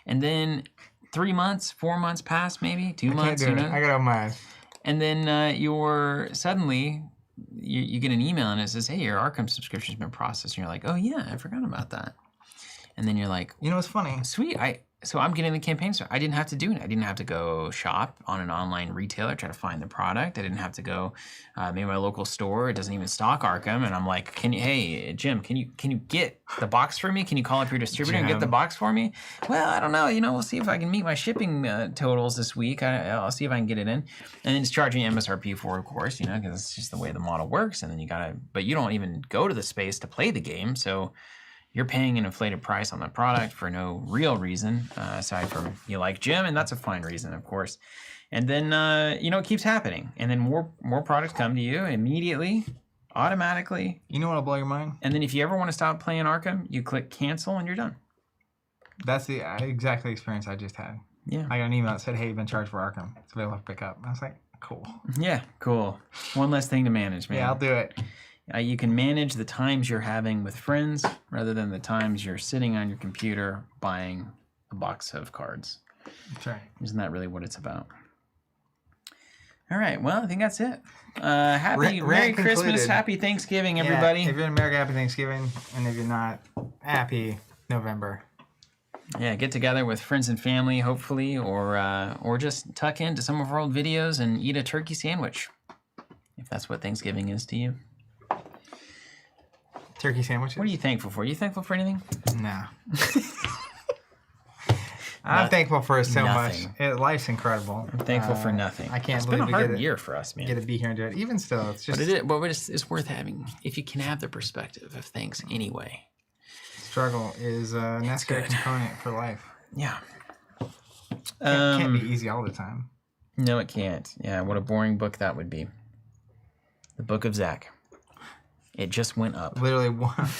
[SPEAKER 2] And then 3 months, 4 months pass, maybe 2 months.
[SPEAKER 1] I got all my eyes.
[SPEAKER 2] And then suddenly you get an email and it says, hey, your Arkham subscription's been processed. And you're like, oh yeah, I forgot about that. And then you're like,
[SPEAKER 1] you know what's funny?
[SPEAKER 2] Sweet, So I'm getting the campaign store. I didn't have to do it. I didn't have to go shop on an online retailer, try to find the product. I didn't have to go maybe my local store. It doesn't even stock Arkham. And I'm like, hey, Jim, can you get the box for me? Can you call up your distributor and get the box for me? Well, I don't know. We'll see if I can meet my shipping totals this week. I'll see if I can get it in. And then it's charging MSRP for, of course, because it's just the way the model works. And then but you don't even go to the space to play the game. So you're paying an inflated price on the product for no real reason, aside from you like Jim, and that's a fine reason, of course. And then, it keeps happening. And then more products come to you immediately, automatically.
[SPEAKER 1] You know what'll blow your mind?
[SPEAKER 2] And then if you ever want to stop playing Arkham, you click cancel and you're done.
[SPEAKER 1] That's the exact experience I just had.
[SPEAKER 2] Yeah.
[SPEAKER 1] I got an email that said, hey, you've been charged for Arkham. It's available to pick up. I was like, cool.
[SPEAKER 2] Yeah, cool. One less thing to manage, man.
[SPEAKER 1] Yeah, I'll do it.
[SPEAKER 2] You can manage the times you're having with friends rather than the times you're sitting on your computer buying a box of cards.
[SPEAKER 1] That's right.
[SPEAKER 2] Isn't that really what it's about? All right. Well, I think that's it. Merry Christmas. Happy Thanksgiving, everybody.
[SPEAKER 1] If you're in America, happy Thanksgiving. And if you're not, happy November.
[SPEAKER 2] Yeah, get together with friends and family, hopefully, or just tuck into some of our old videos and eat a turkey sandwich, if that's what Thanksgiving is to you.
[SPEAKER 1] Turkey sandwiches?
[SPEAKER 2] What are you thankful for? Are you thankful for anything?
[SPEAKER 1] No. I'm thankful for so much. Life's incredible.
[SPEAKER 2] I'm thankful for nothing.
[SPEAKER 1] I can't
[SPEAKER 2] it's
[SPEAKER 1] believe
[SPEAKER 2] been a hard year for us, man.
[SPEAKER 1] Get to be here and do it. Even still, it's just...
[SPEAKER 2] But it's worth having if you can have the perspective of things anyway.
[SPEAKER 1] Struggle is a necessary component for life.
[SPEAKER 2] Yeah.
[SPEAKER 1] Can't be easy all the time.
[SPEAKER 2] No, it can't. Yeah, what a boring book that would be. The Book of Zach. It just went up.
[SPEAKER 1] Literally one,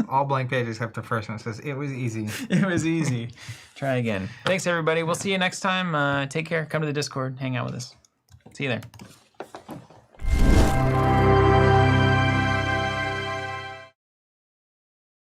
[SPEAKER 1] all blank pages except the first one. It says, it was easy.
[SPEAKER 2] It was easy. Try again. Thanks, everybody. We'll see you next time. Take care. Come to the Discord. Hang out with us. See you there.